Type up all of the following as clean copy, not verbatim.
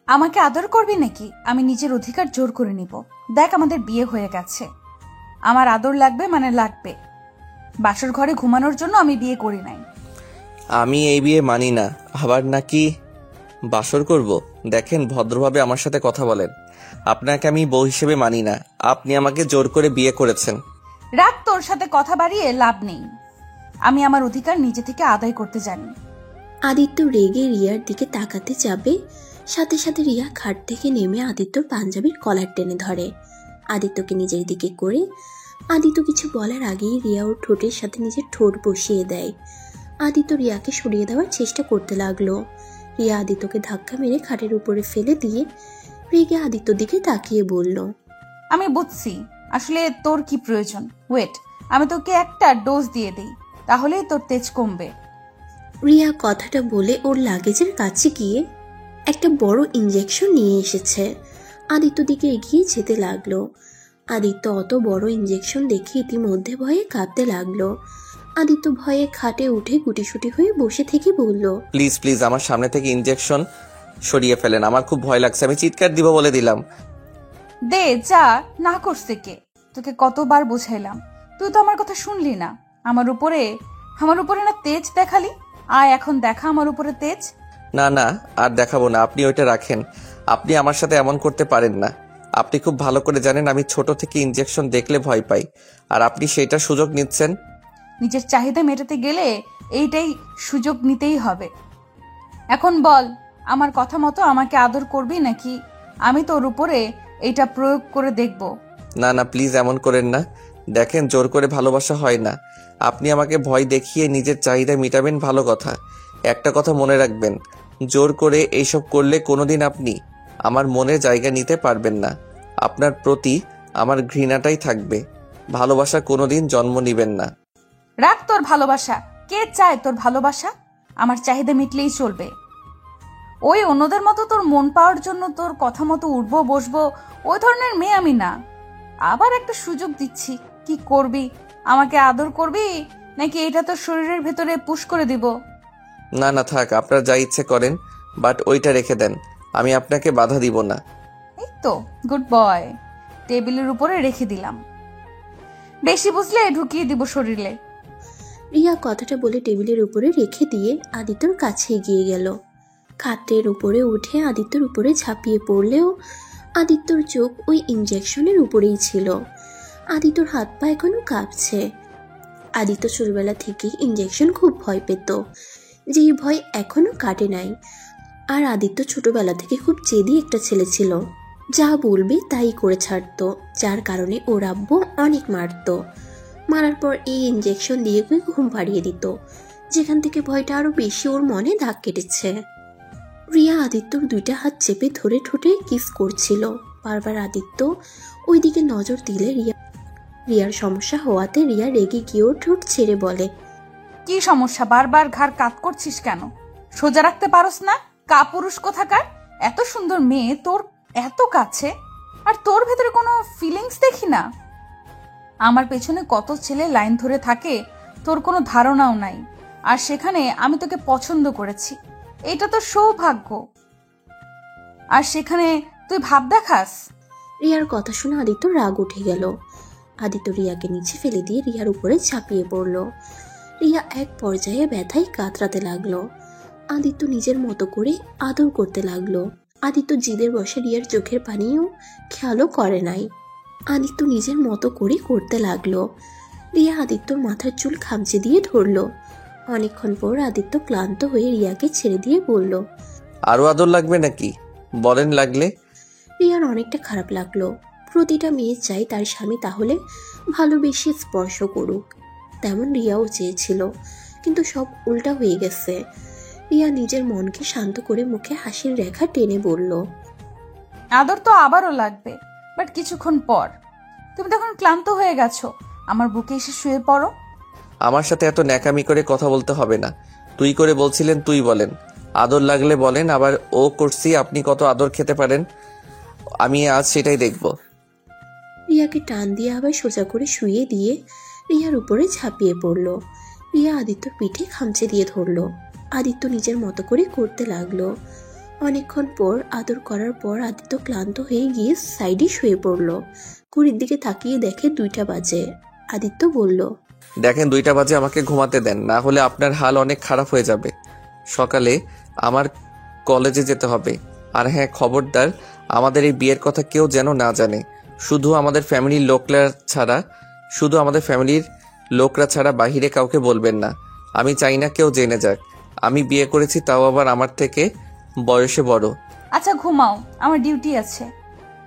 আমাকে আদর করবি নাকি? আমি নিজের অধিকার জোর করে নিব। দেখ, আমাদের বিয়ে হয়ে গেছে। আমার আদর লাগবে মানে লাগবে। বাসর ঘরে ঘুমানোর জন্য আমি বিয়ে করি নাই। আমি এই বিয়ে মানি না। আবার নাকি বাসর করব? দেখেন, ভদ্রভাবে আমার সাথে কথা বলেন। আপনাকে আমি বউ হিসেবে মানি না। আপনি আমাকে জোর করে বিয়ে করেছেন। রাগ, তোর সাথে কথা বাড়িয়ে লাভ নেই। আমি আমার অধিকার নিজে থেকে আদায় করতে জানি। আদিত্য রেগে রিয়ার দিকে তাকাতে যাবে, সাথে সাথে রিয়া খাট থেকে নেমে আদিত্যর পাঞ্জাবির কলার টেনে ধরে। আদিত্যকে নিজের দিকে করে আদিত্য কিছু বলার আগেই রিয়া ওর ঠোঁটের সাথে নিজের ঠোঁট বসিয়ে দেয়। আদিত্য রিয়াকে সরিয়ে দেওয়ার চেষ্টা করতে লাগলো। রিয়া আদিত্যকে ধাক্কা মেরে খাটের উপরে ফেলে দিয়ে রেগে আদিত্যর দিকে তাকিয়ে বলল, আমি বুঝছি আসলে তোর কি প্রয়োজন। ওয়েট, আমি তোকে একটা ডোজ দিয়ে দিই, তাহলেই তোর তেজ কমবে। রিয়া কথাটা বলে ওর লাগেজের কাছে গিয়ে একটা বড় ইঞ্জেকশন নিয়ে এসেছে। আদিত্য দিকে এগিয়ে যেতে লাগলো। আদিত্য অত বড় ইঞ্জেকশন দেখে ইতিমধ্যে ভয়ে কাঁপতে লাগলো। আদিত্য ভয়ে খাটে উঠে গুটিসুটি হয়ে বসে থেকে বলল, প্লিজ প্লিজ আমার সামনে থেকে ইনজেকশন সরিয়ে ফেলেন। আমার খুব ভয় লাগছে। আমি চিৎকার দিব বলে দিলাম। দে যা, না করছে কে? তোকে কতবার বুঝাইলাম, তুই তো আমার কথা শুনলি না। আমার উপরে না তেজ দেখালি। আয় এখন দেখা আমার উপরে তেজ। না না, আর দেখাবো না। আপনি ওইটা রাখেন। আপনি আমার সাথে এমন করতে পারেন না। আপনি খুব ভালো করে জানেন আমি ছোট থেকে ইনজেকশন দেখলে ভয় পাই, আর আপনি সেইটা সুযোগ নিচ্ছেন। নিজের চাহিদা মেটাতে গেলে এইটাই সুযোগ নিতেই হবে। এখন বল, আমার কথা মতো আমাকে আদর করবি নাকি আমি তোর উপরে এইটা প্রয়োগ করে দেখব? না না, প্লিজ এমন করেন না। দেখেন, জোর করে ভালোবাসা হয় না। আপনি আমাকে ভয় দেখিয়ে নিজের চাহিদা মিটাবেন, ভালো কথা। একটা কথা মনে রাখবেন, জোর করে এইসব করলে কোনোদিন আপনি আমার মনে জায়গা নিতে পারবেন না। আপনার প্রতি আমার ঘৃণাটাই থাকবে। ভালোবাসা কোনোদিন জন্ম নিবেন না। রাখ তোর ভালোবাসা। কে চায় তোর ভালোবাসা? আমার চাহিদা মিটলেই চলবে। ওই অন্যদের মতো তোর মন পাওয়ার জন্য তোর কথা মতো উঠবো বসবো, ওই ধরনের মেয়ে আমি না। আবার একটা সুযোগ দিচ্ছি, কি করবি? আমাকে আদর করবি নাকি এটা তোর শরীরের ভেতরে পুশ করে দিব? না না, থাক, আপনার যা ইচ্ছে করেন, বাট ওইটা রেখে দেন। আমি আপনাকে বাধা দিব না। এই তো গুড বয়। টেবিলের উপরে রেখে দিলাম, বেশি বুঝলে ঢুকিয়ে দিব শরীরে। রিয়া কথাটা বলে টেবিলের উপরে রেখে দিয়ে আদিত্যর কাছে এগিয়ে গেল। খাটের উপরে উঠে আদিত্যর উপরে ঝাঁপিয়ে পড়লেও আদিত্যর চোখ ওই ইঞ্জেকশনের উপরেই ছিল। আদিত্যর হাত পা এখনো কাঁপছে। আদিত্য ছোটবেলা থেকেই ইঞ্জেকশন খুব ভয় পেত, যেই ভয় এখনো কাটে নাই। আর আদিত্য ছোটবেলা থেকে খুব জেদি একটা ছেলে ছিল, যা বলবে তাই করে ছাড়তো, যার কারণে ওর আব্বু অনেক মারতো। মারার পর এই ইঞ্জেকশন দিয়ে ঘুম পাড়িয়ে দিত, যেখান থেকে ভয়টা আরো বেশি ওর মনে দাগ কেটেছে। রিয়া আদিত্যর দুইটা হাত চেপে ধরে ঠোঁটে কিস করছিল। বারবার আদিত্য ওইদিকে নজর দিলে রিয়ার সমস্যা হওয়াতে রিয়া রেগে গিয়ে ওর ঠোঁট ছেড়ে বলে, কি সমস্যা? বারবার ঘাড় কাত করছিস কেন? সোজা রাখতে পারস না? কাপুরুষ কোথাকার। এত সুন্দর মেয়ে তোর এত কাছে, আর তোর ভেতরে কোনো ফিলিংস দেখি না। আমার পেছনে কত ছেলে লাইন ধরে থাকে তোর কোনো ধারণাও নাই। আর সেখানে আমি তোকে পছন্দ করেছি, এটা তো সৌভাগ্য। আর সেখানে তুই ভাব দেখাস। রিয়ার কথা শুনে আদিত্য রাগ উঠে গেল। আদিত্য রিয়াকে নিচে ফেলে দিয়ে রিয়ার উপরে ঝাঁপিয়ে পড়ল। রিয়া এক পর্যায়ে ব্যথায় কাতরাতে লাগলো। আদিত্য নিজের মতো করে আদর করতে লাগলো। আদিত্য জিদের বসে রিয়ার চোখের পানিও খেয়ালও করে নাই। আদিত্য নিজের মতো করে করতে লাগলো। রিয়া আদিত্যর মাথার চুল খামচে দিয়ে ধরলো। অনেকক্ষণ পর আদিত্য ক্লান্ত হয়ে রিয়াকে ছেড়ে দিয়ে বলল, আরো আদর লাগবে নাকি? বলেন লাগলে। রিয়ার অনেকটা খারাপ লাগলো। প্রতিটা মেয়ে চাই তার স্বামী তাহলে ভালোবেসে স্পর্শ করুক, তেমন রিয়াও চেয়েছিল, কিন্তু সব উল্টা হয়ে গেছে। রিয়া নিজের মনকে শান্ত করে মুখে হাসির রেখা টেনে বলল, আদর তো আবারও লাগবে, বাট কিছুক্ষণ পর। তুমি তখন ক্লান্ত হয়ে গেছো, আমার বুকে এসে শুয়ে পড়ো। আমার সাথে এত ন্যাকামি করে কথা বলতে হবে না। তুই করে বলছিলেন, তুই বলেন। আদর লাগলে বলেন, আবার ও করছি আপনি কত আদর খেতে পারেন, আমি আজ সেটাই দেখব। রিয়াকে টান দিয়ে আবার সোজা করে শুয়ে দিয়ে রিয়ার উপরে ঝাঁপিয়ে পড়ল। রিয়া আদিত্যর পিঠে খামচে দিয়ে ধরল। আদিত্য নিজের মতো করে করতে লাগলো। অনেকক্ষণ পর আদর করার পর আদিত্য ক্লান্ত হয়ে গিয়ে সাইডে শুয়ে পড়লো। ঘড়ির দিকে তাকিয়ে দেখে 2টা বাজে। আদিত্য বলল, দেখেন 2টা বাজে, আমাকে ঘুমাতে দেন, না হলে আপনার হাল অনেক খারাপ হয়ে যাবে। সকালে আমার কলেজে যেতে হবে। আর হ্যাঁ, খবরদার আমাদের এই বিয়ের কথা কেউ যেন না জানে। শুধু আমাদের ফ্যামিলির লোকরা ছাড়া বাহিরে কাউকে বলবেন না। আমি চাই না কেউ জেনে যাক আমি বিয়ে করেছি, তাও আবার আমার থেকে বয়সে বড়। আচ্ছা ঘুমাও, আমার ডিউটি আছে।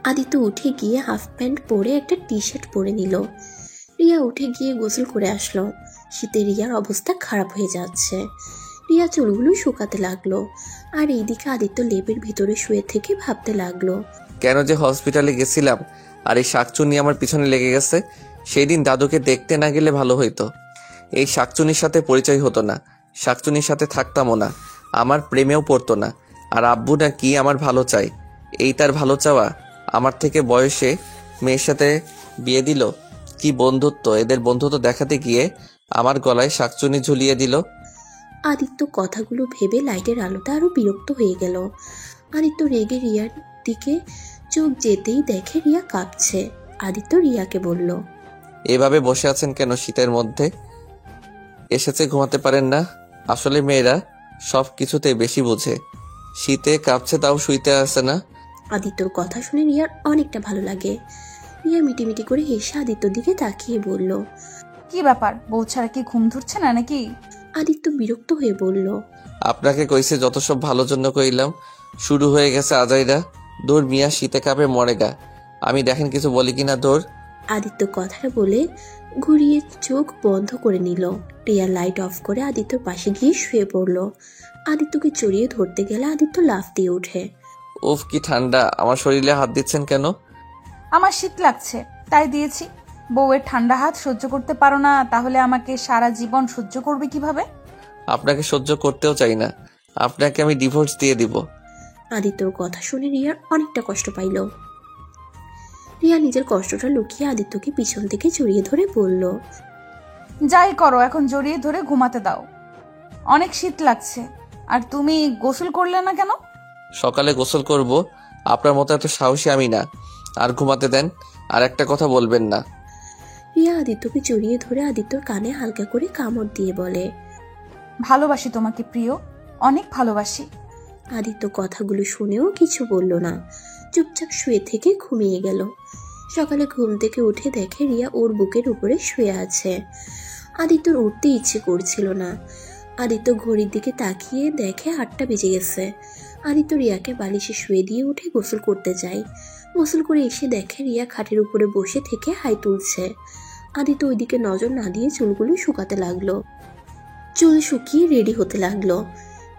আদিত্য উঠে গিয়ে হাফ প্যান্ট পরে একটা টি শার্ট পরে নিল। রিয়া উঠে গিয়ে গোসল করে আসলো। শীতে রিয়ার অবস্থা খারাপ হয়ে যাচ্ছে। রিয়া চুলগুলো শুকাতে লাগলো। আর এইদিকে আদিত্য লেপের ভিতরে শুয়ে থেকে ভাবতে লাগলো, কেন যে হসপিটালে গেছিলাম আর এই শাকচুনি আমার পিছনে লেগে গেছে। সেই দিন দাদুকে দেখতে না গেলে ভালো হইতো। এই শাকচুনির সাথে পরিচয় হতো না, শাকচুনির সাথে থাকতামও না, আমার প্রেমেও পড়তো না। আর আব্বু না কি আমার ভালো চাই, এই তার ভালো চাওয়া। আমার থেকে বয়সে মেয়ের সাথে বিয়ে দিল। কি বন্ধুত্ব! এদের বন্ধুত্ব দেখাতে গিয়ে আমার গলায় শাকচুনি ঝুলিয়ে দিল। আদিত্য কথাগুলো ভেবে লাইটের আলোতে আরো বিরক্ত হয়ে গেল। আদিত্য রেগে রিয়ার দিকে চোখ যেতেই দেখে রিয়া কাঁপছে। আদিত্য রিয়াকে বলল, এভাবে বসে আছেন কেন শীতের মধ্যে? এসেছে ঘুমাতে পারেন না? আসলে মেয়েরা সব কিছুতে বেশি বোঝে। শীতে কাঁপছে তাও শুইতে আসে না। আদিত্যর কথা শুনে রিয়ার অনেকটা ভালো লাগে। রিয়া মিটিমিটি করে হেসে আদিত্যর দিকে তাকিয়ে বলল, কি ব্যাপার, বউ ছাড়া কি ঘুম ধরছে না নাকি? আদিত্য বিরক্ত হয়ে বলল, আপনাকে কইছে যত সব ভালোর জন্য কইলাম, শুরু হয়ে গেছে আজাইরা। দূর মিয়া, শীতে কাঁপে মরেগা। আমি দেখেন কিছু বলি কিনা দৌড়। আদিত্য কথাটা বলে ঘুরিয়ে চোখ বন্ধ করে নিল। রিয়া লাইট অফ করে আদিত্যর পাশে গিয়ে শুয়ে পড়ল। আদিত্যকে জড়িয়ে ধরতে গেলে আদিত্য লাফ দিয়ে ওঠে। উফ, কি ঠান্ডা! আমার শরীরে হাত দিচ্ছেন কেন? আমার শীত লাগছে তাই দিয়েছি। বউয়ের ঠান্ডা হাত সহ্য করতে পারো না, তাহলে আমাকে সারা জীবন সহ্য করবে কিভাবে? আপনাকে সহ্য করতেও চাই না। আপনাকে আমি ডিভোর্স দিয়ে দিব। আদিত্যর কথা শুনে রিয়ার অনেকটা কষ্ট পাইল। রিয়া নিজের কষ্টটা লুকিয়ে আদিত্যকে পিছন থেকে জড়িয়ে ধরে বলল, যাই করো, এখন জড়িয়ে ধরে ঘুমাতে দাও। অনেক শীত লাগছে। আর তুমি গোসল করলে না কেন? সকালে গোসল করব, আপনার মতো এত সাহসী আমি না। আর ঘুমাতে দেন, আর একটা কথা বলবেন না। রিয়া আদিত্যকে জড়িয়ে ধরে আদিত্যর কানে হালকা করে কামড় দিয়ে বলে, ভালোবাসি তোমাকে প্রিয়, অনেক ভালোবাসি। আদিত্য কথাগুলো শুনেও কিছু বলল না, চুপচাপ শুয়ে থেকে ঘুমিয়ে গেল। সকালে ঘুম থেকে উঠে দেখে রিয়া ওর বুকের উপরে শুয়ে আছে। আদিত্যর উঠতে ইচ্ছে করছিল না। আদিত্য ঘড়ির দিকে তাকিয়ে দেখে 8টা বেজে গেছে। আদিত্য রিয়াকে বালিশে শুয়ে দিয়ে উঠে গোসল করতে যায়। গোসল করে এসে দেখে রিয়া খাটের উপরে বসে থেকে হাই তুলছে। আদিত্য ওইদিকে নজর না দিয়ে চুলগুলো শুকাতে লাগলো। চুল শুকিয়ে রেডি হতে লাগলো।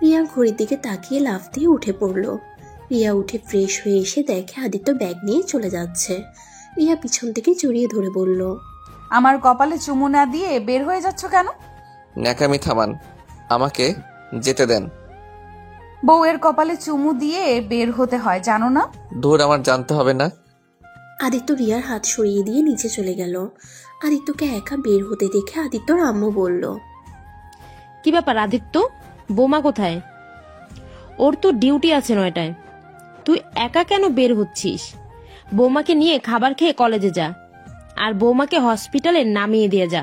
রিয়া ঘড়ির দিকে তাকিয়ে লাফ দিয়ে উঠে পড়ল। রিয়া উঠে ফ্রেশ হয়ে এসে দেখে আদিত্য ব্যাগ নিয়ে চলে যাচ্ছে। রিয়া পিছন থেকে জড়িয়ে ধরে বলল, আমার কপালে চুমু না দিয়ে বের হয়ে যাচ্ছ কেন? ন্যাকামি থামান, আমাকে যেতে দেন। বউয়ের কপালে চুমু দিয়ে বের হতে হয়, জানো না? দূর, আমার জানতে হবে না। আদিত্য রিয়ার হাত সরিয়ে দিয়ে নিচে চলে গেল। আদিত্যকে একা বের হতে দেখে আদিত্যর আম্মু বলল, কি ব্যাপার আদিত্য, বৌমা কোথায়? ওর তো ডিউটি আছে 9টায়। তুই একা কেন বের হচ্ছিস? বৌমাকে নিয়ে খাবার খেয়ে কলেজে যা, আর বৌমাকে হসপিটালে নামিয়ে দিয়ে যা।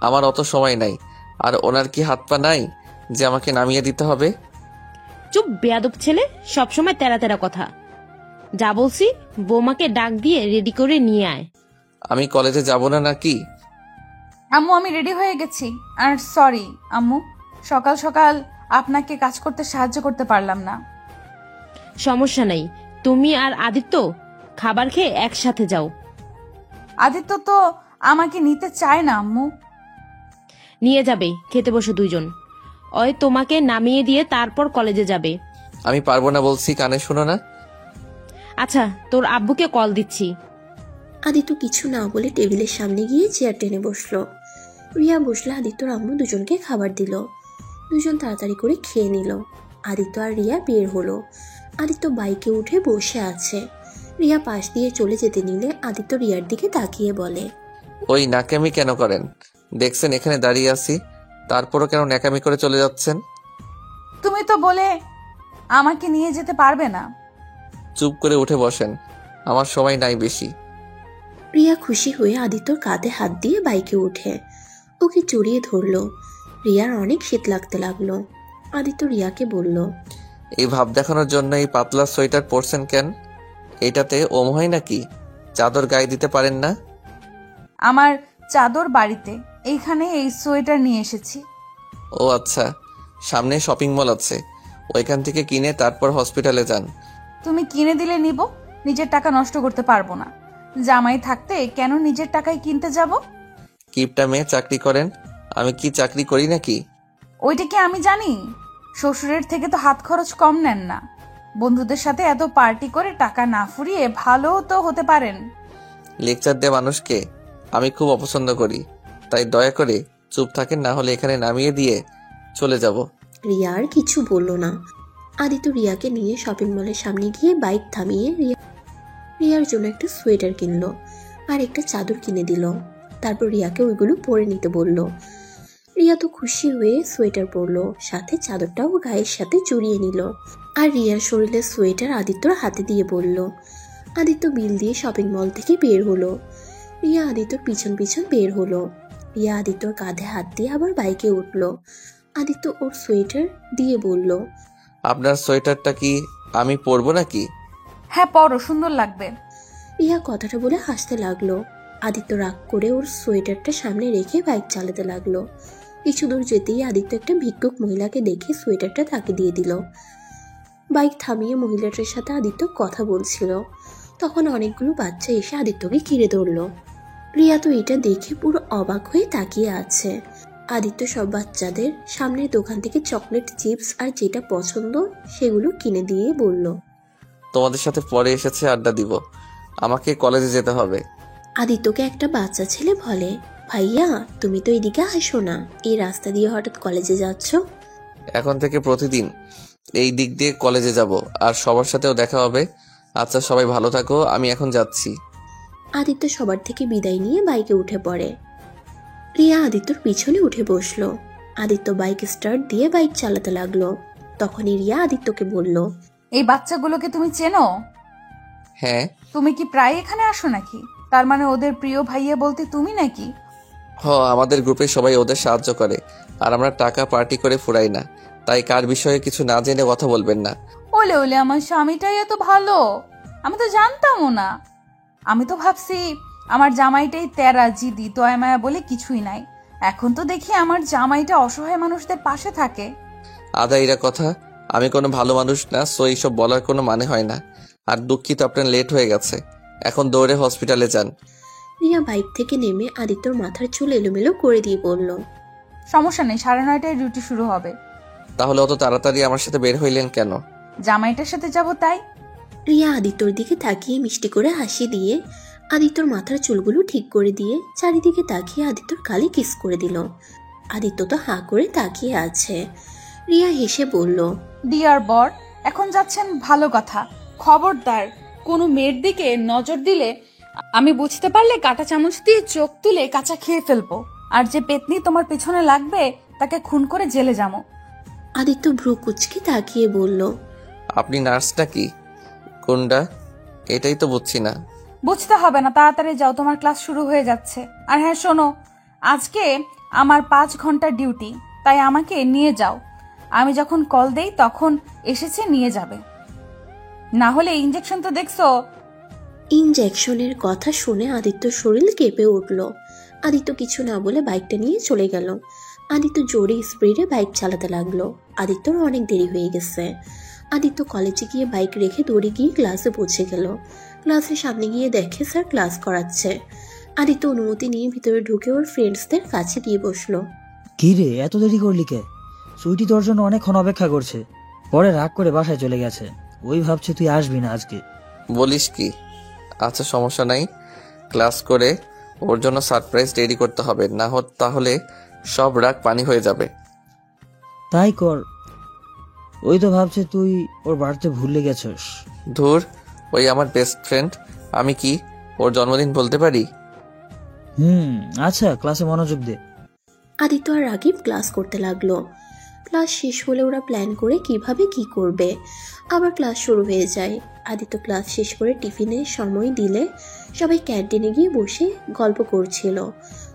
আমার অত সময় নাই। আর ওনার কি হাত পা নাই যে আমাকে নামিয়ে দিতে হবে? চুপ বেয়াদব ছেলে, সবসময় তেরা তেরা কথা। যা বলছি, বৌমাকে ডাক দিয়ে রেডি করে নিয়ে আয়। আমি কলেজে যাব না নাকি? আম্মু, আমি রেডি হয়ে গেছি। আর সরি আম্মু, সকাল সকাল আপনাকে কাজ করতে সাহায্য করতে পারলাম না। সমস্যা নাই, তুমি আর আদিত্য খাবার খেয়ে একসাথে যাও। আদিত্য তো আমাকে নিতে চায় না আম্মু। নিয়ে যাবে, খেতে বসে দুইজন। ওই তোমাকে নামিয়ে দিয়ে তারপর কলেজে যাবে। আমি পারবো না বলছি, কানে শুনো না? আচ্ছা, তোর আব্বুকে কল দিচ্ছি। আদিত্য কিছু না বলে টেবিলের সামনে গিয়ে চেয়ার টেনে বসলো। রিয়া বসলে আদিত্যর আম্মু দুজনকে খাবার দিল। দুজন তাড়াতাড়ি করে খেয়ে নিল। আদিত্য আর রিয়া বের হলো। আদিত্য বাইকে উঠে বসে আছে। রিয়া পাশ দিয়ে চলে যেতে নিলে আদিত্য রিয়ার দিকে তাকিয়ে বলে, ওই ন্যাকামি কেন করেন? দেখছেন এখানে দাঁড়িয়ে আছি, তারপরও কেন ন্যাকামি করে চলে যাচ্ছেন? তুমি তো বলে আমাকে নিয়ে যেতে পারবে না। চুপ করে উঠে বসেন, আমার সময় নাই বেশি। রিয়া খুশি হয়ে আদিত্যর কাঁধে হাত দিয়ে বাইকে উঠে ওকে জড়িয়ে ধরলো। রিয়ার অনেক শীত লাগতে লাগলো। আদিত্য রিয়াকে বলল, এই ভাব দেখানোর জন্য এই পাতলা সোয়েটার পরছেন কেন? এটাতে ওম হয় নাকি? চাদর গায়ে দিতে পারেন না? আমার চাদর বাড়িতে, এইখানে এই সোয়েটার নিয়ে এসেছি। ও আচ্ছা, সামনে শপিং মল আছে, ওইখান থেকে কিনে তারপর হসপিটালে যান। তুমি কিনে দিলে নিব, নিজের টাকা নষ্ট করতে পারবো না। জামাই থাকতে কেন নিজের টাকায় কিনতে যাব? কিপটা মেয়ে চাকরি করেন, আমি কি চাকরি করি নাকি? ওইটা কি আমি জানি? শ্বশুরের থেকে তো হাত খরচ কম নেন না। বন্ধুদের সাথে এত পার্টি করে টাকা না ফুরিয়ে ভালো তো হতে পারেন। লেকচার দেয় মানুষকে আমি খুব অপছন্দ করি, তাই দয়া করে চুপ থাকেন, না হলে এখানে নামিয়ে দিয়ে চলে যাব। রিয়া আর কিছু বলল না। আদিত্য রিয়াকে নিয়ে শপিং মলের সামনে গিয়ে বাইক থামিয়ে রিয়ার জন্য একটা সোয়েটার কিনলো আর একটা চাদর কিনে দিল। তারপর রিয়াকে ওইগুলো পরে নিতে বলল। রিয়া তো খুশি হয়ে সোয়েটার পরলো, সাথে চাদরটাও গায়ের সাথে জড়িয়ে নিল। আর রিয়ার শরীরের সোয়েটার আদিত্যর হাতে দিয়ে বলল। আদিত্য বিল দিয়ে শপিং মল থেকে বের হলো। রিয়া আদিত্যর পিছন পিছন বের হলো। রিয়া আদিত্যর কাঁধে হাত দিয়ে আবার বাইকে উঠলো। আদিত্য ওর সোয়েটার দিয়ে বলল, আপনার সোয়েটারটা কি আমি পরবো নাকি? হ্যাঁ পরো, সুন্দর লাগবে। রিয়া কথাটা বলে হাসতে লাগলো। আদিত্য রাগ করে ওর সোয়েটারটা সামনে রেখে বাইক চালাতে লাগলো। কিছু দূর যেতেই আদিত্য একটা ভিক্ষুক মহিলাকে দেখে সোয়েটারটা তাকে দিয়ে দিল। বাইক থামিয়ে মহিলাটার সাথে আদিত্য কথা বলছিল। তখন অনেকগুলো বাচ্চা এসে আদিত্যকে ঘিরে ধরলো। রিয়া তো এটা দেখে পুরো অবাক হয়ে তাকিয়ে আছে। আদিত্য সব বাচ্চাদের সামনের দোকান থেকে চকলেট, চিপস আর যেটা পছন্দ সেগুলো কিনে দিয়ে বলল, তোমাদের সাথে পরে এসেছে আড্ডা দিব, আমাকে কলেজে যেতে হবে। আদিত্যকে একটা বাচ্চা ছেলে বলে, ভাইয়া তুমি তো এদিকে আসো না, এই রাস্তা দিয়ে হঠাৎ কলেজে যাচ্ছ? এখন থেকে প্রতিদিন এই দিক দিয়ে কলেজে যাব, আর সবার সাথেও দেখা হবে। আচ্ছা সবাই ভালো থাকো, আমি এখন যাচ্ছি। আদিত্য সবার থেকে বিদায় নিয়ে বাইকে উঠে পড়ে। রিয়া আদিত্যর পিছনে উঠে বসলো। আদিত্য বাইক স্টার্ট দিয়ে বাইক চালাতে লাগলো। তখনই রিয়া আদিত্যকে বলল, এই বাচ্চাগুলোকে তুমি চেনো? হ্যাঁ। তুমি কি প্রায় এখানে আসো নাকি? তার মানে ওদের প্রিয় ভাইয়া বলতে তুমি নাকি? আমাদের গ্রুপে সবাই ওদের সাহায্য করে, আর আমরা টাকা পার্টি করে ফুরাই না, তাই কার বিষয়ে কিছু না জেনে কথা বলবেন না। ওলে ওলে, আমার স্বামীটাই এত ভালো, আমি তো জানতামও না। আমি তো ভাবছি আমার জামাইটাই তেরা জিদি দয়া মায়া বলে কিছুই নাই। এখন তো দেখি আমার জামাইটা অসহায় মানুষদের পাশে থাকে। আদা এরা কথা, আমি কোনো ভালো মানুষ না, সো এইসব বলার কোনো মানে হয় না। আর দুঃখিত আপনার লেট হয়ে গেছে, এখন দৌড়ে হসপিটালে যান। রিয়া বাইক থেকে নেমে আদিত্যর মাথার চুল এলোমেলো করে দিয়ে বলল, সমস্যা নেই, 9:30টায় ডিউটি শুরু হবে। তাহলে অত তাড়াতাড়ি আমার সাথে বের হইলেন কেন? জামাইটার সাথে যাব তাই। রিয়া আদিত্যর দিকে তাকিয়ে মিষ্টি করে হাসি দিয়ে আদিত্যর মাথার চুলগুলো ঠিক করে দিয়ে চারিদিকে তাকিয়ে আদিত্যর গালে কিস করে দিল। আদিত্য তো হাঁ করে তাকিয়ে আছে। রিয়া হেসে বলল, ডিয়ার বর, এখন যাচ্ছেন ভালো কথা। খবরদার কোনো মেয়ের দিকে নজর দিলে আমি বুঝতে পারলে কাঁটা চামচ দিয়ে চোখ তুলে কাঁচা খেয়ে ফেলবো। আর যে পেতনি তোমার পেছনে লাগবে তাকে খুন করে জেলে যাবো। আদিত্য ভ্রু কুচকে তাকিয়ে বলল, আপনি নার্স নাকি? কোনটা? এটাই তো বুঝছি না। বুঝতে হবে না, তাড়াতাড়ি যাও, তোমার ক্লাস শুরু হয়ে যাচ্ছে। আর হ্যাঁ শোনো, আজকে আমার 5 ঘন্টার ডিউটি, তাই আমাকে নিয়ে যাও। আমি যখন কল দেই তখন এসেছে নিয়ে যাবে, না হলে ইঞ্জেকশন তো দেখছো। ইনজেকশনের কথা শুনে আদিত্যর শরীর কেঁপে উঠল। আদিত্য কিছু না বলে বাইকটা নিয়ে চলে গেল। আদিত্য জোরে স্পিডে বাইক চালাতে লাগলো। আদিত্যর অনেক দেরি হয়ে গেছে। আদিত্য কলেজে গিয়ে বাইক রেখে দৌড়ে গিয়ে ক্লাসে পৌঁছে গেল। ক্লাসের সামনে গিয়ে দেখে স্যার ক্লাস করাচ্ছে। আদিত্য অনুমতি নিয়ে ভিতরে ঢুকে ওর ফ্রেন্ডসদের কাছে গিয়ে বসলো। কি রে, এত দেরি করলি কে? সুইটি তোর জন্য অনেকক্ষণ অপেক্ষা করছে, পরে রাগ করে বাসায় চলে গেছে। ওই ভাবছে তুই আসবি না আজকে। বলিস কি? আচ্ছা সমস্যা নাই, ক্লাস করে ওর জন্য সারপ্রাইজ রেডি করতে হবে, না তাহলে সব রাগ পানি হয়ে যাবে। তাই কর। ওই তো ভাবছে তুই ওর বাড়িতে ভুলে গেছস। ধুর, ওই আমার বেস্ট ফ্রেন্ড, আমি কি ওর জন্মদিন বলতে পারি? আচ্ছা, ক্লাসে মনোযোগ দে। আদিত্য আর রাগিব ক্লাস করতে লাগলো। ক্লাস শেষ হলে ওরা প্ল্যান করে কিভাবে কি করবে। আবার ক্লাস শুরু হয়ে যায়। আদিত্য ক্লাস শেষ করে টিফিনে সময় দিলে সবাই ক্যান্টিনে গিয়ে বসে গল্প করছিল।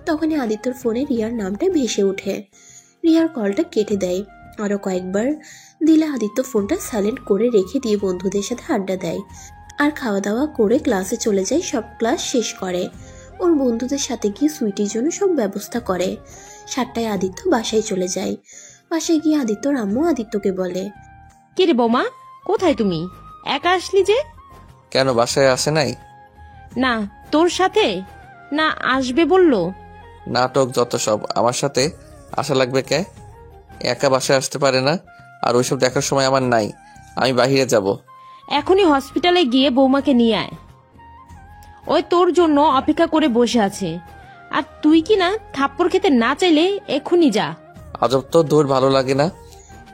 তখনই আদিত্যর ফোনে রিয়ার নামটা ভেসে ওঠে। রিয়ার কলটা কেটে দেয়। আরও কয়েকবার দিলে আদিত্য ফোনটা সাইলেন্ট করে রেখে দিয়ে বন্ধুদের সাথে আড্ডা দেয় আর খাওয়া দাওয়া করে ক্লাসে চলে যায়। সব ক্লাস শেষ করে ওর বন্ধুদের সাথে গিয়ে সুইটির জন্য সব ব্যবস্থা করে। 7টায় আদিত্য বাসায় চলে যায়। বাসায় গিয়ে আদিত্যর আম্মু আদিত্যকে বলে, কি রে বৌমা, কোথায় তুমি? একা আসলি যে? কেন বাসায় আসে নাই? না, তোর সাথে না আসবে বললো। নাটক যত সব, আমার সাথে আসা লাগবে কে? একা বাসায় আসতে পারে না, আর ওইসব দেখার সময় আমার নাই। আমি বাহিরে যাব। এখনই হসপিটালে গিয়ে বৌমাকে নিয়ে আয়। ওই তোর জন্য অপেক্ষা করে বসে আছে। আর তুই কি না থাপ্পড় খেতে না চাইলে এক্ষুনি যা। আজব তো, দূর ভালো লাগে না।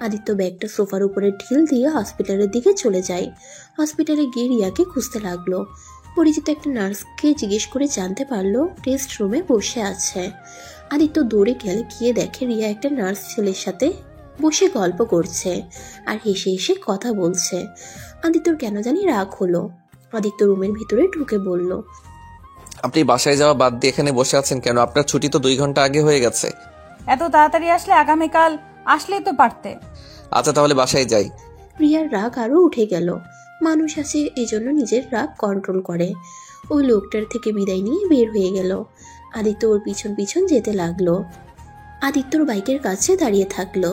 আদিত্য ব্যাগটা সোফার উপরে ঢিল দিয়ে হসপিটালের দিকে চলে যায়। হসপিটালে গিয়ে রিয়াকে খুঁজতে লাগলো। পরিচিত একটা নার্সকে জিজ্ঞেস করে জানতে পারলো টেস্ট রুমে বসে আছে। আদিত্য দৌড়ে গেলে গিয়ে দেখে রিয়া একটা নার্স ছেলের সাথে বসে গল্প করছে আর হেসে হেসে কথা বলছে। আদিত্যর কেন জানি রাগ হলো। আদিত্য রুমের ভিতরে ঢুকে বলল, আপনি বাসায় যাওয়া বাদ দিয়ে এখানে বসে আছেন কেন? আপনার ছুটি তো 2 ঘন্টা আগে হয়ে গেছে। এত তাড়াতাড়ি আসলে আগামীকাল আসলেই তো পারতে। আচ্ছা তাহলে বাসায় যাই। রিয়ার রাগ আরো উঠে গেল। মানুষ আছে এজন্য নিজের রাগ কন্ট্রোল করে। ওই লোকটার থেকে বিদায় নিয়ে বের হয়ে গেল। আদিত্য ওর পিছন পিছন যেতে লাগলো। আদিত্যর বাইকের কাছে দাঁড়িয়ে থাকলো।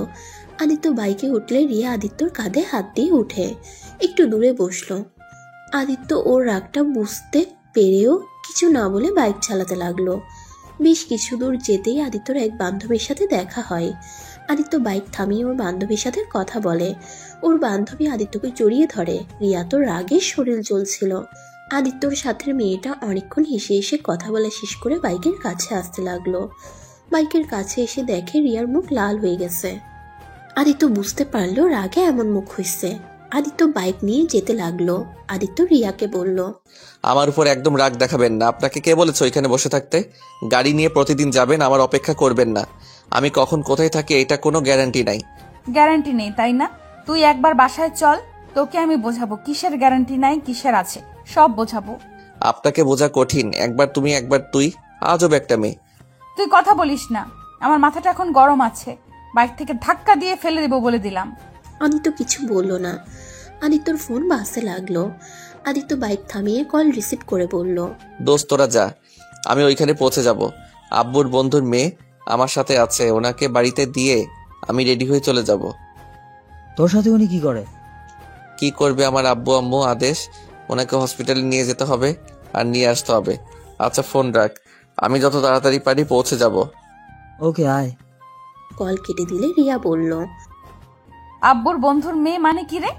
আদিত্য বাইকে উঠলে রিয়া আদিত্যর কাঁধে হাত দিয়ে উঠে একটু দূরে বসলো। আদিত্য ওর রাগটা বুঝতে পেরেও কিছু না বলে বাইক চালাতে লাগলো। বেশ কিছু দূর যেতেই আদিত্যর এক বান্ধবীর সাথে দেখা হয়। আদিত্য বাইক থামিয়ে ওর বান্ধবীর সাথে কথা বলে। ওর বান্ধবী আদিত্যকে জড়িয়ে ধরে। রিয়া তো রাগে শরীর জ্বলছিল। আদিত্যর সাথে মেয়েটা অনেকক্ষণ হেসে হেসে কথা বলা শেষ করে বাইকের কাছে আসতে লাগলো। বাইকের কাছে এসে দেখে রিয়ার মুখ লাল হয়ে গেছে। আদিত্য বুঝতে পারলো রাগে এমন মুখ হয়েছে। আদিত্য বাইক নিয়ে যেতে লাগলো। আদিত্য রিয়াকে বলল, আমার উপর একদম রাগ দেখাবেন না। আপনাকে কে বলেছে ওইখানে বসে থাকতে? গাড়ি নিয়ে প্রতিদিন যাবেন, আমার অপেক্ষা করবেন না। আমি কখন কোথায় থাকি এটা কোনো গ্যারান্টি নাই। গ্যারান্টি নেই তাই না? তুই একবার বাসায় চল, তোকে আমি বোঝাবো কিসের গ্যারান্টি নাই কিসের আছে, সব বোঝাবো। আপনাকে বোঝা কঠিন। একবার তুমি একবার তুই, আজব একটা মেয়ে। তুই কথা বলিস না, আমার মাথাটা এখন গরম আছে। বাইক থেকে ধাক্কা দিয়ে ফেলে দেবো বলে দিলাম। আদিত্য কিছু বলল না। আদিত্যর ফোন বাজতে লাগলো। আদিত্য বাইক থামিয়ে কল রিসিভ করে বলল, দোস্ত তোরা যা, আমি ওইখানে পৌঁছে যাব। আব্বুর বন্ধুর মেয়ে আমার সাথে আছে, ওনাকে বাড়িতে দিয়ে আমি রেডি হয়ে চলে যাব। তোর সাথে উনি কি করে? কি করবে আমার আব্বু আম্মু আদেশ, ওনাকে হসপিটালে নিয়ে যেতে হবে আর নিয়ে আসতে হবে। আচ্ছা ফোন রাখ, আমি যত তাড়াতাড়ি পারি পৌঁছে যাব। ওকে আয়। কল কেটে দিলে রিয়া বলল, আব্বুর বন্ধুর মেয়ে মানে কি রে?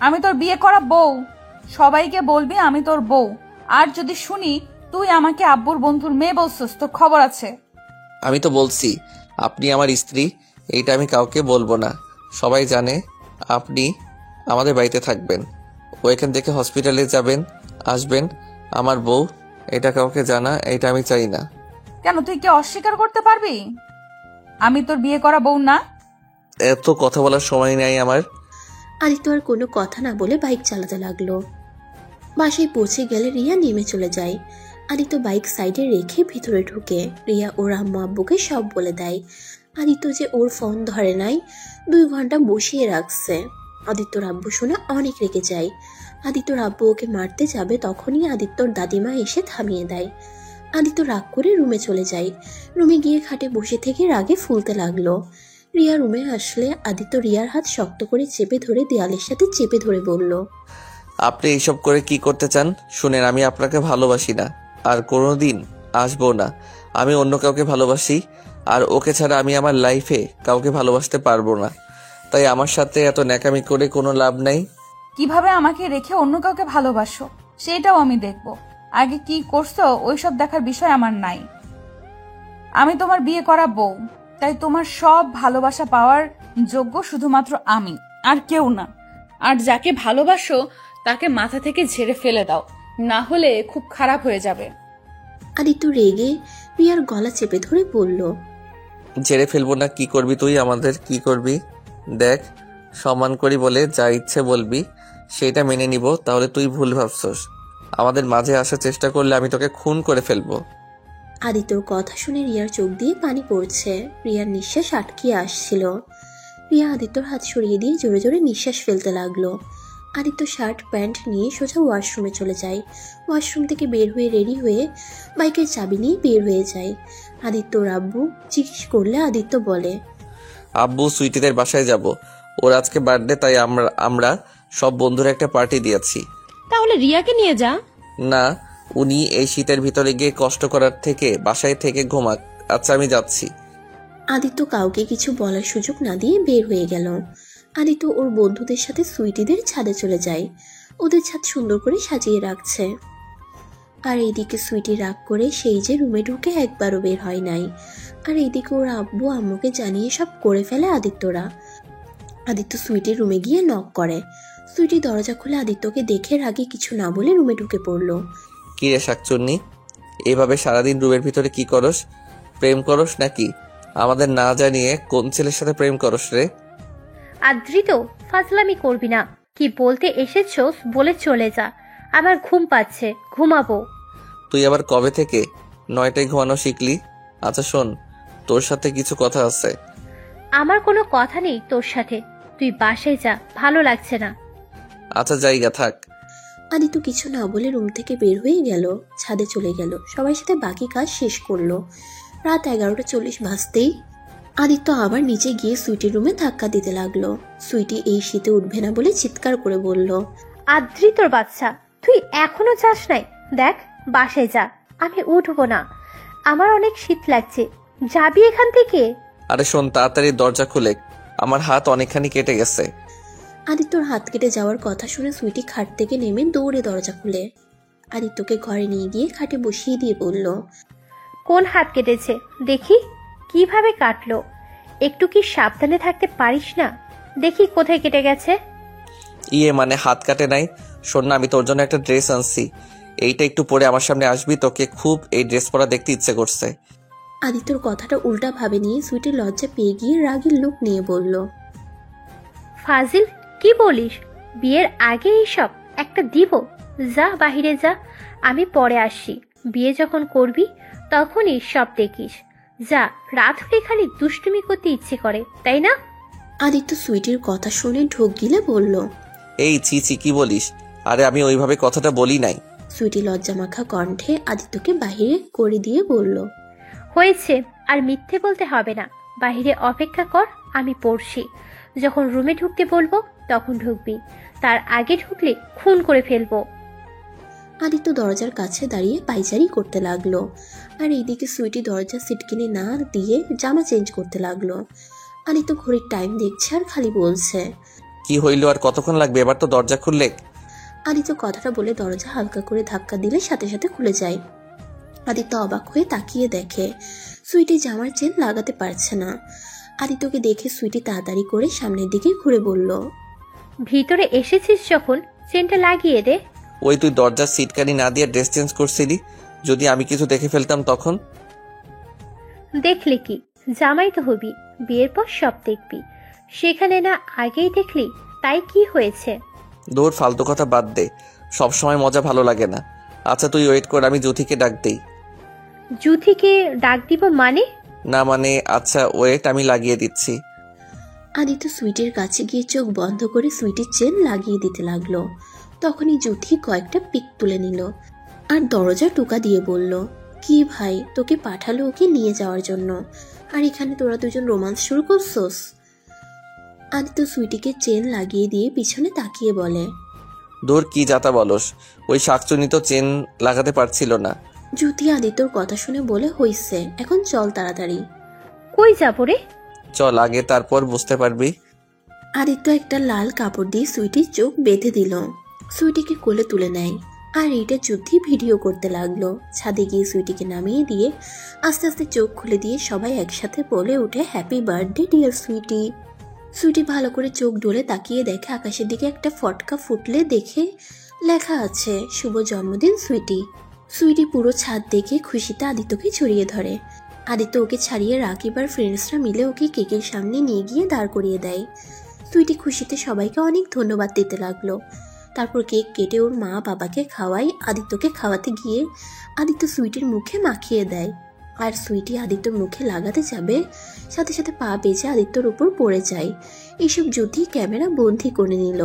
আমি তোর বিয়ে করা বউ। সবাইকে বলবি আমি তোর বউ। আর যদি শুনি তুই আমাকে আব্বুর বন্ধুর মেয়ে বলছিস, তোর খবর আছে। আমি তো বলছি আপনি আমার স্ত্রী, এইটা আমি কাউকে বলবো না। সবাই জানে আপনি আমাদের বাড়িতে থাকবেন, ওইখান থেকে হসপিটালে যাবেন আসবেন। আমার বউ, এটা কাউকে জানা এটা আমি চাই না। কেন, তুই কি অস্বীকার করতে পারবি আমি তোর বিয়ে করা বউ না? এত কথা বলার সময় নাই আমার। আদিত্য আর কোনো কথা না বলে বাইক চালাতে লাগলো। বাসায় পৌঁছে গেলে রিয়া নেমে চলে যায়। আদিত্য বাইক সাইডে রেখে ভিতরে ঢুকে রিয়া ওর আম্মু আব্বুকে সব বলে দেয়। আদিত্য যে ওর ফোন ধরে নাই, 2 ঘন্টা বসিয়ে রাখছে। আদিত্যর আব্বু শুনে অনেক রেগে যায়। আদিত্যর আব্বু ওকে মারতে যাবে তখনই আদিত্যর দাদিমা এসে থামিয়ে দেয়। আদিত্য রাগ করে রুমে চলে যায়। রুমে গিয়ে খাটে বসে থেকে রাগে ফুলতে লাগলো। রিয়া রুমে আসলে আদিত্য রিয়ার হাত শক্ত করে চেপে ধরে দেয়ালের সাথে চেপে ধরে বলল, আপনি এইসব করে কি করতে চান? শুনেন, আমি আপনাকে ভালোবাসি না আর কোনোদিন আসবো না। আমি অন্য কাউকে ভালোবাসি, আর ওকে ছাড়া আমি আমার লাইফে কাউকে ভালোবাসতে পারবো না। তাই আমার সাথে এত ন্যাকামি করে কোনো লাভ নাই। কিভাবে আমাকে রেখে অন্য কাউকে ভালোবাসো সেটাও আমি দেখব। আগে কি করছো ওইসব দেখার বিষয় আমার নাই। আমি তোমার বিয়ে করা বউ, তাই তোমার সব ভালোবাসা পাওয়ার যোগ্য শুধুমাত্র আমি, আর কেউ না। আর যাকে ভালোবাসো তাকে মাথা থেকে ঝেড়ে ফেলে দাও, না হলে খুব খারাপ হয়ে যাবে। আদিত্য রেগে রিয়ার গলা চেপে ধরে বলল, ঝেড়ে ফেলবো না? কি করবি তুই? আমাদের কি করবি? দেখ, সম্মান করি বলে যা ইচ্ছে বলবি সেটা মেনে নিব, তাহলে তুই ভুল ভাবছস। আমাদের মাঝে আসার চেষ্টা করলে আমি তোকে খুন করে ফেলবো। আদিত্যর কথা শুনে রিয়ার চোখ দিয়ে পানি পড়ছে। রিয়ার নিঃশ্বাস আটকিয়ে আসছিল। রিয়া আদিত্যর হাত সরিয়ে দিয়ে জোরে জোরে নিঃশ্বাস ফেলতে লাগলো। আদিত্য শার্ট প্যান্ট নিয়ে সোজা ওয়াশরুমে চলে যায়। ওয়াশরুম থেকে বের হয়ে রেডি হয়ে বাইকের চাবি নিয়ে বের হয়ে যায়। আদিত্যর আব্বু জিজ্ঞেস করলে আদিত্য বলে, আব্বু সুইটিদের বাসায় যাব, ওর আজকে বার্থডে, তাই আমরা সব বন্ধুরা একটা পার্টি দিয়েছি। তাহলে রিয়াকে নিয়ে যা। না, উনি এই শীতের ভিতরে গিয়ে কষ্ট করার থেকে বাসায় থেকে ঘুমাক। আচ্ছা, আমি যাচ্ছি। আদিত্য কাউকে কিছু বলার সুযোগ না দিয়ে বের হয়ে গেল। আদিত্য ওর বন্ধুদের সাথে সুইটিদের ছাদে চলে যায়। ওদের ছাদ সুন্দর করে সাজিয়ে রাখছে। আর এইদিকে সুইটি রাগ করে সেই যে রুমে ঢুকে একবারও বের হয় নাই। আর এইদিকে ওর আব্বু আম্মুকে জানিয়ে সব করে ফেলে আদিত্যরা। আদিত্য সুইটির রুমে গিয়ে নক করে। সুইটি দরজা খুলে আদিত্যকে দেখে রাগে কিছু না বলে রুমে ঢুকে পড়লো। কি রে শাকচুন্নি, এভাবে সারাদিন রুমের ভিতরে কি করস? প্রেম করস নাকি? আমাদের না জানিয়ে কোন ছেলের সাথে প্রেম করস রে? আদ্রিত, ফাজলামি করবি না। কি বলতে এসেছোস বলে চলে যা। আমার ঘুম পাচ্ছে, ঘুমাবো। তুই আবার কবে থেকে 9টায় ঘুমানো শিখলি? আচ্ছা শোন, তোর সাথে কিছু কথা আছে। আমার কোনো কথা নেই তোর সাথে, তুই বাসায় যা, ভালো লাগছে না। আচ্ছা, জায়গা থাক। আদিত্য কিছু না বলে রুম থেকে বের হয়ে গেল, ছাদে চলে গেল, সবার সাথে বাকি কাজ শেষ করলো। রাত 11:40 বাজতেই আদিত্য আবার নিচে গিয়ে সুইটির রুমে ধাক্কা দিতে লাগলো। সুইটি এই শীতে উঠবে না বলে চিৎকার করে বলল, আদ্রিতর বাচ্চা, তুই এখনো যাস নাই? দেখ, বাসায় যা, আমি উঠবো না। আমার অনেক শীত লাগছে, যাবি এখান থেকে? আরে শোন, তাড়াতাড়ি দরজা খুলে, আমার হাত অনেকখানি কেটে গেছে। আদিত্যর হাত কেটে যাওয়ার কথা শুনে সুইটি খাট থেকে নেমে দৌড়ে দরজা খুলে আদিত্যকে ঘরে নিয়ে গিয়ে খাটে বসিয়ে দিয়ে বলল, কোন হাত কেটেছে দেখি, কিভাবে কাটলো? একটু কি সাবধানে থাকতে পারিস না? দেখি কোথায় কেটে গেছে। মানে হাত কাটে নাই। শোন না, আমি তোর জন্য একটা ড্রেস আনছি, এইটা একটু পরে আমার সামনে আসবি, তোকে খুব এই ড্রেস পরা দেখতে ইচ্ছে করছে। আদিত্যর কথাটা উল্টা ভাবে নিয়ে সুইটি লজ্জা পেয়ে গিয়ে রাগের লুক নিয়ে বলল, ফাজিল, কি বলিস? বিয়ের আগে এইসব একটা দিব? যা বাহিরে যা, আমি পরে আসছি। বিয়ে যখন করবি তখনই সব দেখিস। যা, রাত হলে খালি দুষ্টুমি করতে ইচ্ছে করে, তাই না? আদিত্য সুইটির কথা শুনে ঢোক গিলে বলল, এই ছি ছি, কি বলিস? আরে আমি ওইভাবে কথাটা বলি নাই। সুইটি লজ্জামাখা কণ্ঠে আদিত্যকে বাহিরে করে দিয়ে বলল, হয়েছে, আর মিথ্যে বলতে হবে না। বাহিরে অপেক্ষা কর, আমি পড়ছি। যখন রুমে ঢুকতে বলবো তখন ঢুকবি, তার আগে ঢুকলে খুন করে ফেলবো। আদিত্য দরজার কাছে দাঁড়িয়ে পাইচারি করতে লাগলো। আর এইদিকে সুইটি দরজা সিটকিনি না দিয়ে জামা চেঞ্জ করতে লাগলো। আদিত্য ঘড়ির টাইম দেখছে আর খালি বলছে, কি হইলো, আর কতক্ষণ লাগবে? এবার তো দরজা খুললে। আদিত্য কথাটা বলে দরজা হালকা করে ধাক্কা দিলে সাথে সাথে খুলে যায়। আদিত্য অবাক হয়ে তাকিয়ে দেখে সুইটি জামার চেন লাগাতে পারছে না। আদিত্যকে দেখে সুইটি তাড়াতাড়ি করে সামনের দিকে ঘুরে বলল, ভিতরে এসেছিস যখন চেনটা লাগিয়ে দে। ওই তুই দরজার সিটকানি না দিয়ে ড্রেস চেঞ্জ করছিলি, যদি আমি কিছু দেখে ফেলতাম তখন? দেখলে কি, জামাই তো হবি, বিয়ের পর সব দেখবি। সেখানে না আগেই দেখলি, তাই কি হয়েছে? দূর, ফালতু কথা বাদ দে, সব সময় মজা ভালো লাগে না। আচ্ছা তুই ওয়েট কর, আমি জ্যোতিকে ডাক দেই। জুথিকে ডাক দিব মানে? না মানে, আচ্ছা ওয়েট, আমি লাগিয়ে দিচ্ছি। আদিত্য সুইটির কাছে গিয়ে চোখ বন্ধ করে সুইটির চেন লাগিয়ে দিতে লাগলো। তখনই জ্যোতি কয়েকটা পিক তুলে নিল আর দরজা টোকা দিয়ে বলল, কি ভাই, তোকে পাঠালো ওকে নিয়ে যাওয়ার জন্য, আর এখানে তোরা দুজন রোমান্স শুরু করছোস? আদিত্য সুইটিকে চেন লাগিয়ে দিয়ে পিছনে তাকিয়ে বলে, দূর, কি যাতা বলস, ওই শাকচুনি তো চেন লাগাতে পারছিল না। জ্যোতি আদিত্যর কথা শুনে বলে, হইছে, এখন চল তাড়াতাড়ি। কই যাবো রে? চল আগে, তারপর বুঝতে পারবি। আদিত্য একটা লাল কাপড় দিয়ে সুইটির চোখ বেঁধে দিল। সুইটিকে কোলে তুলে নেয় আর এইটা যুদ্ধি ভিডিও করতে লাগলো। ছাদে গিয়ে সুইটিকে নামিয়ে দিয়ে আস্তে আস্তে চোখ খুলে দিয়ে সবাই একসাথে বলে উঠে, happy birthday dear Sweety. Sweety ভালো করে চোখ ডলে তাকিয়ে দেখে আকাশের দিকে একটা ফটকা ফুটলে দেখে লেখা আছে, শুভ জন্মদিন সুইটি। সুইটি পুরো ছাদ দেখে খুশিতে আদিত্যকে জড়িয়ে ধরে। আদিত্য ওকে ছাড়িয়ে রাকিব আর ফ্রেন্ডসরা মিলে ওকে কেকের সামনে নিয়ে গিয়ে দাঁড় করিয়ে দেয়। সুইটি খুশিতে সবাইকে অনেক ধন্যবাদ দিতে লাগলো। তারপর কেক কেটে ওর মা বাবাকে খাওয়াই আদিত্যকে খাওয়াতে গিয়ে আদিত্য সুইটির মুখে মাখিয়ে দেয়। আর সুইটি আদিত্যর মুখে লাগাতে যাবে, সাথে সাথে পা বেজে আদিত্যর উপর পড়ে যায়। এইসব যুদ্ধি ক্যামেরা বন্দি করে নিল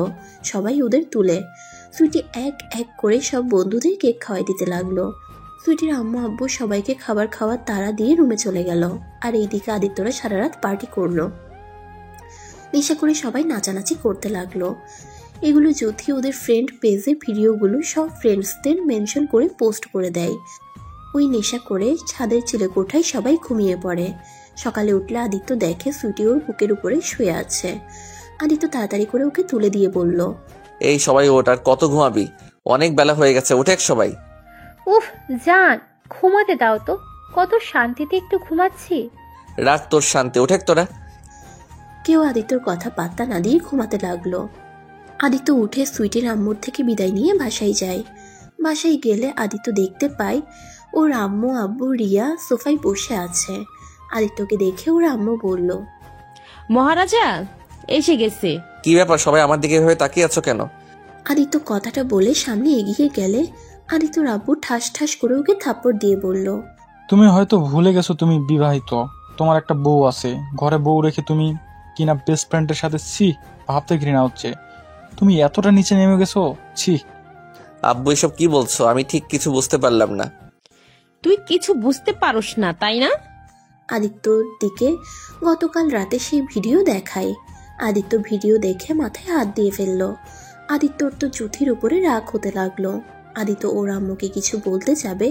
সবাই ওদের তুলে। সুইটি এক এক করে সব বন্ধুদের কেক খাওয়াই দিতে লাগলো। সুইটির আম্মু আব্বু সবাইকে খাবার খাওয়ার তাড়া দিয়ে রুমে চলে গেল। আর এইদিকে আদিত্যরা সারা রাত পার্টি করলো। নেশা করে সবাই নাচানাচি করতে লাগলো। এগুলো যদি ওদের ফ্রেন্ড পেজে ভিডিওগুলো সব ফ্রেন্ডসদের মেনশন করে পোস্ট করে দেয়। ওই নেশা করে ছাদের চিলেকোঠায় সবাই ঘুমিয়ে পড়ে। সকালে উঠলে আদিত্য দেখে সুইটি ওর বুকের উপরে শুয়ে আছে। আদিত্য তাড়াতাড়ি করে ওকে তুলে দিয়ে বলল, এই সবাই ওঠ, আর কত ঘুমাবি? অনেক বেলা হয়ে গেছে, ওঠে সবাই। উফ জান, ঘুমাতে দাও তো, কত শান্তিতে একটু ঘুমাচ্ছি। রাত তোর শান্তি, ওঠে তোরা। কেউ আদিত্যর কথা পাত্তা না দিয়ে ঘুমাতে লাগলো। আদিত্য উঠে সুইটির আম্মুর থেকে বিদায় নিয়ে বাসায় যায়। বাসায় গেলে আদিত্য দেখতে পায় ওর আম্মু আব্বু রিয়া সোফায় বসে আছে। আদিত্যকে দেখে ওর আম্মু বলল, মহারাজা এসে গেছে। কি ব্যাপার, সবাই আমার দিকে হয়ে তাকিয়ে আছো কেন? আদিত্য কথাটা বলে সামনে এগিয়ে গেলে আদিত্যর আব্বু ঠাস ঠাস করে ওকে থাপ্পড় দিয়ে বলল, তুমি হয়তো ভুলে গেছো তুমি বিবাহিত, তোমার একটা বউ আছে। ঘরে বউ রেখে তুমি কিনা বেস্ট ফ্রেন্ডের সাথে, ছি, ভাবতে ঘৃণা হচ্ছে। তুমি এতটা নিচে নেমে গেছো, ছি। আব্বু এসব কি বলছো? আমি ঠিক কিছু বুঝতে পারলাম না। তুই কিছু বুঝতে পারোস না তাই না? আদিত্যর দিকে গতকাল রাতে সেই ভিডিও দেখায়। আদিত্য ভিডিও দেখে মাথায় হাত দিয়ে ফেলল। আদিত্যর তো জুথির উপরে রাগ হতে লাগলো। আদিত্য ওর আম্মুকে কিছু বলতে যাবে,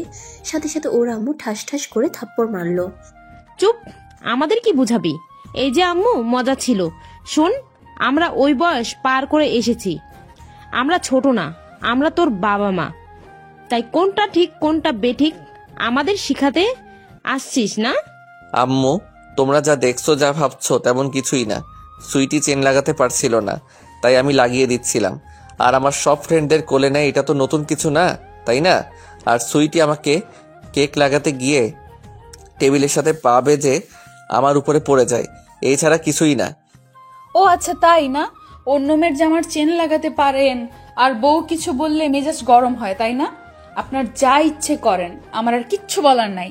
সাথে সাথে ওর আম্মু ঠাস ঠাস করে থাপ্পড় মারলো। চুপ, আমাদের কি বুঝাবি? এই যে আম্মু, মজা ছিল। শোন, আমরা ওই বয়স পার করে এসেছি। আমরা ছোট না, আমরা তোর বাবা মা। তাই কোনটা ঠিক কোনটা বেঠিক আমাদের শিখাতে আসছিস না? আম্মু, তোমরা যা দেখছো যা ভাবছো তেমন কিছুই না। সুইটি চেন লাগাতে পারছিল না, তাই আমি লাগিয়ে দিচ্ছিলাম। আর আমার সব ফ্রেন্ডদের কোলে নেয়, এটা তো নতুন কিছু না, তাই না? আর সুইটি আমাকে কেক লাগাতে গিয়ে টেবিলের সাথে পা বেজে আমার উপরে পড়ে যায়, এই ছাড়া কিছুই না। ও আচ্ছা, তাই না? অন্য মেয়ের জামার চেন লাগাতে পারেন, আর বউ কিছু বললে মেজাজ গরম হয়, তাই না? আপনার যা ইচ্ছে করেন, আমার আর কিচ্ছু বলার নাই।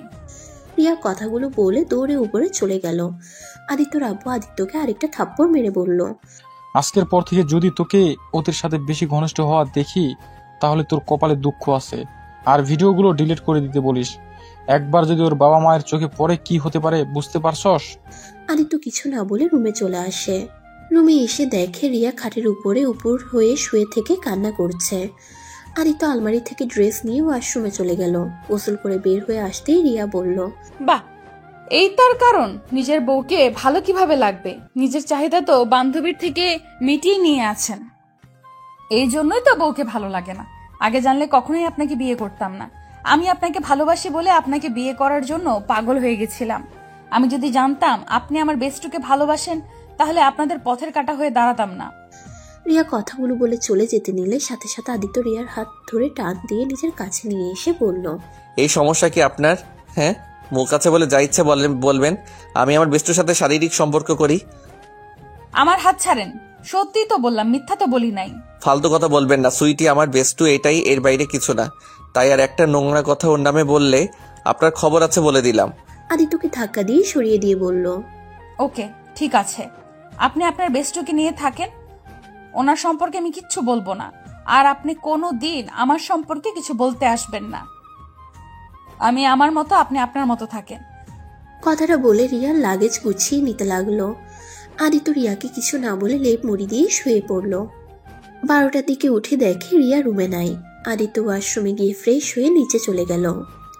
রিয়া কথাগুলো বলে দৌড়ে উপরে চলে গেল। আদিত্যর আব্বু আদিত্যকে আরেকটা থাপ্পড় মেরে বলল, আজকের পর থেকে যদি তোকে ওদের সাথে বেশি ঘনিষ্ঠ হওয়া দেখি, তাহলে তোর কপালে দুঃখ আছে। আর ভিডিওগুলো ডিলিট করে দিতে বলিস। একবার যদি ওর বাবা মায়ের চোখে পড়ে কি হতে পারে বুঝতে পারছস? আদিত্য কিছু না বলে রুমে চলে আসে। রুমে এসে দেখে রিয়া খাটের উপরে উপর হয়ে শুয়ে থেকে কান্না করছে। আদিত্য আলমারি থেকে ড্রেস নিয়ে ওয়াশরুমে চলে গেল। গোসল করে বের হয়ে আসতেই রিয়া বলল, বাহ, এই তার কারণ? নিজের বউকে ভালো কিভাবে লাগবে? নিজের চাহিদা তো বান্ধবীর থেকে মিটিয়ে নিয়ে আছেন। এই জন্যই তো বউকে ভালো লাগে না। আগে জানলে কখনোই আপনাকে বিয়ে করতাম না। আমি আপনাকে ভালোবাসি বলে আপনাকে বিয়ে করার জন্য পাগল হয়ে গেছিলাম। আমি যদি জানতাম আপনি আমার বেস্টুকে ভালোবাসেন, তাহলে আপনাদের পথের কাঁটা হয়ে দাঁড়াতাম না। রিয়া কথাগুলো বলে চলে যেতে নিলে সাথে সাথে আদিত্য রিয়ার হাত ধরে টান দিয়ে নিজের কাছে নিয়ে এসে বলল, এই সমস্যা কি আপনার? হ্যাঁ, মুখ আছে বলে যা ইচ্ছে বলবেন। আমি আমার বেস্টুর সাথে শারীরিক সম্পর্ক করি। আমার হাত ছাড়েন। সত্যি তো বললাম, মিথ্যা তো বলি নাই। ফালতু কথা বলবেন না। সুইটি আমার বেস্টু, এটাই, এর বাইরে কিছু না। তাই আর একটা নোংরা কথা ওর নামে বললে আপনার খবর আছে বলে দিলাম। আদিত্যকে ধাক্কা দিয়ে সরিয়ে দিয়ে বলল, ওকে, ঠিক আছে, আপনি আপনার বেস্টুকে নিয়ে থাকেন। ওনার সম্পর্কে আমি কিচ্ছু বলবো না। আর আপনি কোনো দিন আমার সম্পর্কে কিছু বলতে আসবেন না। আমি আমার মতো, আপনি আপনার মতো থাকেন। কথাটা বলে রিয়ার লাগেজ গুছিয়ে নিতে লাগলো। আদিত্য রিয়াকে কিছু না বলে লেপ মুড়ি দিয়ে শুয়ে পড়ল। 12টার দিকে উঠে দেখে রিয়া রুমে নাই। আদিত্য ওয়াশরুমে গিয়ে ফ্রেশ হয়ে নিচে চলে গেল।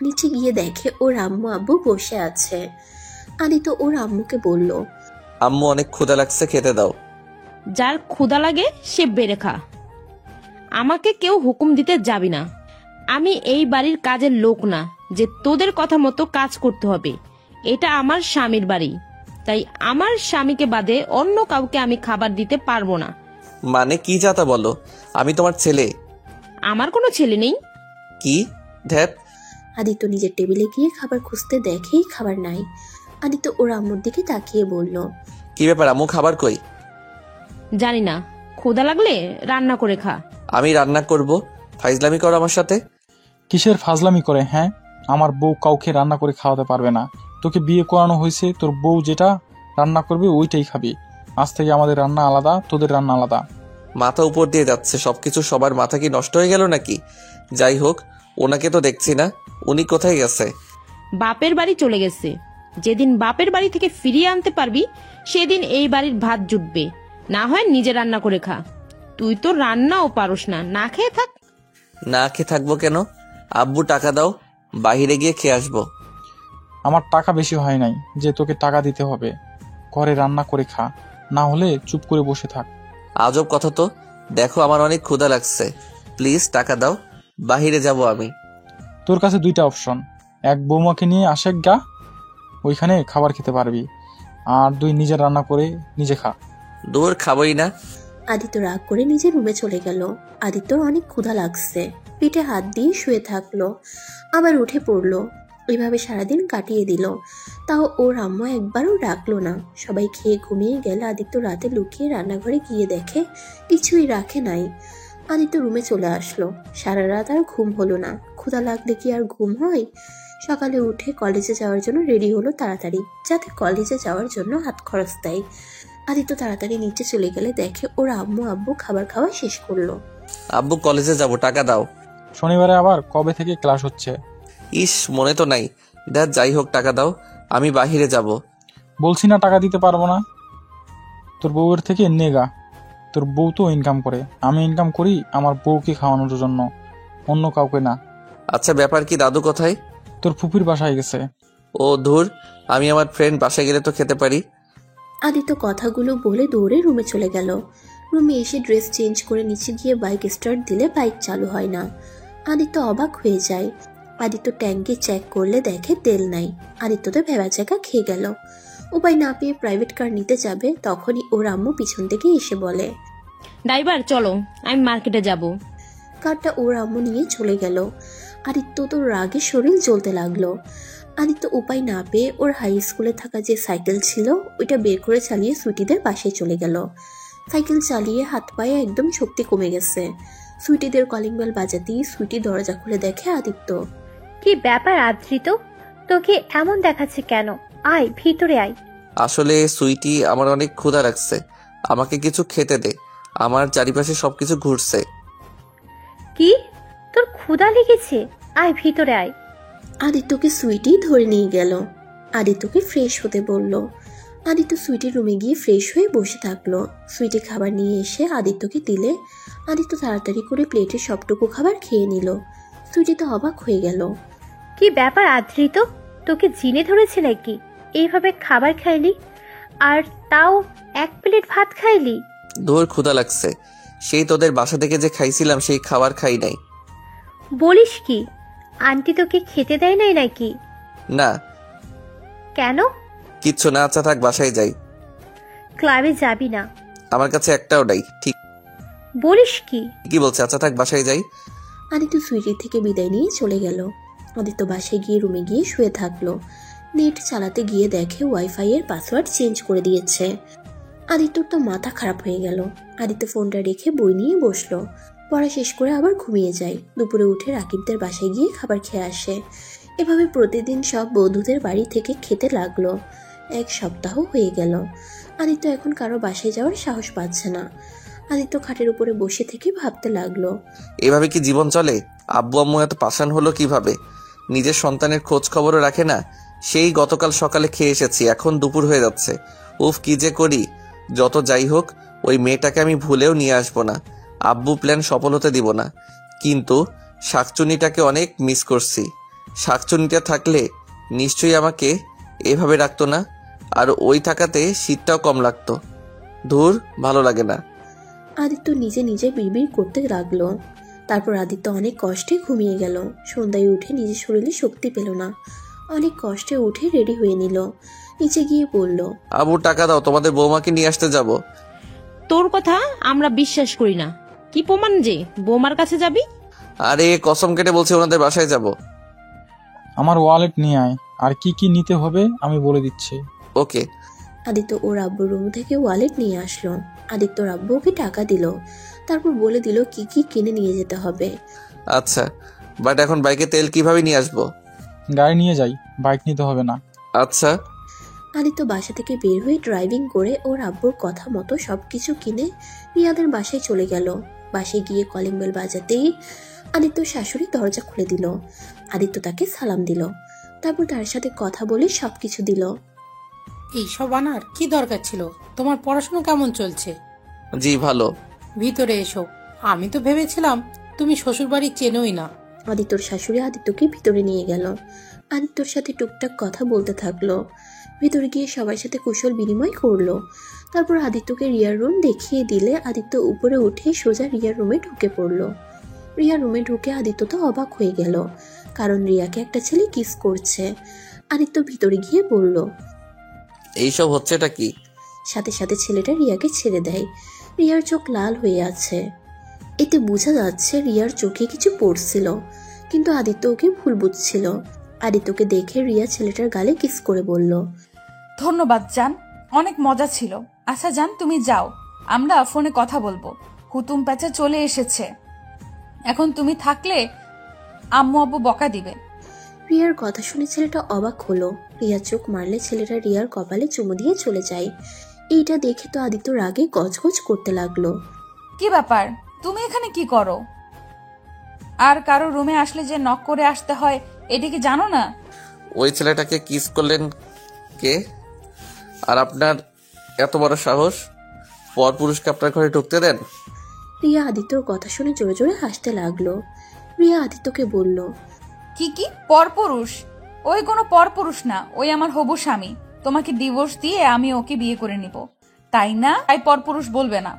নিচে গিয়ে দেখে ওর আম্মু আব্বু বসে আছে। আদিত্য ওর আম্মুকে বলল, আম্মু, অনেক ক্ষুধা লাগছে, খেতে দাও। যার ক্ষুধা লাগে সে বেড়ে খা। আমাকে কেউ হুকুম দিতে যাবি না। আমি এই বাড়ির কাজের লোক না যে তোদের কথা মতো কাজ করতে হবে। এটা আমার স্বামীর বাড়ি, তাই আমার স্বামীকে বাদে অন্য কাউকে আমি খাবার দিতে পারবো না। মানে কি যাতা বলো? আমি তোমার ছেলে। আমার কোনো ছেলে নেই। কি ধ্যাত? আদিত্য নিজের টেবিলে গিয়ে খাবার খুঁজতে দেখেই খাবার নাই। আদিত্য ওর আম্মুর দিকে তাকিয়ে বলল, কি ব্যাপার আম্মু, খাবার কই? জানি না, ক্ষুধা লাগলে রান্না করে খা। আমি রান্না করব? ফাইজলামি করো আমার সাথে? কিসের ফাজলামি করে? হ্যাঁ, আমার বউ কাউকে রান্না করে খাওয়াতে পারবে না। তোকে বিয়ে করানো হয়েছে, তোর বউ যেটা রান্না করবে ওইটাই খাবি। আজ থেকে আমাদের রান্না আলাদা, তোদের রান্না আলাদা। মাথা উপর দিয়ে যাচ্ছে সবকিছু, সবার মাথা কি নষ্ট হয়ে গেল নাকি? যাই হোক, ওনাকে তো দেখছি না, উনি কোথায় গেছে? বাপের বাড়ি চলে গেছে। যেদিন বাপের বাড়ি থেকে ফিরিয়ে আনতে পারবি সেদিন এই বাড়ির ভাত জুটবে। না হয় নিজে রান্না করে খা। তুই তো রান্নাও পারস না, না খেয়ে থাক। না খেয়ে থাকবো কেন? আব্বু টাকা দাও, বাহিরে গিয়ে খেয়ে আসবো। আমার টাকা বেশি হয় নাই যে তোকে টাকা দিতে হবে। ঘরে রান্না করে খা, না হলে চুপ করে বসে থাক। আজব কথা তো। দেখো আমার অনেক ক্ষুধা লাগছে, প্লিজ টাকা দাও, বাহিরে যাব আমি। তোর কাছে দুইটা অপশন, এক বৌমাকে নিয়ে আসে গা, ওইখানে খাবার খেতে পারবি, আর দুই নিজে রান্না করে নিজে খা। দূর, খাবোই না। আদিত্য রাগ করে নিজের রুমে চলে গেল। আদিত্যর অনেক ক্ষুধা লাগছে, পিঠে হাত দিয়ে শুয়ে থাকলো, আবার উঠে পড়লো। ওইভাবে সারাদিন কাটিয়ে দিল। তাও ওর আম্মু একবারও ডাকলো না। সবাই খেয়ে ঘুমিয়ে গেলে আদিত্য রাতে লুকিয়ে রান্নাঘরে গিয়ে দেখে কিছুই রাখে নাই। আদিত্য রুমে চলে আসলো। সারা রাত আর ঘুম হলো না। ক্ষুধা লাগলে কি আর ঘুম হয়? সকালে উঠে কলেজে যাওয়ার জন্য রেডি হলো তাড়াতাড়ি, যাতে কলেজে যাওয়ার জন্য হাত খরচ দেয়। আদিত্য তাড়াতাড়ি নিচে চলে গেলে দেখে ওর আব্বু খাবার খাওয়া শেষ করলো। আব্বু কলেজে যাব, টাকা দাও। শনিবারে আবার কবে থেকে ক্লাস হচ্ছে? ইস, মনে তো নাই। দেখ, যাই হোক টাকা দাও, আমি বাহিরে যাব। বলছি না টাকা দিতে পারবো না। তোর বউয়ের থেকে নেগা। তোর বউ তো ইনকাম করে, আমি ইনকাম করি আমার বউকে খাওয়ানোর জন্য, অন্য কাউকে না। আচ্ছা, ব্যাপার কি? দাদু কোথায়? তোর ফুপির বাসায় গেছে। ও ধুর, আমি আমার ফ্রেন্ড বাসায় গেলে তো খেতে পারি। আদিত্য কথাগুলো বলে দৌড়ে রুমে চলে গেল। রুমে এসে ড্রেস চেঞ্জ করে নিচে গিয়ে বাইক স্টার্ট দিলে বাইক চালু হয় না। আদিত্য অবাক হয়ে যায়। আদিত্য ট্যাঙ্কে চেক করলে দেখে তেল নাই। আদিত্য তো ভেবাচাকা খেয়ে গেল। উপায় না পেয়ে প্রাইভেট কার নিতে যাবে, তখনই ওর আম্মু পিছন থেকে এসে বলে, ড্রাইভার চলো, আমি মার্কেটে যাব। কারটা ওর আম্মু নিয়ে চলে গেল। আদিত্য তো রাগে শরীর জ্বলতে লাগলো। আদিত্য উপায় না পেয়ে ওর হাই স্কুলে থাকা যে সাইকেল ছিল ওইটা বের করে চালিয়ে সুইটিদের পাশে চলে গেল। সাইকেল চালিয়ে হাত পায়ে একদম শক্তি কমে গেছে। সুইটিদের কলিং বেল বাজাতেই সুইটি দরজা খুলে দেখে আদিত্য। কি ব্যাপার আদ্রিত, তোকে এমন দেখাচ্ছে কেন? আয় ভিতরে আয়। আসলে সুইটি, আমার অনেক ক্ষুধা লাগছে, আমাকে কিছু খেতে দে। আমার চারিপাশে সবকিছু ঘুরছে। কি, তোর ক্ষুধা লেগেছে? আয় ভিতরে আয়। আদিত্যকে সুইটি ধরে নিয়ে গেল। আদিত্যকে ফ্রেশ হতে বলল। আদিত্য সুইটির রুমে গিয়ে ফ্রেশ হয়ে বসে থাকলো। সুইটি খাবার নিয়ে এসে আদিত্যকে দিলে আদিত্য তাড়াতাড়ি করে প্লেটে সবটুকু খাবার খেয়ে নিল। সুইটি তো অবাক হয়ে গেল। কি ব্যাপার আদ্রিত, তোকে জিনে ধরেছে নাকি? এইভাবে খাবার খাইলি, আর তাও এক প্লেট ভাত খাইলি? ধুর, ক্ষুধা লাগছে। সেই তোদের বাসা থেকে যে খাইছিলাম সেই খাবার খাই নাই। বলিস কি, আন্টি তোকে খেতে দেয় নাই নাকি? না, কেন? কিচ্ছু না। আচ্ছা থাক, বাসায় যাই। ক্লাবে যাবি না? আমার কাছে একটাও নাই। ঠিক বলিস কি? কি বলছে? আচ্ছা থাক, বাসায় যাই। আদিত্য সুইটির থেকে বিদায় নিয়ে চলে গেল। আদিত্য বাসায় গিয়ে রুমে গিয়ে শুয়ে থাকলো। নেট চালাতে গিয়ে দেখে ওয়াইফাই এর পাসওয়ার্ড চেঞ্জ করে দিয়েছে। আদিত্যর তো মাথা খারাপ হয়ে গেল। আদিত্য ফোনটা রেখে বই নিয়ে বসলো। পড়া শেষ করে আবার ঘুমিয়ে যায়। দুপুরে উঠে রাকিবদের বাসায় গিয়ে খাবার খেয়ে আসে। এভাবে প্রতিদিন সব বন্ধুদের বাড়ি থেকে খেতে লাগলো। এক সপ্তাহ হয়ে গেল। আদিত্য এখন কারো বাসায় যাওয়ার সাহস পাচ্ছে না। আদিত্য খাটের উপরে বসে থেকে ভাবতে লাগলো, এভাবে কি জীবন চলে? আব্বু আম্মু এত পাষাণ হলো কিভাবে? নিজের সন্তানের খোঁজ খবরও রাখে না। সেই গতকাল সকালে খেয়ে এসেছি, এখন দুপুর হয়ে যাচ্ছে। উফ, কি যে করি। যত যাই হোক, ওই মেয়েটাকে আমি ভুলেও নিয়ে আসবো না। আব্বু প্ল্যান সফল হতে দিব না। কিন্তু শাকচুনিটাকে অনেক মিস করছি। শাকচুনিটা থাকলে নিশ্চয়ই আমাকে এভাবে রাখতো না, আর ওই থাকাতে শীতটাও কম লাগতো। ধুর, ভালো লাগে না। আদিত্য নিজে নিজে বিড়বিড় করতে লাগলো। তারপর আদিত্য অনেক কষ্টে ঘুমিয়ে গেল। সন্ধ্যায় উঠে নিজের শরীরে শক্তি পেল না। অনেক কষ্টে উঠে রেডি হয়ে নিল। নিচে গিয়ে বলল, আবু টাকা দাও, তোমাদের বৌমাকে নিয়ে আসতে যাব। তোর কথা আমরা বিশ্বাস করি না। কি প্রমাণ যে বৌমার কাছে যাবি? আরে কসম কেটে বলছি, ওনাদের বাসায় যাব। আমার ওয়ালেট নিয়ে আয়, আর কি কি নিতে হবে আমি বলে দিচ্ছি। ওকে। আদিত্য ওর আব্বুর রুম থেকে ওয়ালেট নিয়ে আসলো। আদিত্যর আব্বু ওকে টাকা দিল, তারপর বলে দিল কি কি কিনে নিয়ে যেতে হবে। আচ্ছা, বাট এখন বাইকে তেল কিভাবে নিয়ে আসবো? গাড়ি নিয়ে যাই, বাইক নিতে হবে না। আচ্ছা। আদিত্য বাসা থেকে বের হয়ে ড্রাইভিং করে ওর আব্বুর কথা মতো সবকিছু কিনে রিয়াদের বাসায় চলে গেল। বাসায় গিয়ে কলিং বেল বাজাতেই আদিত্যর শাশুড়ি দরজা খুলে দিল। আদিত্য তাকে সালাম দিল, তারপর তার সাথে কথা বলে সবকিছু দিল। এইসব আনার কি দরকার ছিল? তোমার পড়াশোনা কেমন চলছে? জি ভালো। ভিতরে এসো। আমি তো ভেবেছিলাম তুমি শ্বশুরবাড়ি চেনোই না। আদিত্যর শাশুড়ি আদিত্যকে ভিতরে নিয়ে গেল। আদিত্যর সাথে টুকটাক কথা বলতে থাকলো। ভিতরে গিয়ে সবার সাথে কুশল বিনিময় করলো। তারপর আদিত্যকে রিয়ার রুম দেখিয়ে দিলে আদিত্য উপরে উঠে সোজা রিয়ার রুমে ঢুকে পড়লো। রিয়ার রুমে ঢুকে আদিত্য তো অবাক হয়ে গেল, কারণ রিয়াকে একটা ছেলে কিস করছে। আদিত্য ভিতরে গিয়ে বলল, এইসব হচ্ছেটা কি? সাথে সাথে ছেলেটা রিয়াকে ছেড়ে দেয়। রিয়ার চোখ লাল হয়ে আছে, এতে বোঝা যাচ্ছে রিয়ার চোখে কিছু পড়ছিল, কিন্তু আদিত্য ওকে ভুল বুঝছিল। আদিত্যকে দেখে রিয়া ছেলেটার গালে কিস করে বলল, ধন্যবাদ জান, অনেক মজা ছিল। আচ্ছা জান, তুমি যাও, আমরা ফোনে কথা বলবো। হুতুম প্যাচা চলে এসেছে, এখন তুমি থাকলে আম্মু আব্বু বকা দিবে। রিয়ার কথা শুনে ছেলেটা অবাক হলো। রিয়া চোখ মারলে ছেলেটা রিয়ার কপালে চুমু দিয়ে চলে যায়। এইটা দেখে তো আদিত্য রাগে গজগজ করতে লাগলো। কি ব্যাপার, তুমি এখানে কি করো? আর কারো রুমে আসলে যে নক করে আসতে হয়, এটা কি জানো না? ওই ছেলেটাকে কিস করলেন কে? আর আপনার এত বড় সাহস, পরপুরুষকে আপনার ঘরে ঢুকতে দেন? রিয়া আদিত্যর কথা শুনে জোরে জোরে হাসতে লাগলো। রিয়া আদিত্যকে বলল, কি কি পরপুরুষ? ওই কোনো পরপুরুষ না, ওই আমার হবু স্বামী। তোমাকে ডিভোর্স দিয়ে আমি ওকে বিয়ে করে নিব, তাই না? তাই পরপুরুষ বলবে না।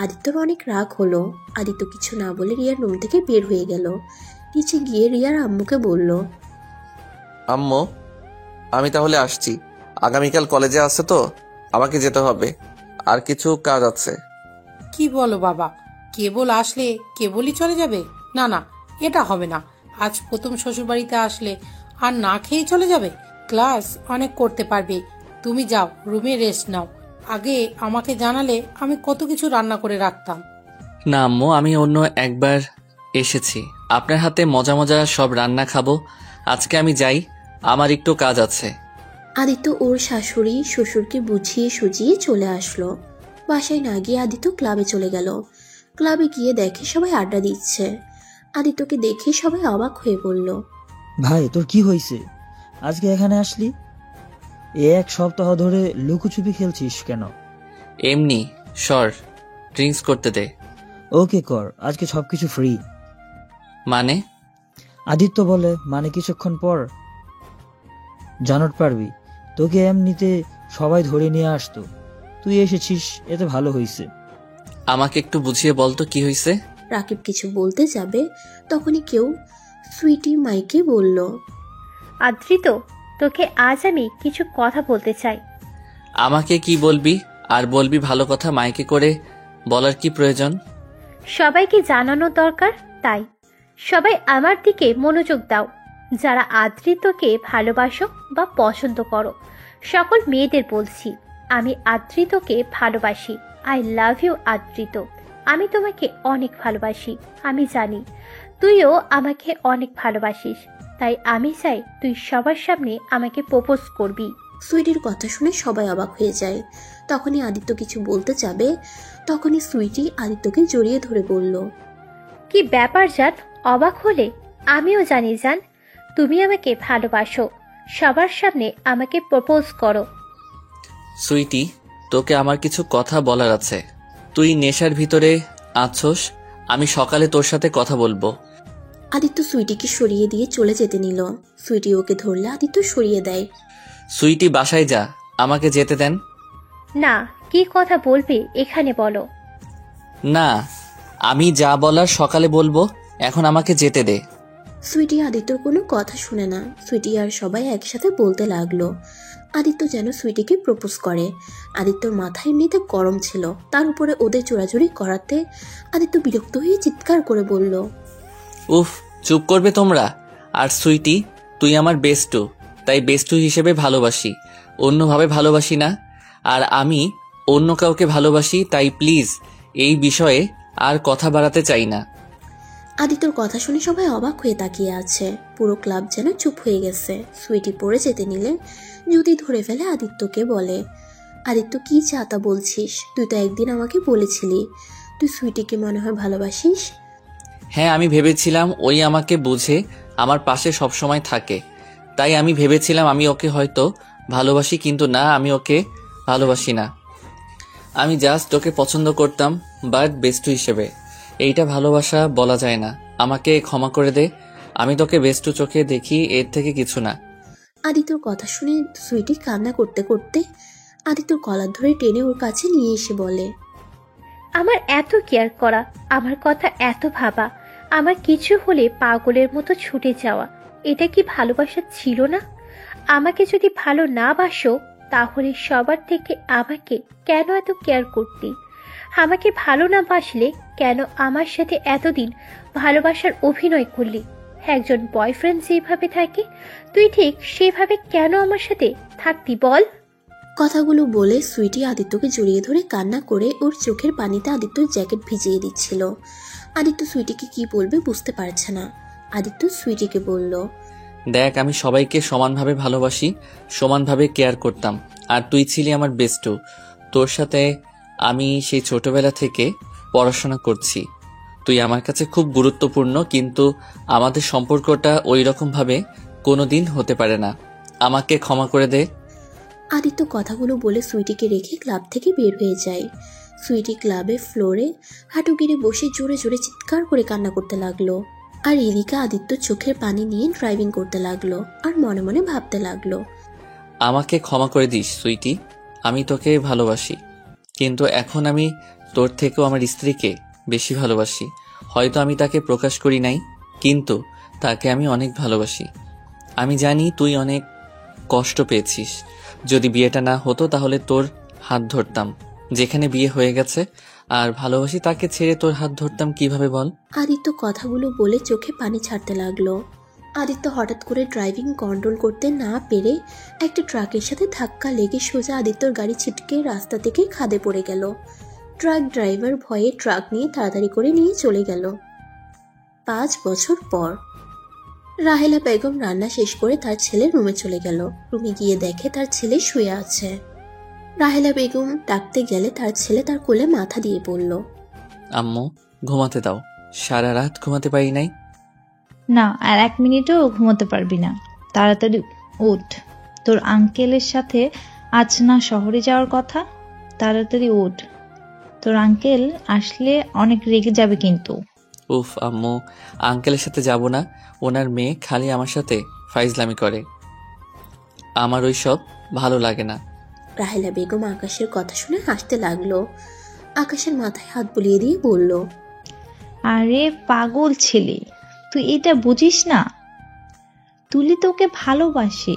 আদিত্যর অনেক রাগ হলো। আদিত্য কিছু না বলে রিয়ার রুম থেকে বের হয়ে গেল। নিচে গিয়ে রিয়ার আম্মুকে বলল, আম্মু, আমি তাহলে আসছি। আগামীকাল কলেজে আছে তো, আমাকে যেতে হবে, আর কিছু কাজ আছে। কি বলো বাবা, কেবল আসলে কেবলই চলে যাবে? না না, এটা হবে না। আজ প্রথম শ্বশুরবাড়িতে আসলে আর না খেয়ে চলে যাবে? ক্লাস অনেক করতে পারবে। তুমি যাও, রুমে রেস্ট নাও। আগে আমাকে জানালে আমি কত কিছু রান্না করে রাখতাম। না আম্মু, আমি অন্য একবার এসেছি, আপনার হাতে মজা মজা সব রান্না খাবো। আজকে আমি যাই, আমার একটু কাজ আছে। আদিত্য ওর শাশুড়ি শ্বশুরকে বুঝিয়ে সুজিয়ে চলে আসলো। বাসায় না গিয়ে আদিত্য ক্লাবে চলে গেল। ক্লাবে গিয়ে দেখে সবাই আড্ডা দিচ্ছে। আদিত্যকে দেখে সবাই অবাক হয়ে বলল, ভাই তোর কি হয়েছে? আজকে এখানে আসলি? এক সপ্তাহ ধরে লুকোচুপি খেলছিস কেন? এমনি সর, ড্রিঙ্কস করতে দে। ওকে কর, আজকে সবকিছু ফ্রি। মানে? আদিত্য বলে, মানে কিছুক্ষণ পর জানট পারবি। তোকে এমনিতে সবাই ধরে নিয়ে আসতো, তুই এসেছিস, এতে ভালো হয়েছে। আমাকে একটু বুঝিয়ে বলতো কি হয়েছে। রাকিব কিছু বলতে যাবে, তখনই কেউ সুইটি মাইকে বলল, আদ্রিত, তোকে আজ আমি কিছু কথা বলতে চাই। আমাকে কি বলবি? আর বলবি ভালো কথা, মাইকে করে বলার কি প্রয়োজন? সবাইকে জানানো দরকার, তাই সবাই আমার দিকে মনোযোগ দাও। যারা আদ্রিতকে ভালোবাসো বা পছন্দ করো, সকল মেয়েদের বলছি, আমি আদ্রিতকে ভালোবাসি। I love you Adrit. আমি তোমাকে অনেক ভালোবাসি। আমি জানি তুইও আমাকে অনেক ভালোবাসিস, তাই আমি চাই তুই সবার সামনে আমাকে প্রপোজ করবি। সুইটির কথা শুনে সবাই অবাক হয়ে যায়। তখনই আদিত্য কিছু বলতে যাবে, তখনই সুইটি আদিত্যকে জড়িয়ে ধরে বলল, কি ব্যাপার জান, অবাক হলে? আমিও জানি জান, তুমি আমাকে ভালোবাসো। সবার সামনে আমাকে প্রপোজ করো। সুইটি, তোকে আমার কিছু কথা বলার আছে। তুই নেশার ভিতরে আছোস, আমি সকালে তোর সাথে কথা বলবো। আদিত্য সুইটিকে সরিয়ে দিয়ে চলে যেতে নিল। সুইটি ওকে ধরলে আদিত্য সরিয়ে দেয়। সুইটি বাসায় যা, আমাকে যেতে দেন। না, কি কথা বলবে এখানে বলো। না, আমি যা বলার সকালে বলবো, এখন আমাকে যেতে দে। সুইটি আদিত্যর কোনো কথা শুনে না। সুইটি আর সবাই একসাথে বলতে লাগলো। আদিত্য যেন সুইটিকে প্রপোজ করে। আদিত্যর মাথা এমনিতে গরম ছিল, তার উপরে ওদের চোরাচুরি করাতে আদিত্য বিরক্ত হয়ে চিৎকার করে বলল, উফ, চুপ করবে তোমরা। আর সুইটি, তুই আমার বেস্টু, তাই বেস্টু হিসেবে ভালোবাসি, অন্যভাবে ভালোবাসি না। আর আমি অন্য কাউকে ভালোবাসি, তাই প্লিজ এই বিষয়ে আর কথা বাড়াতে চাই না। আদিত্যর কথা শুনে সবাই অবাক হয়ে তাকিয়ে আছে। পুরো ক্লাব যেন চুপ হয়ে গেছে। সুইটি পড়ে যেতে নিলে যদি ধরে ফেলে আদিত্যকে বলে, আদিত্য কি চাতা বলছিস? তুই তো একদিন আমাকে বলেছিলি তুই সুইটিকে মনে হয় ভালোবাসিস। হ্যাঁ, আমি ভেবেছিলাম ওই আমাকে বুঝে আমার পাশে সবসময় থাকে, তাই আমি ভেবেছিলাম আমি ওকে হয়তো ভালোবাসি, কিন্তু না, আমি ওকে ভালোবাসি না। আমি জাস্ট ওকে পছন্দ করতাম, বাট বেস্টু হিসেবে। এইটা ভালোবাসা বলা যায় না। আমাকে ক্ষমা করে দে, আমি তোকে বেস্টু চোখে দেখি, এর থেকে কিছু না। আদিত্যর কথা শুনে সুইটি কান্না করতে করতে আদিত্যর কলার ধরে টেনে ওর কাছে নিয়ে এসে বলে, আমার এত কেয়ার করা, আমার কথা এত ভাবা, আমার কিছু হলে পাগলের মতো ছুটে যাওয়া, এটা কি ভালোবাসা ছিল না? আমাকে যদি ভালো না বাসো তাহলে সবার থেকে আমাকে কেন এত কেয়ার করতি? আমাকে ভালো না বাসলে কেন আমার সাথে এতদিন ভালোবাসার অভিনয় করলি? একজন বয়ফ্রেন্ড যেভাবে থাকে তুই ঠিক সেভাবে কেন আমার সাথে থাকতি বল? কথাগুলো বলে সুইটি আদিত্যকে জড়িয়ে ধরে কান্না করে ওর চোখের পানিতে আদিত্যর জ্যাকেট ভিজিয়ে দিচ্ছিল। আদিত্য সুইটিকে কি বলবে বুঝতে পারছে না। আদিত্য সুইটিকে বলল, দেখ, আমি সবাইকে সমানভাবে ভালোবাসি, সমানভাবে কেয়ার করতাম, আর তুই ছিলি আমার বেস্টু। তোর সাথে আমি সেই ছোটবেলা থেকে পড়াশোনা করছি, তুই আমার কাছে খুব গুরুত্বপূর্ণ, কিন্তু আমাদের সম্পর্কটা ওই রকম ভাবে কোনোদিন হতে পারে না। আমাকে ক্ষমা করে দে। আদিত্য কথাগুলো বলে সুইটিকে রেখে ক্লাব থেকে বের হয়ে যায়। সুইটি ক্লাবের ফ্লোরে হাঁটু গেড়ে বসে জোরে জোরে চিৎকার করে কান্না করতে লাগলো। আর এদিকে আদিত্য চোখের পানি নিয়ে ড্রাইভিং করতে লাগলো আর মনে মনে ভাবতে লাগলো, আমাকে ক্ষমা করে দিস সুইটি, আমি তোকে ভালোবাসি, কিন্তু এখন আমি তোর থেকেও আমার স্ত্রীকে বেশি ভালোবাসি। হয়তো আমি তাকে প্রকাশ করি নাই, কিন্তু তাকে আমি অনেক ভালোবাসি। আমি জানি তুই অনেক কষ্ট পেয়েছিস। যদি বিয়েটা না হতো তাহলে তোর হাত ধরতাম, যেখানে বিয়ে হয়ে গেছে আর ভালোবাসি তাকে ছেড়ে তোর হাত ধরতাম কিভাবে বল? আদিত্য কথাগুলো বলে চোখে পানি ছাড়তে লাগলো। আদিত্য হঠাৎ করে ড্রাইভিং কন্ট্রোল করতে না পেরে একটা ট্রাকের সাথে ধাক্কা লেগে সোজা আদিত্যর গাড়ি ছিটকে রাস্তা থেকে খাদে পড়ে গেল। ট্রাক ড্রাইভার ভয়ে ট্রাক নিয়ে তাড়াতাড়ি করে নিয়ে চলে গেল। 5 বছর পর রাহেলা বেগম রান্না শেষ করে তার ছেলের রুমে চলে গেল। রুমে গিয়ে দেখে তার ছেলে শুয়ে আছে। রাহেলা বেগম ডাকতে গেলে তার ছেলে তার কোলে মাথা দিয়ে পড়ল। আম্মু, ঘুমাতে দাও, সারা রাত ঘুমাতে পারি নাই। না, আর 1 মিনিটও ঘুমোতে পারবি না। তাড়াতাড়ি উঠ, তোর আঙ্কেলের সাথে আজ না শহরে যাওয়ার কথা। তাড়াতাড়ি উঠ, তোর আঙ্কেল আসলে অনেক রেগে যাবে কিন্তু। উফ আম্মু, আঙ্কেলের সাথে যাব না, ওনার মেয়ে খালি আমার সাথে ফাইজলামি করে, আমার ওই সব ভালো লাগে না। রাহেলা বেগম আকাশের কথা শুনে হাসতে লাগলো। আকাশের মাথায় হাত বুলিয়ে দিয়ে বলল, আরে পাগল ছেলে, তুই এটা বুঝিস না? তুলি তোকে ভালোবাসে,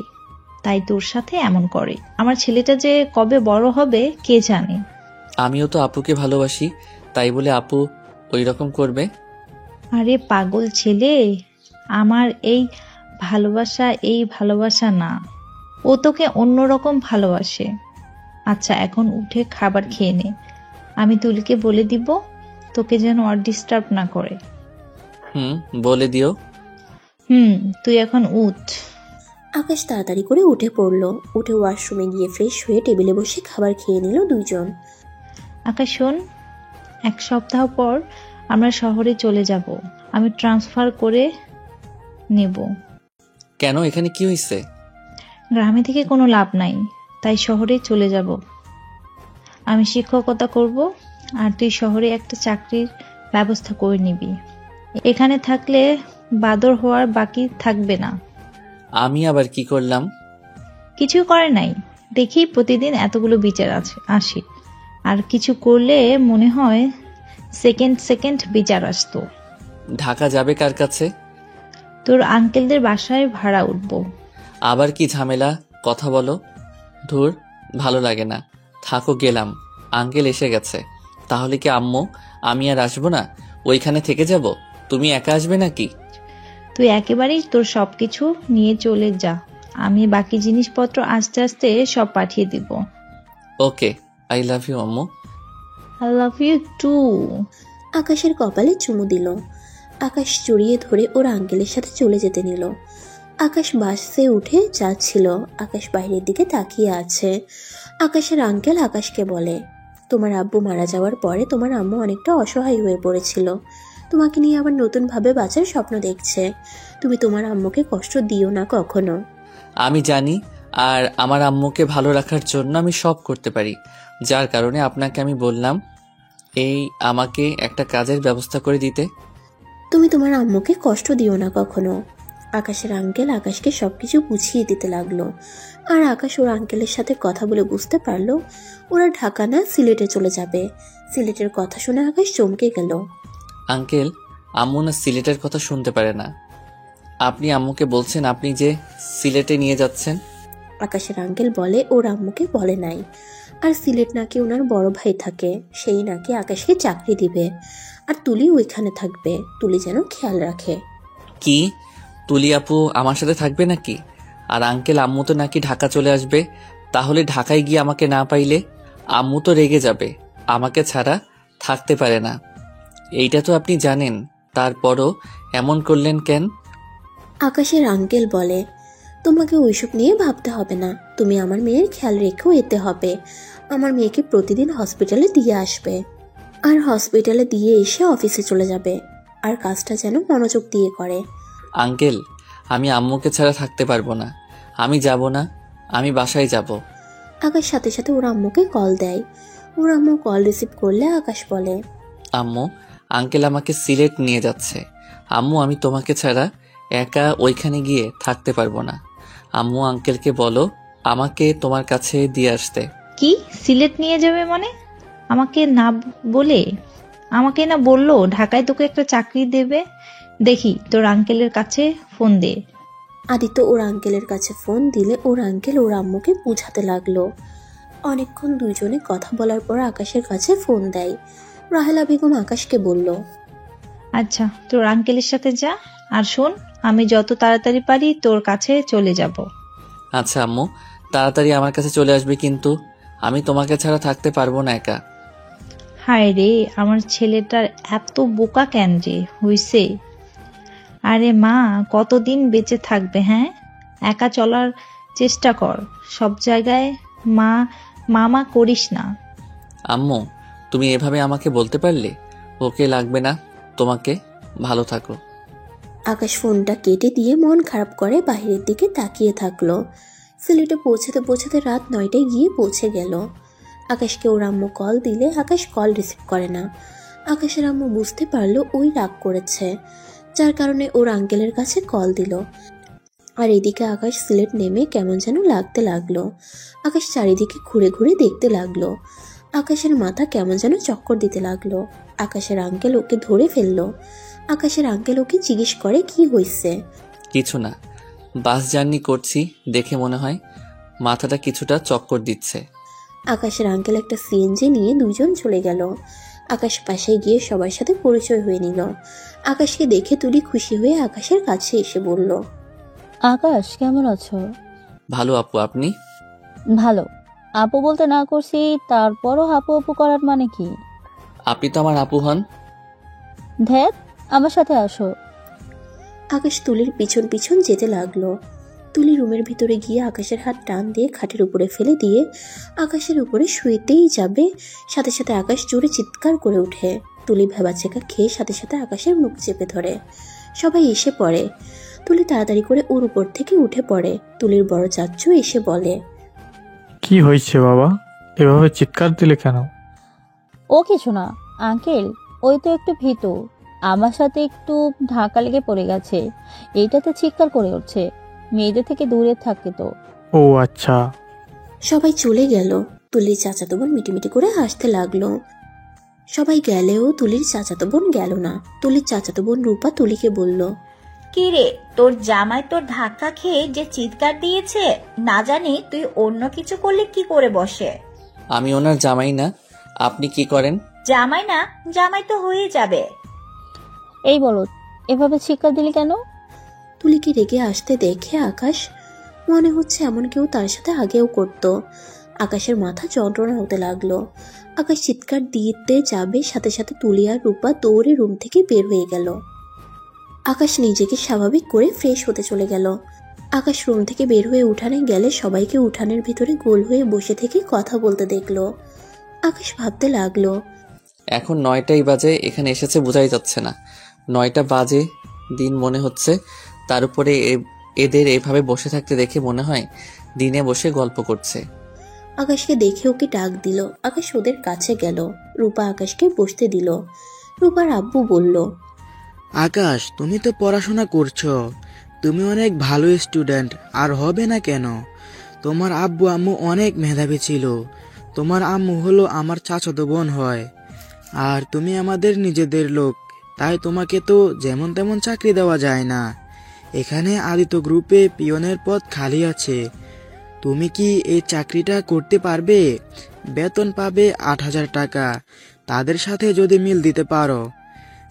তাই তোর সাথে এমন করে। আমার ছেলেটা যে কবে বড় হবে কে জানে। আমিও তো আপুকে ভালোবাসি, তাই বলে আপু ওই রকম করবে? আরে পাগল ছেলে, আমার এই ভালোবাসা না, ও তোকে অন্যরকম ভালোবাসে। আচ্ছা, এখন উঠে খাবার খেয়ে নে, আমি তুলিকে বলে দিব তোকে যেন আর ডিস্টার্ব না করে। বলে দিও। তুই এখন উঠ। আকাশ তাড়াতাড়ি করে উঠে পড়ল। উঠে ওয়াশরুমে গিয়ে ফ্রেশ হয়ে টেবিলে বসে খাবার খেয়ে নিল দুজন। আকাশ শোন, 1 সপ্তাহ পর আমরা শহরে চলে যাব। আমি ট্রান্সফার করে নেব। কেন, এখানে কি হয়েছে? গ্রামে থেকে কোনো লাভ নাই, তাই শহরে চলে যাব। আমি শিক্ষকতা করব, আর তুই শহরে একটা চাকরির ব্যবস্থা করে নিবি। এখানে থাকলে বাদর হওয়ার বাকি থাকবে না। আমি আবার কি করলাম? কিছু করে নাই, দেখি প্রতিদিন এতগুলো বিচার আসে, আর কিছু করলে মনে হয় সেকেন্ড বিচার আসতো। ঢাকা যাবে কার কাছে? তোর আঙ্কেলদের বাসায় ভাড়া উঠবো। আবার কি ঝামেলা, কথা বলো। ধুর, ভালো লাগে না, থাকো, গেলাম। আঙ্কেল এসে গেছে, তাহলে কি আম্মু আমি আর আসবো না? ওইখানে থেকে যাব? তুমি একা আসবে নাকি? তুই একেবারেই তোর সবকিছু নিয়ে চলে যা, আমি বাকি জিনিসপত্র আস্তে আস্তে সব পাঠিয়ে দিব। ওকে, আই লাভ ইউ আম্মু। I love you too. আকাশের কপালে চুমু দিল। আকাশ জড়িয়ে ধরে ওর আঙ্কেলের সাথে চলে যেতে নিল। আকাশ বাসে উঠে যাচ্ছিল। আকাশ বাইরের দিকে তাকিয়ে আছে। আকাশের আঙ্কেল আকাশকে বলে, তোমার আব্বু মারা যাওয়ার পরে তোমার আম্মু অনেকটা অসহায় হয়ে পড়েছিল। তোমাকে নিয়ে আবার নতুনভাবে বাঁচার স্বপ্ন দেখছে। তুমি তোমার আম্মুকে কষ্ট দিও না কখনো। আমি জানি, আর আমার আম্মুকে ভালো রাখার জন্য আমি সব করতে পারি, যার কারণে আপনাকে আমি বললাম এই আমাকে একটা কাজের ব্যবস্থা করে দিতে। তুমি তোমার আম্মুকে কষ্ট দিও না কখনো। আকাশের আঙ্কেল আকাশকে সবকিছু বুঝিয়ে দিতে লাগলো। আর আকাশ ওর আঙ্কেলের সাথে কথা বলে বুঝতে পারলো ওরা ঢাকা না সিলেটে চলে যাবে। সিলেটের কথা শুনে আকাশ চমকে গেল। আঙ্কেল, আম্মু না সিলেটের কথা শুনতে পারে না। আপনি আম্মুকে বলছেন আপনি যে সিলেটে নিয়ে যাচ্ছেন? আকাশের আঙ্কেল বলে ওর আম্মুকে বলে নাই। আর সিলেট নাকি ওনার বড় ভাই থাকে, সেই নাকি আকাশকে চাকরি দিবে। আর তুলি ওইখানে থাকবে, তুলি যেন খেয়াল রাখে। কি, তুলি আপু আমার সাথে থাকবে নাকি? আর আঙ্কেল, আম্মু তো নাকি ঢাকা চলে আসবে, তাহলে ঢাকায় গিয়ে আমাকে না পাইলে আম্মু তো রেগে যাবে, আমাকে ছাড়া থাকতে পারে না। এইটা তো আপনি জানেন, তারপরও এমন করলেন কেন? আকাশের আঙ্কেল বলে, তোমাকে ওইসব নিয়ে ভাবতে হবে না। তুমি আমার মেয়ের খেয়াল রেখেও যেতে হবে। আমার মেয়েকে প্রতিদিন হসপিটালে দিয়ে আসবে। আর হসপিটালে দিয়ে এসে অফিসে চলে যাবে। আর কাজটা যেন মনোযোগ দিয়ে করে। আঙ্কেল, আমি আম্মুকে ছাড়া থাকতে পারবো না, আমি যাব না, আমি বাসায় যাব। আকাশ সাথে সাথে ওর আম্মুকে কল দেয়। ওর আম্মু কল রিসিভ করলে আকাশ বলে, আম্মু, আঙ্কেল আমাকে সিলেট নিয়ে যাচ্ছে। আম্মু, আমি তোমাকে ছাড়া একা ওইখানে গিয়ে থাকতে পারবো না। আম্মু, আঙ্কেলকে বলো আমাকে তোমার কাছে দিয়ে আসতে। কি সিলেট নিয়ে যাবে মানে? আমাকে না বলে, আমাকে না বললো ঢাকায় তোকে একটা চাকরি দেবে? দেখি তোর আঙ্কেলের কাছে ফোন দে। আদিত্য ওর আঙ্কেলের কাছে ফোন দিলে ওর আঙ্কেল ওর আম্মুকে বোঝাতে লাগলো। অনেকক্ষণ দুইজনে কথা বলার পর আকাশের কাছে ফোন দেয়। রাহেলা বেগম আকাশকে বলল, আচ্ছা তোর আঙ্কেলের সাথে যা, আর শোন আমি যত তাড়াতাড়ি পারি তোর কাছে চলে যাব। আচ্ছা আম্মু, তাড়াতাড়ি আমার কাছে চলে আসবে, কিন্তু আমি তোমাকে ছাড়া থাকতে পারবো না একা। হায় রে, আমার ছেলেটার এত বোকা কেন যে হইছে? আরে মা, কতদিন বেঁচে থাকবে? হ্যাঁ, একা চলার চেষ্টা কর, সব জায়গায় মা মামা করিস না। আম্মু, তুমি এভাবে আমাকে বলতে পারলে? ওকে লাগবে না তোমাকে, ভালো থাকো। আকাশ ফোনটা কেটে দিয়ে মন খারাপ করে বাইরের দিকে তাকিয়ে থাকলো। সিলেটে পৌঁছাতে পৌঁছাতে রাত 9টায় গিয়ে পৌঁছে গেল। আকাশকে ওর আম্মু কল দিলে আকাশ কল রিসিভ করে না। আকাশের আম্মু বুঝতে পারলো ওই রাগ করেছে, যার কারণে ওর আঙ্কেলের কাছে কল দিল। আর এদিকে আকাশ সিলেট নেমে কেমন যেন লাগতে লাগলো। আকাশ চারিদিকে ঘুরে ঘুরে দেখতে লাগলো। আকাশের মাথা কেমন যেন চক্কর দিতে লাগলো। আকাশের আঙ্কেল ওকে ধরে ফেললো। আকাশের আঙ্কেল ওকে জিজ্ঞেস করে কি হয়েছে। কিছু না, বাস জার্নি করছি দেখে মনে হয় মাথাটা কিছুটা চক্কর দিচ্ছে। আকাশের আঙ্কেল একটা সিএনজি নিয়ে দুইজন চলে গেল। আকাশ পাশে গিয়ে সবার সাথে পরিচয় হয়ে নিল। আকাশকে দেখে তুলি খুশি হয়ে আকাশের কাছে এসে বলল, আকাশ কেমন আছো? ভালো আপু, আপনি? ভালো। আপু বলতে না করছি, তারপরও আপু আপু করার মানে কি? আপনি তো আমার আপু হন। ধ্যাত, আমার সাথে আসো। আকাশ তুলির পিছন পিছন যেতে লাগলো। তুলি রুমের ভিতরে গিয়ে আকাশের হাত টান দিয়ে খাটের উপরে ফেলে দিয়ে আকাশের উপরে শুয়েতেই যাবে, সাথে সাথে আকাশ জোরে চিৎকার করে ওঠে। তুলি ভেবাচেকা খেয়ে সাথে সাথে আকাশের মুখ চেপে ধরে। সবাই এসে পড়ে। তুলি তাড়াতাড়ি করে ওর উপর থেকে উঠে পড়ে। তুলির বড় চাচ্চু এসে বলে, কি হয়েছে বাবা, এভাবে চিৎকার দিলে কেন? ও কিছু না আঙ্কেল, ওই তো একটু ভীতু, আমার সাথে একটু ধাক্কা লেগে পড়ে গেছে, এইটাতে চিৎকার করে উঠছে। মেয়েদের থেকে দূরে থাকে তো। ও আচ্ছা। সবাই চলে গেল। তুলির চাচাতো বোন মিটিমিটি করে হাসতে লাগলো। সবাই গেলেও তুলির চাচাতো বোন গেল না। তুলির চাচাতো বোন রূপা তুলিকে বলল, কি রে, তোর জামাই তোর ধাক্কা খেয়ে যে চিৎকার দিয়েছে, না জানি তুই অন্য কিছু করলে কি করে বসে? আমি ওনার জামাই না, আপনি কি করেন? জামাই না, জামাই তো হয়ে যাবে। এই বলো, এভাবে চিৎকার দিলি কেন? তুলিকে রেগে আসতে দেখে আকাশ মনে হচ্ছে এমন কেউ তার সাথে আগেও করত। আকাশের মাথা যন্ত্রণা হতে লাগলো। আকাশ চিৎকার দিতে যাবে, সাথে সাথে তুলি আর রূপা দৌড়ে রুম থেকে বের হয়ে গেল। আকাশ নিজেকে স্বাভাবিক করে ফ্রেশ হতে চলে গেল। আকাশ রুম থেকে বের হয়ে উঠানে গেলে সবাইকে উঠানের ভিতরে গোল হয়ে বসে থেকে কথা বলতে দেখলো। আকাশ ভাবতে লাগলো, এখন 9টাই বাজে, এখানে এসেছে বোঝাই যাচ্ছে না। 9টা বাজে দিন মনে হচ্ছে। তার উপরে এদের এভাবে বসে থাকতে দেখে মনে হয় দিনে বসে গল্প করছে। আকাশকে দেখে ওকে ডাক দিল। আকাশ ওদের কাছে গেল। রূপা আকাশকে বসতে দিল। রূপার আব্বু বলল, আকাশ, তুমি তো পড়াশোনা করছো, তুমি অনেক ভালো স্টুডেন্ট, আর হবে না কেন? তোমার আব্বু আম্মু অনেক মেধাবী ছিল। তোমার আম্মু হলো আমার চাচাতো বোন হয়, আর তুমি আমাদের নিজেদের লোক, তাই তোমাকে তো যেমন তেমন চাকরি দেওয়া যায় না। এখানে আদিত্য গ্রুপে পিয়নের পদ খালি আছে। তুমি কি এই চাকরিটা করতে পারবে? বেতন পাবে 8,000 টাকা। তাদের সাথে যদি মিল দিতে পারো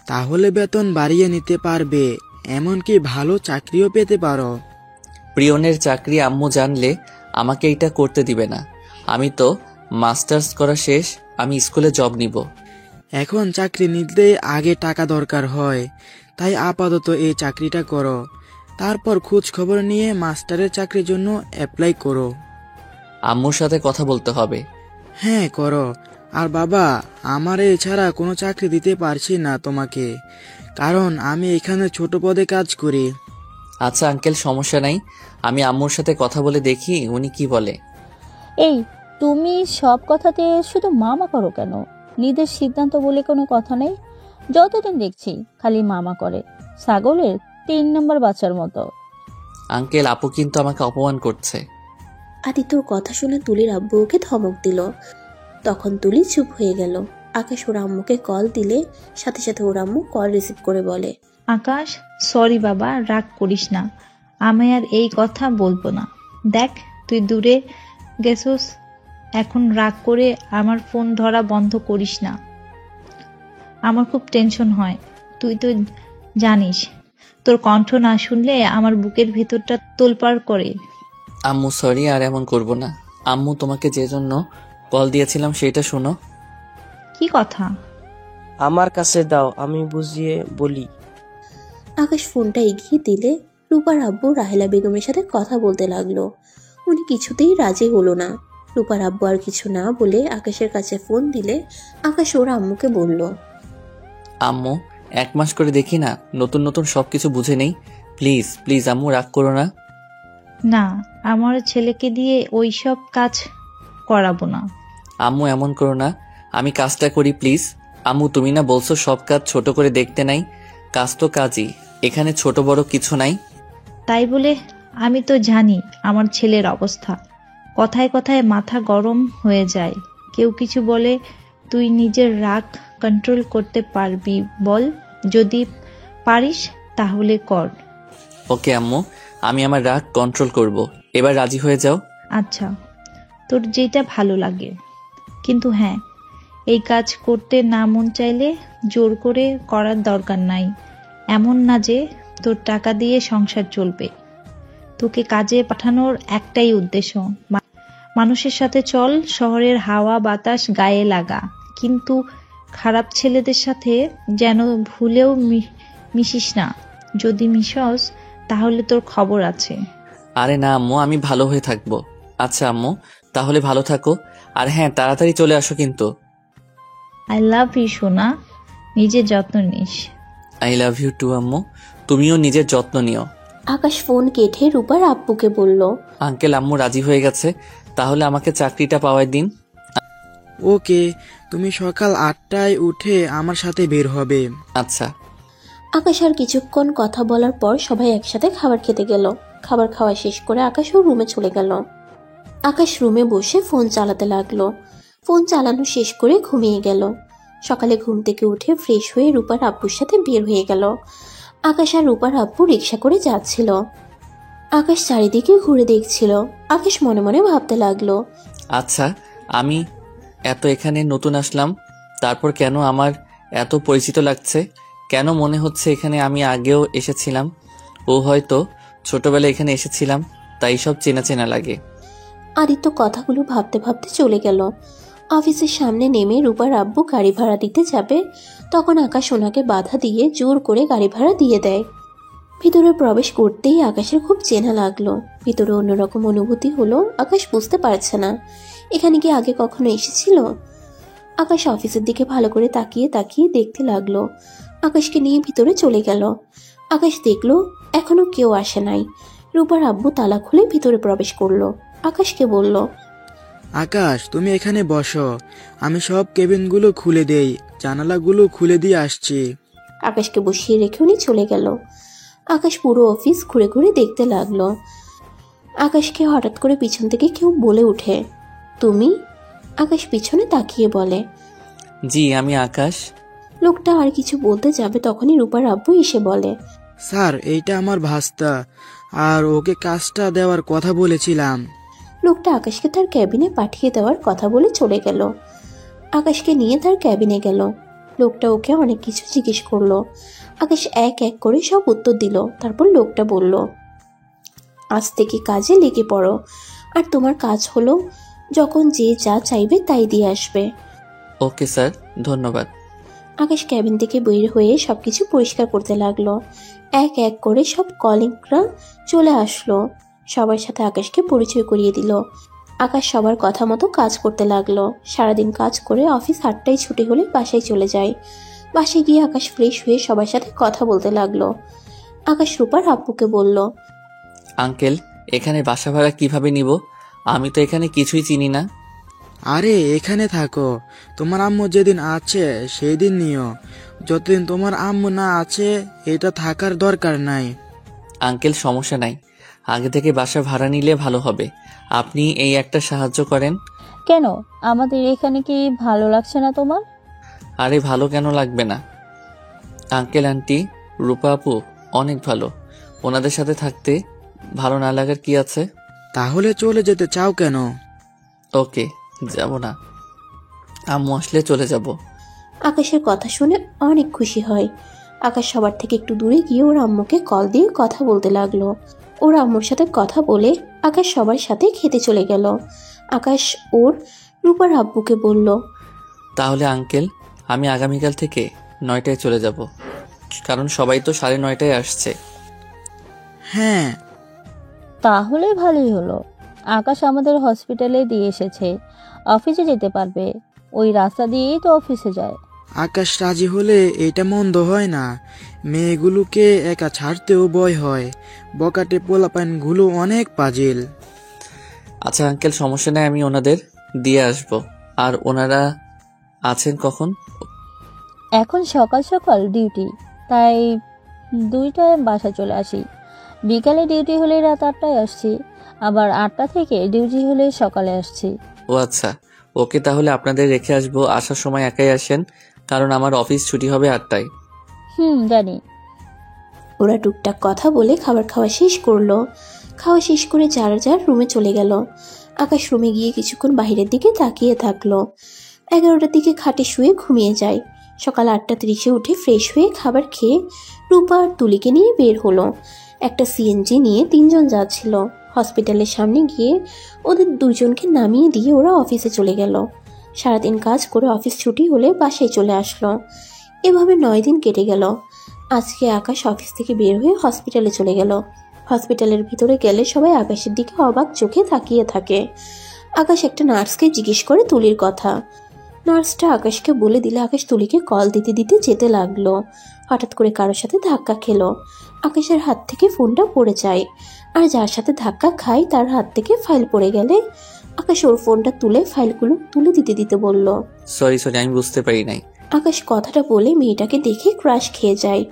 তাহলে বেতন বাড়িয়ে নিতে পারবে, এমনকি ভালো চাকরিও পেতে পারো। প্রিয়নের চাকরি আম্মু জানলে আমাকে এটা করতে দিবে না। আমি তো মাস্টার্স করা শেষ, আমি স্কুলে জব নিব। এখন চাকরি নিতে আগে টাকা দরকার হয়, তাই আপাতত এই চাকরিটা করো। তারপর খোঁজ খবর নিয়ে মাস্টারের চাকরির জন্য অ্যাপ্লাই করো। আম্মুর সাথে কথা বলতে হবে। হ্যাঁ করো। আর বাবা, আমার এছাড়া কোনো চাকরি দিতে পারছি না তোমাকে, কারণ আমি এখানে ছোট পদে কাজ করি। আচ্ছা আঙ্কেল, সমস্যা নাই, আমি আম্মুর সাথে কথা বলে দেখি উনি কি বলে। এই, তুমি সব কথাতে শুধু মামা করো কেন? নিজের সিদ্ধান্ত বলে কোনো কথা নেই। যতদিন দেখছি খালি মামা করে, ছাগলের 3 নম্বর বাচ্চার মতো। আঙ্কেল, আপু কিন্তু আমাকে অপমান করছে। আদিত্যর কথা শুনে তুলির আব্বু ওকে ধমক দিল। তখন তুলি চুপ হয়ে গেল। আকাশ ওর আম্মুকে কল দিলে সাথে সাথে ওর আম্মু কল রিসিভ করে বলে, আকাশ, সরি বাবা, রাগ করিস না, আমি আর এই কথা বলবো না। দেখ তুই দূরে গেছোস, এখন রাগ করে আমার ফোন ধরা বন্ধ করিস না। আমার খুব টেনশন হয়, তুই তো জানিস, তোর কণ্ঠ না শুনলে আমার বুকের ভেতরটা তোলপাড় করে। আম্মু সরি, আর এমন করব না। আম্মু, তোমাকে যে জন্য কল দিয়েছিলাম সেটা শোনো। কি কথা? আমার কাছে দাও, আমি বুঝিয়ে বলি। আকাশ ফোনটা এগিয়ে দিলে রূপার আব্বু রাহেলা বেগমের সাথে কথা বলতে লাগলো। উনি কিছুতেই রাজি হলো না। রূপার আব্বু আর কিছু না বলে আকাশের কাছে ফোন দিলে আকাশ ওর আম্মুকে বলল, আম্মু, 1 মাস করে দেখি না, নতুন নতুন সবকিছু বুঝে নেই। প্লিজ প্লিজ আম্মু, রাগ করো না। না, আমার ছেলেকে দিয়ে ওই সব কাজ করাবো না। আম্মু, এমন করো না, আমি কাজটা করি প্লিজ। আম্মু, তুমি না বলছো সব কাজ ছোট করে দেখতে নাই? কাজ তো কাজই, এখানে ছোট বড় কিছু নাই। তাই বলে আমি তো জানি আমার ছেলের অবস্থা, কথায় কথায় মাথা গরম হয়ে যায়। কেউ কিছু বলে তুই নিজের রাগ কন্ট্রোল করতে পারবি বল? যদি পারিস তাহলে কর। ওকে আম্মু, আমি আমার রাগ কন্ট্রোল করব। এবার রাজি হয়ে যাও। আচ্ছা, তোর যেটা ভালো লাগে। কিন্তু হ্যাঁ, এই কাজ করতে না মন চাইলে জোর করে করার দরকার নাই। এমন না যে তোর টাকা দিয়ে সংসার চলবে। তোকে কাজে পাঠানোর একটাই উদ্দেশ্য, মানুষের সাথে চল, শহরের হাওয়া বাতাস গায়ে লাগা, কিন্তু খারাপ ছেলেদের সাথে যেন ভুলেও মিশিস না। যদি মিশস তাহলে তোর খবর আছে। আরে না আম্মু, আমি ভালো হয়ে থাকবো। আচ্ছা আম্মু, তাহলে ভালো থাকো, আর হ্যাঁ তাড়াতাড়ি চলে আসো কিন্তু। আই লাভ ইউ সোনা, নিজের যত্ন নিস। আই লাভ ইউ টু আম্মু, তুমিও নিজের যত্ন নিও। আকাশ ফোন কেটে রূপার আব্বুকে বলল, আঙ্কেল, আম্মু রাজি হয়ে গেছে, তাহলে আমাকে চাকরিটা পাওয়ার দিন। ওকে, তুমি সকাল 8টায় উঠে আমার সাথে বের হবে। আচ্ছা। আকাশ আর কিছুক্ষণ কথা বলার পর সবাই একসাথে খাবার খেতে গেল। খাবার খাওয়া শেষ করে আকাশ ওর রুমে চলে গেল। আকাশ রুমে বসে ফোন চালাতে লাগলো। ফোন চালানো শেষ করে ঘুমিয়ে গেল। সকালে ঘুম থেকে উঠে ফ্রেশ হয়ে রূপার আব্বুর সাথে বের হয়ে গেল। আকাশ আর রূপার আব্বু রিক্সা করে যাচ্ছিল। আকাশ চারিদিকে ঘুরে দেখছিল। আকাশ মনে মনে ভাবতে লাগলো, আচ্ছা, আমি এখানে নতুন আসলাম, তারপর কেন আমার এত পরিচিত লাগছে? কেন মনে হচ্ছে এখানে আমি আগেও এসেছিলাম? ও হয়তো ছোটবেলায় এখানে এসেছিলাম, তাই সব চেনা চেনা লাগে। আদিত্য কথাগুলো ভাবতে ভাবতে চলে গেল। অফিসের সামনে নেমে রূপার আব্বু গাড়ি ভাড়া দিতে যাবে, তখন আকাশ ওনাকে বাধা দিয়ে জোর করে গাড়ি ভাড়া দিয়ে দেয়। ভিতরে প্রবেশ করতেই আকাশের খুব চেনা লাগলো। ভিতরে অন্যরকম অনুভূতি হলো। আকাশ বুঝতে পারছে না এখানে কি আগে কখনো এসেছিল। আকাশ অফিসের দিকে ভালো করে তাকিয়ে তাকিয়ে দেখতে লাগলো। আকাশকে নিয়ে ভিতরে চলে গেল। আকাশ দেখলো এখনো কেউ আসে নাই। রূপার আব্বু তালা খুলে ভিতরে প্রবেশ করলো। আকাশকে বলল, আকাশ তুমি এখানে বসো, আমি সব কেবিনগুলো খুলে দেই, জানালাগুলো খুলে দিয়ে আসছি। আকাশকে বসিয়ে রেখে উনি চলে গেল। আকাশ পুরো অফিস ঘুরে ঘুরে দেখতে লাগলো। আকাশকে হঠাৎ করে পিছন থেকে কেউ বলে উঠে, তুমি? আকাশ পিছনে তাকিয়ে বলে, জি আমি আকাশ। লোকটা আর কিছু বলতে যাবে তখনই রূপার আব্বু এসে বলে, স্যার এইটা আমার ভাস্তা, আর ওকে কাজটা দেওয়ার কথা বলেছিলাম। লোকটা আকাশকে তার ক্যাবিনে পাঠিয়ে দেওয়ার কথা বলে চলে গেল। আকাশকে নিয়ে তার ক্যাবিনে গেল। লোকটা ওকে অনেক কিছু জিজ্ঞেস করলো। আকাশ এক এক করে সব উত্তর দিল। তারপর লোকটা বলল, আজ থেকে কাজে লেগে পড়ো, আর তোমার কাজ হলো যখন যে যা চাইবে তাই দিয়ে আসবে। ওকে স্যার, ধন্যবাদ। আকাশ ক্যাবিন থেকে বের হয়ে সবকিছু পরিষ্কার করতে লাগলো। এক এক করে সব কলিগরা চলে আসলো। সবার সাথে আকাশকে পরিচয় করিয়ে দিল। আকাশ সবার কথা মতো কাজ করতে লাগলো। সারাদিন কাজ করে অফিস 8টায় ছুটি হলে বাসায় চলে যায়। বাসায় গিয়ে আকাশ ফ্রেশ হয়ে সবার সাথে কথা বলতে লাগলো। আকাশ রূপার আব্বুকে বলল, আঙ্কেল, এখানে বাসা ভাড়া কিভাবে নিব? আমি তো এখানে কিছুই চিনি না। আরে এখানে থাকো, তোমার আম্মু যেদিন আছে সেই দিন নিও, যতদিন তোমার আম্মু না আছে এটা থাকার দরকার নাই। আঙ্কেল সমস্যা নাই, আগে থেকে বাসা ভাড়া নিলে ভালো হবে। আপনি এই একটা সাহায্য করেন। কেন, আমাদের এখানে কি ভালো লাগছে না তোমার? আরে ভালো কেন লাগবে না? আঙ্কেল আন্টি রূপা আপু অনেক ভালো, ওনাদের সাথে থাকতে ভালো না লাগার কি আছে? তাহলে চলে যেতে চাও কেন? ওকে, যাব না, আম্মু আসলে চলে যাব। আকাশের কথা শুনে অনেক খুশি হয়। আকাশ সবার থেকে একটু দূরে গিয়ে ওর আম্মুকে কল দিয়ে কথা বলতে লাগলো। ওর আম্মুর সাথে কথা বলে আকাশ সবার সাথে খেতে চলে গেল। আকাশ ওর রূপার আব্বুকে বলল, তাহলে আঙ্কেল আমি আগামীকাল থেকে 9টায় চলে যাব, কারণ সবাই তো 9:30টায় আসছে। হ্যাঁ তাহলে ভালোই হলো। আকাশ আমাদের হসপিটালে দিয়ে এসেছে, অফিসে যেতে পারবে। ওই রাস্তা দিয়েই তো অফিসে যায়। আকাশ রাজি হলে এটা মন্দ হয় না। মেয়েগুলোকে একা ছাড়তেও ভয় হয়, বকাটে পোলাপানগুলো অনেক পাজিল। আচ্ছা আঙ্কেল সমস্যা নেই, আমি ওনাদের দিয়ে আসব। আর ওনারা আছেন কখন? এখন সকাল সকাল ডিউটি, তাই 2টায় বাসা চলে আসি। বিকালে ডিউটি হলে রাত 8টায় আসছি, আবার 8টা থেকে ডিউটি হলে সকালে আসছি। ও আচ্ছা, ওকে তাহলে আপনাদের রেখে আসবো। আসার সময় একাই আসেন, কারণ আমার অফিস ছুটি হবে 8টায়। জানি। ওরা টুকটাক কথা বলে খাবার খাওয়া শেষ করলো। খাওয়া শেষ করে যার যার রুমে চলে গেল। আকাশ রুমে গিয়ে কিছুক্ষণ বাইরের দিকে তাকিয়ে থাকলো। 11টার দিকে খাটে শুয়ে ঘুমিয়ে যায়। সকাল 8:30-এ উঠে ফ্রেশ হয়ে খাবার খেয়ে রূপা আর তুলিকে নিয়ে বের হলো। একটা সিএনজি নিয়ে 3জন যাচ্ছিল। হসপিটালের সামনে গিয়ে ওদের দুজনকে নামিয়ে দিয়ে ওরা অফিসে চলে গেল। সারাদিন কাজ করে অফিস ছুটি হলে বাসায় চলে আসলো। এভাবে 9 দিন কেটে গেল। আজকে আকাশ অফিস থেকে বের হয়ে হসপিটালে চলে গেল। হসপিটালের ভিতরে গেলে সবাই আকাশের দিকে অবাক চোখে তাকিয়ে থাকে। আকাশ একটা নার্সকে জিজ্ঞেস করে তুলির কথা। নার্সটা আকাশকে বলে দিলে আকাশ তুলিকে কল দিতে দিতে যেতে লাগলো। হঠাৎ করে কারোর সাথে ধাক্কা খেলো। আকাশের হাত থেকে ফোনটা পড়ে যায়, আর যার সাথে ধাক্কা খায় তার হাত থেকে ফাইল পড়ে গেলে আকাশ ওর ফোনটা তুলে ফাইলগুলো তুলে দিতে দিতে বলল, সরি আমি বুঝতে পারি নাই। আকাশ কথাটা বলে মেয়েটাকে দেখে ক্রাশ খেয়ে যায়।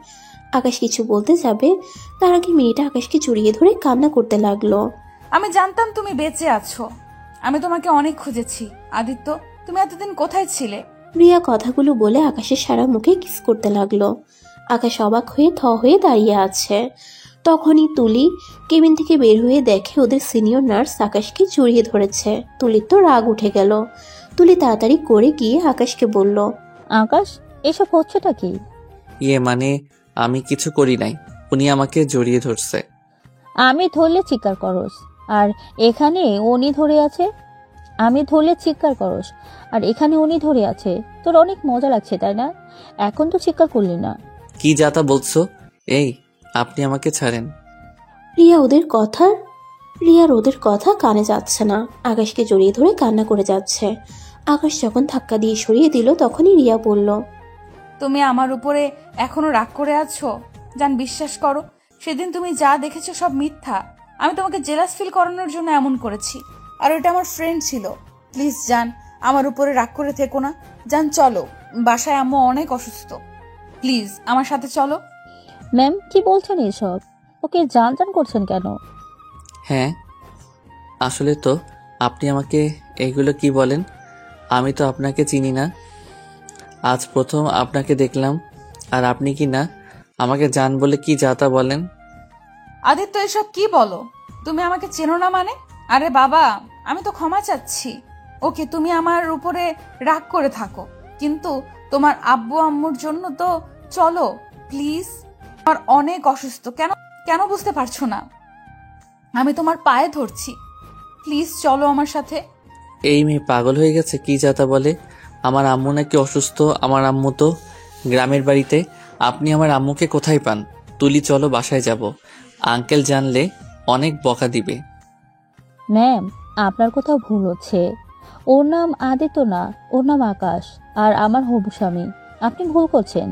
আকাশ কিছু বলতে যাবে, তার আগে মেয়েটা আকাশকে জড়িয়ে ধরে কান্না করতে লাগলো। আমি জানতাম তুমি বেঁচে আছো, আমি তোমাকে অনেক খুঁজেছি। আদিত্য, তুমি এতদিন কোথায় ছিলে? রিয়া কথাগুলো বলে আকাশের সারা মুখে কিস করতে লাগলো। আকাশ অবাক হয়ে থ হয়ে দাঁড়িয়ে আছে। তখনই তুলি কেবিন থেকে বের হয়ে দেখে ওদের সিনিয়র নার্স আকাশকে জড়িয়ে ধরেছে। তুলির তো রাগ উঠে গেল। তুলি তাড়াতাড়ি করে গিয়ে আকাশকে বলল, আকাশ, এসব হচ্ছেটা কি? মানে আমি কিছু করি নাই, উনি আমাকে জড়িয়ে ধরছে। আমি ধরলে চিৎকার করস, আর এখানে উনি ধরে আছে। আমি ধরলে চিৎকার করস, আর এখানে উনি ধরে আছে। তোর অনেক মজা লাগছে তাই না? এখন তো চিৎকার করলি না। কি যাতা বলছো? এই, আপনি আমাকে ছাড়েন। রিয়ার ওদের কথা কানে যাচ্ছে না। আকাশকে জড়িয়ে ধরে কান্না করে যাচ্ছে। আকাশ যখন ধাক্কা দিয়ে সরিয়ে দিল তখনই রিয়া বলল, তুমি আমার উপরে এখনো রাগ করে আছো? জান, বিশ্বাস করো, সেদিন তুমি যা দেখেছো সব মিথ্যা। আমি তোমাকে জেলাস ফিল করানোর জন্য এমন করেছি, আর ওটা আমার ফ্রেন্ড ছিল। প্লিজ জান, আমার উপরে রাগ করে থেকো না। জান চলো, বাসায় আম্মু অনেক অসুস্থ। প্লিজ আমার সাথে চলো। ম্যাম, কি বলছেন এসব? ওকে জান জান করছেন কেন? হ্যাঁ, আসলে তো আপনি আমাকে এইগুলো কি বলেন? আমি তো আপনাকে চিনি না, আজ প্রথম আপনাকে দেখলাম। আর আপনি কি না আমাকে জান বলে কি যাতা বলেন? আদিত্য, এসব কি বলো? তুমি আমাকে চেনো না মানে? আরে বাবা, আমি তো ক্ষমা চাচ্ছি। ওকে, তুমি আমার উপরে রাগ করে থাকো, কিন্তু তোমার আব্বু আম্মুর জন্য তো চলো প্লিজ। আমার অনেক অসুস্থ। কেন কেন বুঝতে পারছো না? আমি তোমার পায়ে ধরছি, প্লিজ চলো আমার সাথে। এই মেয়ে পাগল হয়ে গেছে, কি যাতা বলে? আমার আম্মু নাকি অসুস্থ? আমার আম্মু তো গ্রামের বাড়িতে। আপনি আমার আম্মুকে কোথায় পান? তুলি, চলো বাসায় যাব। আঙ্কেল জানলে অনেক বকা দিবে। ম্যাম, আপনার কোথাও ভুল হচ্ছে। ওর নাম আদিত্য না, ওর নাম আকাশ, আর আমার হবু স্বামী। আপনি ভুল করছেন।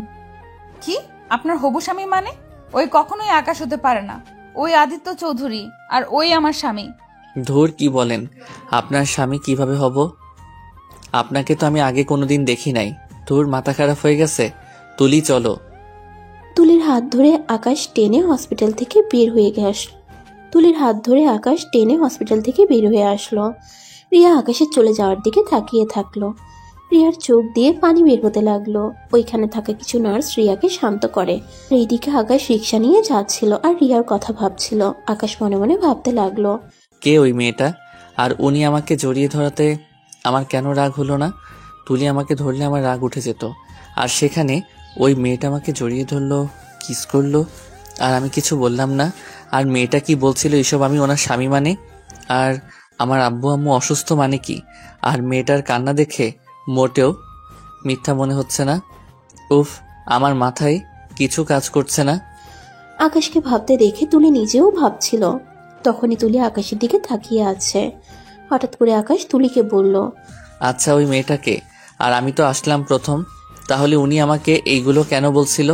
কি? আপনার হবু স্বামী মানে? ওই কখনোই আকাশ হতে পারে না। ওই আদিত্য চৌধুরী, আর ওই আমার স্বামী। ধুর, কি বলেন? আপনার স্বামী কিভাবে হব? আপনাকে তো আমি আগে কোনোদিন দেখি নাই। ধুর, মাথা খারাপ হয়ে গেছে। তুলি, চলো। তুলির হাত ধরে আকাশ টেনে হসপিটাল থেকে বের হয়ে আসলো। রিয়া আকাশের চলে যাওয়ার দিকে তাকিয়ে থাকলো। রিয়ার চোখ দিয়ে পানি বের হতে লাগলো। ওইখানে থাকা কিছু নার্স রিয়াকে শান্ত করে। এইদিকে আকাশ রিক্সা নিয়ে যাচ্ছিল আর রিয়ার কথা ভাবছিল। আকাশ মনে মনে ভাবতে লাগলো, কে ওই মেয়েটা? আর উনি আমাকে জড়িয়ে ধরাতে আমার কেন রাগ হলো না? তুলি আমাকে ধরলে আমার রাগ উঠে যেত, আর সেখানে ওই মেয়েটা আমাকে জড়িয়ে ধরলো, কিস করলো, আর আমি কিছু বললাম না। আর মেয়েটা কি বলছিল এসব আমি ওনার স্বামী মানে? আর আমার আব্বু আম্মু অসুস্থ মানে কি? আর মেয়েটার কান্না দেখে মোটেও মিথ্যা মনে হচ্ছে না। উফ, আমার মাথায় কিছু কাজ করছে না। আকাশকে ভাবতে দেখে তুলি নিজেও ভাবছিল। তখনই তুলি আকাশের দিকে তাকিয়ে আছে। হঠাৎ করে আকাশ তুলিকে বলল, আচ্ছা, ওই মেয়েটাকে? আর আমি তো আসলাম প্রথম, তাহলে উনি আমাকে এইগুলো কেন বলছিল?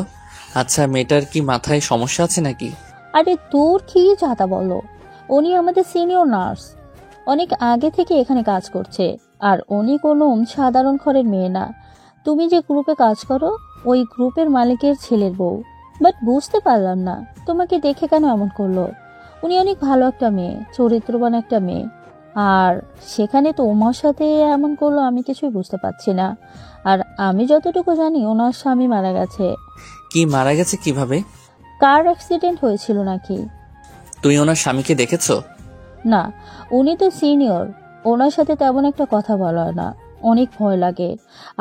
আচ্ছা, মেয়েটার কি মাথায় সমস্যা আছে নাকি? আরে তোর কি চাতা বলো? উনি আমাদের সিনিয়র নার্স, অনেক আগে থেকে এখানে কাজ করছে। আর উনি কোনো সাধারণ ঘরের মেয়ে না। তুমি যে গ্রুপে কাজ করো, ওই গ্রুপের মালিকের ছেলের বউ। বাট বুঝতে পারলাম না তোমাকে দেখে কেন এমন করলো। উনি অনেক ভালো একটা মেয়ে, চরিত্রবান একটা মেয়ে, আর সেখানে তোমার সাথে এমন করলো আমি কিছুই বুঝতে পারছি না। আর আমি যতটুকু জানি ওনার স্বামী মারা গেছে। কি মারা গেছে কিভাবে? কার অ্যাক্সিডেন্ট হয়েছিল নাকি? তুমি ওনার স্বামীকে দেখেছো? না, উনি তো সিনিয়র, ওনার সাথে তেমন একটা কথা বলা হয় না, অনেক ভয় লাগে।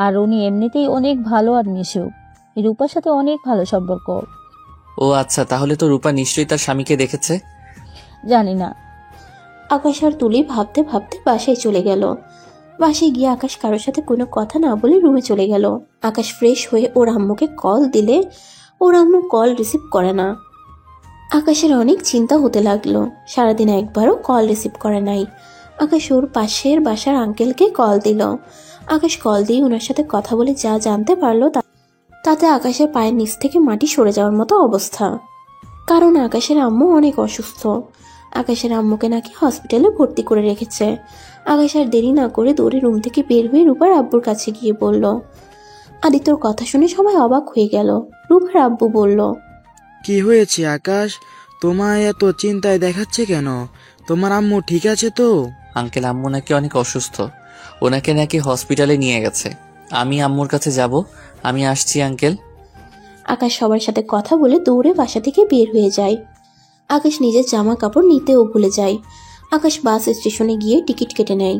আর উনি এমনিতেই অনেক ভালো আর মিশুক, রূপার সাথে অনেক ভালো সম্পর্ক। ও আচ্ছা, তাহলে তো রূপা নিশ্চয়ই তার স্বামীকে দেখেছে। জানি না। আকাশ আর তুলি ভাবতে ভাবতে বাসায় চলে গেল। বাসায় গিয়ে আকাশ কারোর সাথে কোনো কথা না বলে রুমে চলে গেল। আকাশ ফ্রেশ হয়ে ওর আম্মুকে কল দিলে ওর আম্মু কল রিসিভ করে না। আকাশের অনেক চিন্তা হতে লাগলো। সারাদিন একবারও কল রিসিভ করে নাই। আকাশ ওর পাশের বাসার আঙ্কেলকে কল দিল। আকাশ কল দিয়ে ওনার সাথে কথা বলে যা জানতে পারলো তাতে আকাশের পায়ের নিচ থেকে মাটি সরে যাওয়ার মতো অবস্থা। কারণ আকাশের আম্মু অনেক অসুস্থ। আকাশের আম্মুকে নাকি হসপিটালে ভর্তি করে রেখেছে। আকাশ আর দেরি না করে দৌড়ে রুম থেকে বের হয়ে রূপার আব্বুর কাছে গিয়ে বলল। আদিত্যর কথা শুনে সবাই অবাক হয়ে গেল। রূপার আব্বু বলল, কি হয়েছে আকাশ? তোমায় এত চিন্তায় দেখাচ্ছে কেন? তোমার আম্মু ঠিক আছে তো? আঙ্কেল, আম্মু নাকি অনেক অসুস্থ, ওনাকে নাকি হসপিটালে নিয়ে গেছে। আমি আম্মুর কাছে যাব। আমি আসছি আঙ্কেল। আকাশ সবার সাথে কথা বলে দৌড়ে বাসা থেকে বের হয়ে যায়। আকাশ নিজের জামা কাপড় নিতেও ভুলে যায়। আকাশ বাস স্টেশনে গিয়ে টিকিট কেটে নেয়।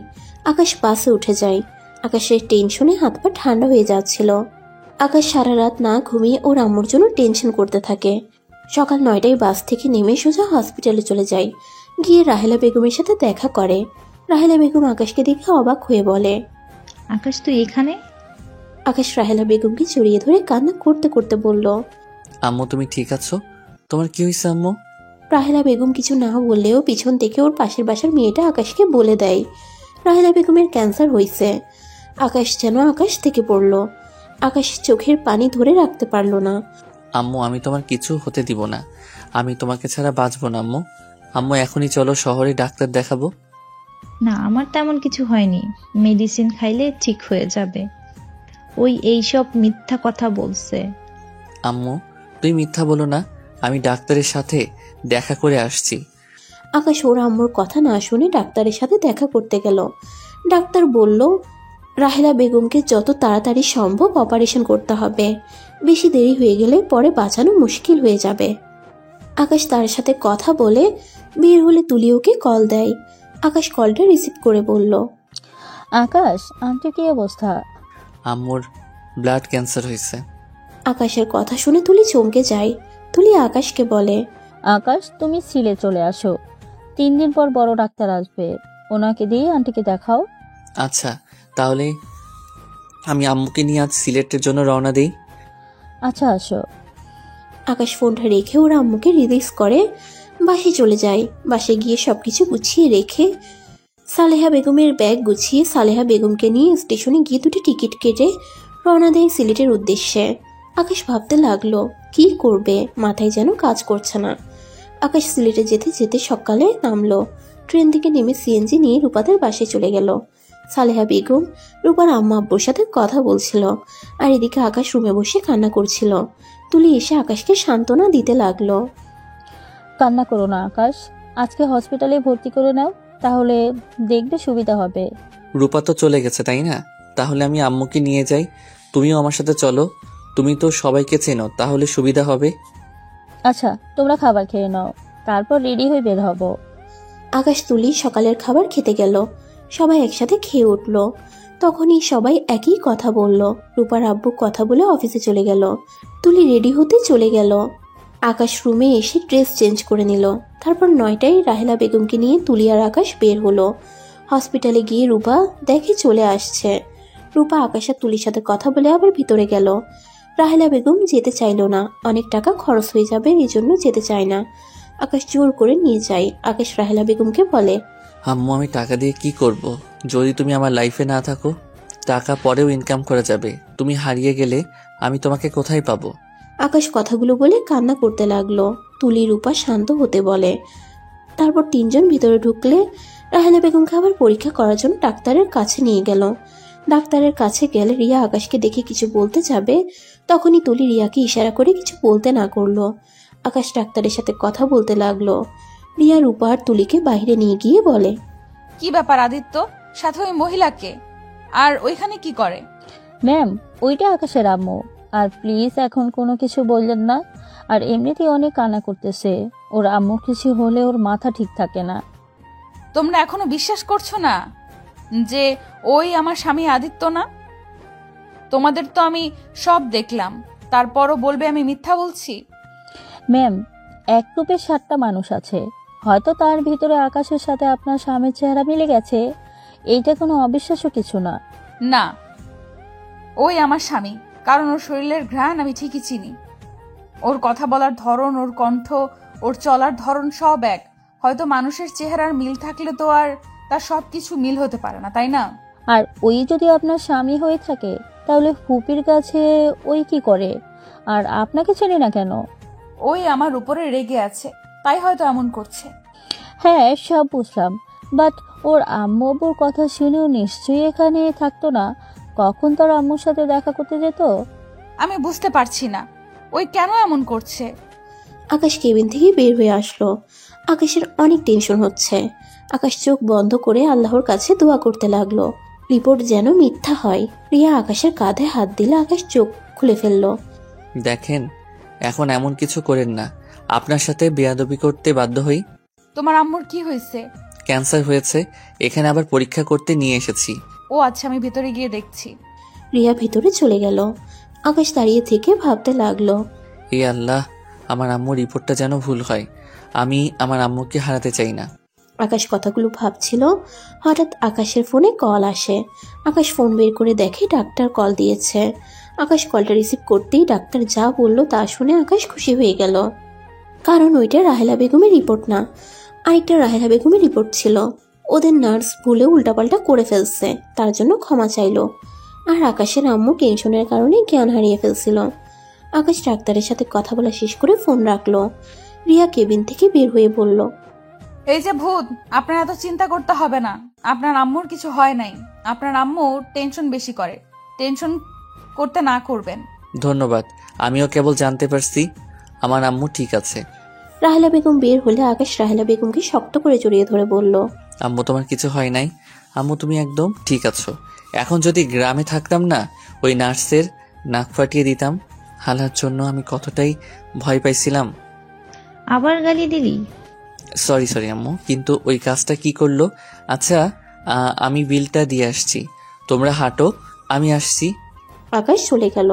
আকাশ বাসে উঠে যায়। আকাশের টেনশনে হাত পা ঠান্ডা হয়ে যাচ্ছিল। আকাশ সারা রাত না ঘুমিয়ে ওর আম্মুর জন্য টেনশন করতে থাকে। সকাল 9টায় বাস থেকে নেমে সোজা হসপিটালে চলে যায়। গিয়ে রাহেলা বেগমের সাথে দেখা করে। রাহেলা বেগম আকাশকে দেখে অবাক হয়ে বলে, আকাশ তুই এখানে? আকাশ রাহেলা বেগমকে জড়িয়ে ধরে কান্না করতে করতে বলল, আম্মু তুমি ঠিক আছো? তোমার কি হয়েছে আম্মু? রাহেলা বেগম কিছু না বললেও পিছন থেকে ওর পাশের বাসার মেয়েটা আকাশকে বলে দেয় রাহেলা বেগমের ক্যান্সার হয়েছে। আকাশ যেন আকাশ থেকে পড়ল। আকাশ চোখের পানি ধরে রাখতে পারল না। আম্মু আমি তোমার কিছু হতে দিব না, আমি তোমাকে ছাড়া বাঁচবো না আম্মু। আম্মু এখনই চলো শহরে ডাক্তার দেখাবো। না, আমার তেমন কিছু হয়নি, মেডিসিন খাইলে ঠিক হয়ে যাবে। ওই এইসব মিথ্যা কথা বলছে। আম্মু তুই মিথ্যা বলো না, আমি ডাক্তারের সাথে দেখা করে আসছি। আকাশ ওর আম্মুর কথা না শুনে ডাক্তারের সাথে দেখা করতে গেল। ডাক্তার বলল রাহেলা বেগমকে যত তাড়াতাড়ি সম্ভব অপারেশন করতে হবে, বেশি দেরি হয়ে গেলে পরে বাঁচানো মুশকিল হয়ে যাবে। আকাশ তার সাথে কথা বলে বের হলে তুলি ওকে কল দেয়। আকাশ কলটা রিসিভ করে বলল, আকাশ, আন্টি কি অবস্থা? আম্মুর ব্লাড ক্যান্সার হয়েছে। আকাশের কথা শুনে তুলি চমকে যায়। তুলি আকাশকে বলে, আকাশ তুমি সিলে চলে আসো, 3 দিন পর বড় ডাক্তার আসবে, ওনাকে দিয়ে আন্টিকে দেখাও। আচ্ছা তাহলে আমি আম্মুকে নিয়ে আজ সিলেটের জন্য রওনা দিই। আচ্ছা আসো। আকাশ ফোনটা রেখে ওর আম্মুকে রিলিজ করে বাসে চলে যায়। বাসে গিয়ে সবকিছু গুছিয়ে রেখে সালেহা বেগমের ব্যাগ গুছিয়ে সালেহা বেগমকে নিয়ে স্টেশনে গিয়ে 2টি টিকিট কেটে রওনা দেয় সিলেটের উদ্দেশ্যে। আকাশ ভাবতে লাগলো কি করবে, মাথায় যেন কাজ করছে না। আকাশ সিলেটে যেতে যেতে সকালে নামলো। ট্রেন থেকে নেমে সিএনজি নিয়ে রূপাদের বাসে চলে গেল। সালেহা বেগম রূপার আম্মা আব্বুর সাথে কথা বলছিল, আর এদিকে আকাশ রুমে বসে কান্না করছিল। তুলি এসে আকাশকে সান্ত্বনা দিতে লাগলো। কান্না করো না আকাশ, আজকে হসপিটালে ভর্তি করে নাও, তাহলে দেখবে সুবিধা হবে। রূপা তো চলে গেছে তাই না? তাহলে আমি আম্মুকে নিয়ে যাই, তুমিও আমার সাথে চলো। তুমি তো সবাইকে চেনো, তাহলে সুবিধা হবে। আচ্ছা তোমরা খাবার খেয়ে নাও, তারপর রেডি হয়ে বের হবো। আকাশ তুলি সকালের খাবার খেতে গেল। সবাই একসাথে খেয়ে উঠল। তখনই সবাই একই কথা বলল। রূপার আব্বু কথা বলে অফিসে চলে গেল। তুলি রেডি হতে চলে গেল। আকাশ রুমে এসে ড্রেস চেঞ্জ করে নিল। তারপর 9টায় রাহেলা বেগমকে নিয়ে তুলি আর আকাশ বের হলো। হসপিটালে গিয়ে রূপা দেখে চলে আসছে। রূপা আকাশ আর তুলির সাথে কথা বলে আবার ভিতরে গেল। রাহেলা বেগম যেতে চাইল না, অনেক টাকা খরচ হয়ে যাবে, এই জন্য যেতে চায় না। আকাশ জোর করে নিয়ে যায়। আকাশ রাহেলা বেগমকে বলে, আম্মু আমি টাকা দিয়ে কি করব? যদি তুমি আমার লাইফে না থাকো, টাকা পরেও ইনকাম করা যাবে, তুমি হারিয়ে গেলে আমি তোমাকে কোথায় পাবো? আকাশ কথাগুলো বলে কান্না করতে লাগলো। তুলি রূপা শান্ত হতে বলে। তারপর 3 জন ভিতরে ঢুকলে রাহেলা বেগমকে আবার পরীক্ষা করার জন্য ডাক্তারের কাছে নিয়ে গেল। ডাক্তারের কাছে গেলে রিয়া আকাশকে দেখে কিছু বলতে যাবে, তখনই তুলি রিয়াকে ইশারা করে কিছু বলতে না করলো। আকাশ ডাক্তারের সাথে কথা বলতে লাগলো। রিয়া রূপা আর তুলিকে বাইরে নিয়ে গিয়ে বলে, কি ব্যাপার আদিত্য, সাথে ওই মহিলাকে আর ওইখানে কি করে? ম্যাম ওইটা আকাশের আম্মু, আর প্লিজ এখন কোনো কিছু বললেন না, আর এমনিতেই অনেক কান্না করতেছে, ওর আম্মু কিছু হলে ওর মাথা ঠিক থাকে না। তোমরা এখনো বিশ্বাস করছো না যে ওই আমার স্বামী আদিত্য না? তোমাদের তো আমি সব দেখলাম, তারপরও বলবে আমি মিথ্যা বলছি? ম্যাম এক গ্রুপে 7টা মানুষ আছে, হয়তো তার ভিতরে আকাশের সাথে আপনার স্বামীর চেহারা মিলে গেছে, এইটা কোনো অবিশ্বাস্য কিছু না। না, ওই আমার স্বামী, কারণ ওর শরীরের ঘ্রাণ আমি ঠিকই চিনি। ওর কথা বলার ধরন, ওর কণ্ঠ, ওর চলার ধরন সব এক। হয়তো মানুষের চেহারার মিল থাকলে তো আর তার সবকিছু মিল হতে পারে না, তাই না? আর ওই যদি আপনার স্বামী হয়ে থাকে, তাহলে ফুপির কাছে ওই কি করে, আর আপনাকে চেনে না কেন? ওই আমার উপরে রেগে আছে, তাই হয়তো এমন করছে। হ্যাঁ সব বুঝলাম, বাট ওর আম্মু আব্বুর কথা শুনেও নিশ্চয়ই এখানে থাকতো না, কখন তার আম্মুর সাথে দেখা করতে যেত? আমি বুঝতে পারছি না ওই কেন এমন করছে। আকাশ কেবিন থেকে বের হয়ে আসলো। আকাশের অনেক টেনশন হচ্ছে। আকাশ চোখ বন্ধ করে আল্লাহর কাছে দোয়া করতে লাগলো, রিপোর্ট যেন মিথ্যা হয়। রিয়া আকাশের কাঁধে হাত দিলে আকাশ চোখ খুলে ফেললো। দেখেন এখন এমন কিছু করেন না, আপনার সাথে বেয়াদবি করতে বাধ্য হই। তোমার আম্মুর কি হয়েছে? ক্যান্সার হয়েছে, এখানে আবার পরীক্ষা করতে নিয়ে এসেছি। ও আচ্ছা, আমি ভেতরে গিয়ে দেখছি। রিয়া ভিতরে চলে গেল। আকাশ দাঁড়িয়ে থেকে ভাবতে লাগলো, এ আল্লাহ, আমার আম্মুর রিপোর্টটা যেন ভুল হয়। আমি আমার আম্মুকে হারাতে চাই না। আকাশ কথাগুলো ভাবছিল, হঠাৎ আকাশের ফোনে কল আসে। আকাশ ফোন বের করে দেখে ডাক্তার কল দিয়েছে। আকাশ কলটা রিসিভ করতেই ডাক্তার যা বলল তা শুনে আকাশ খুশি হয়ে গেল, কারণ ওইটা রাহেলা বেগমের রিপোর্ট না, আরেকটা রাহেলা বেগমের রিপোর্ট ছিল। ওদের নার্স ভুলে উল্টাপাল্টা করে ফেলছে, তার জন্য ক্ষমা চাইলো। আর আকাশের আম্মু টেনশনের কারণে জ্ঞান হারিয়ে ফেলছিল। আকাশ ডাক্তারের সাথে কথা বলা শেষ করে ফোন রাখলো। রিয়া কেবিন থেকে বের হয়ে বলল, এই যে ভূত, আপনার এত চিন্তা করতে হবে না। আপনার আম্মুর কিছু হয় নাই। আপনার আম্মু টেনশন বেশি করে, টেনশন করতে না করবেন। ধন্যবাদ, আমিও কেবল জানতে পারছি আমার আম্মু ঠিক আছে। রাহেলা বেগম বের হলে আকাশ রাহেলা বেগমকে শক্ত করে জড়িয়ে ধরে বলল, আম্মু তোমার কিছু হয় নাই। আম্মু তুমি একদম ঠিক আছো। এখন যদি গ্রামে থাকতাম না, ওই নার্সের নাক ফাটিয়ে দিতাম। হালার জন্য আমি কতটাই ভয় পাইছিলাম। আবার গালি দিলি? সরি আম্মু, কিন্তু ওই কাজটা কি করলো? আচ্ছা, আমি বিলটা দিয়ে আসছি, তোমরা হাঁটো, আমি আসছি। আকাশ চলে গেল।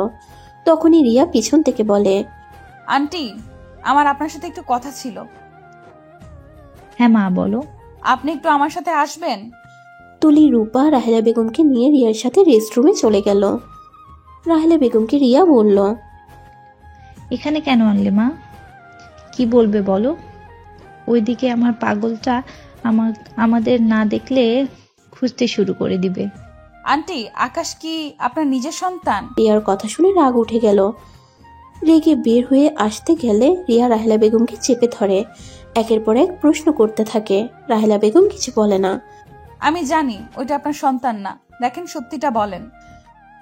তখনই রিয়া পিছন থেকে বলে, আন্টি, আমার আপনার সাথে একটু কথা ছিল। হ্যাঁ মা, বলো। আপনি একটু আমার সাথে আসবেন? তুলি রূপা রাহেলা বেগমকে নিয়ে রিয়ার সাথে রেস্টরুমে চলে গেল। রাহেলা বেগমকে রিয়া বলল, এখানে কেন আনলে মা? কি বলবে বলো? ওইদিকে আমার পাগলটা আমাদের না দেখলে খুঁজতে শুরু করে দিবে। আন্টি, আকাশ কি আপনার নিজের সন্তান? রিয়ার কথা শুনে রাগ উঠে গেল। রেগে বের হয়ে আসতে গেলে রিয়া রাহেলা বেগমকে চেপে ধরে, একের পর এক প্রশ্ন করতে থাকে। রাহেলা বেগম কিছু বলে না। আমি জানি ওইটা আপনার সন্তান না, দেখেন সত্যিটা বলেন।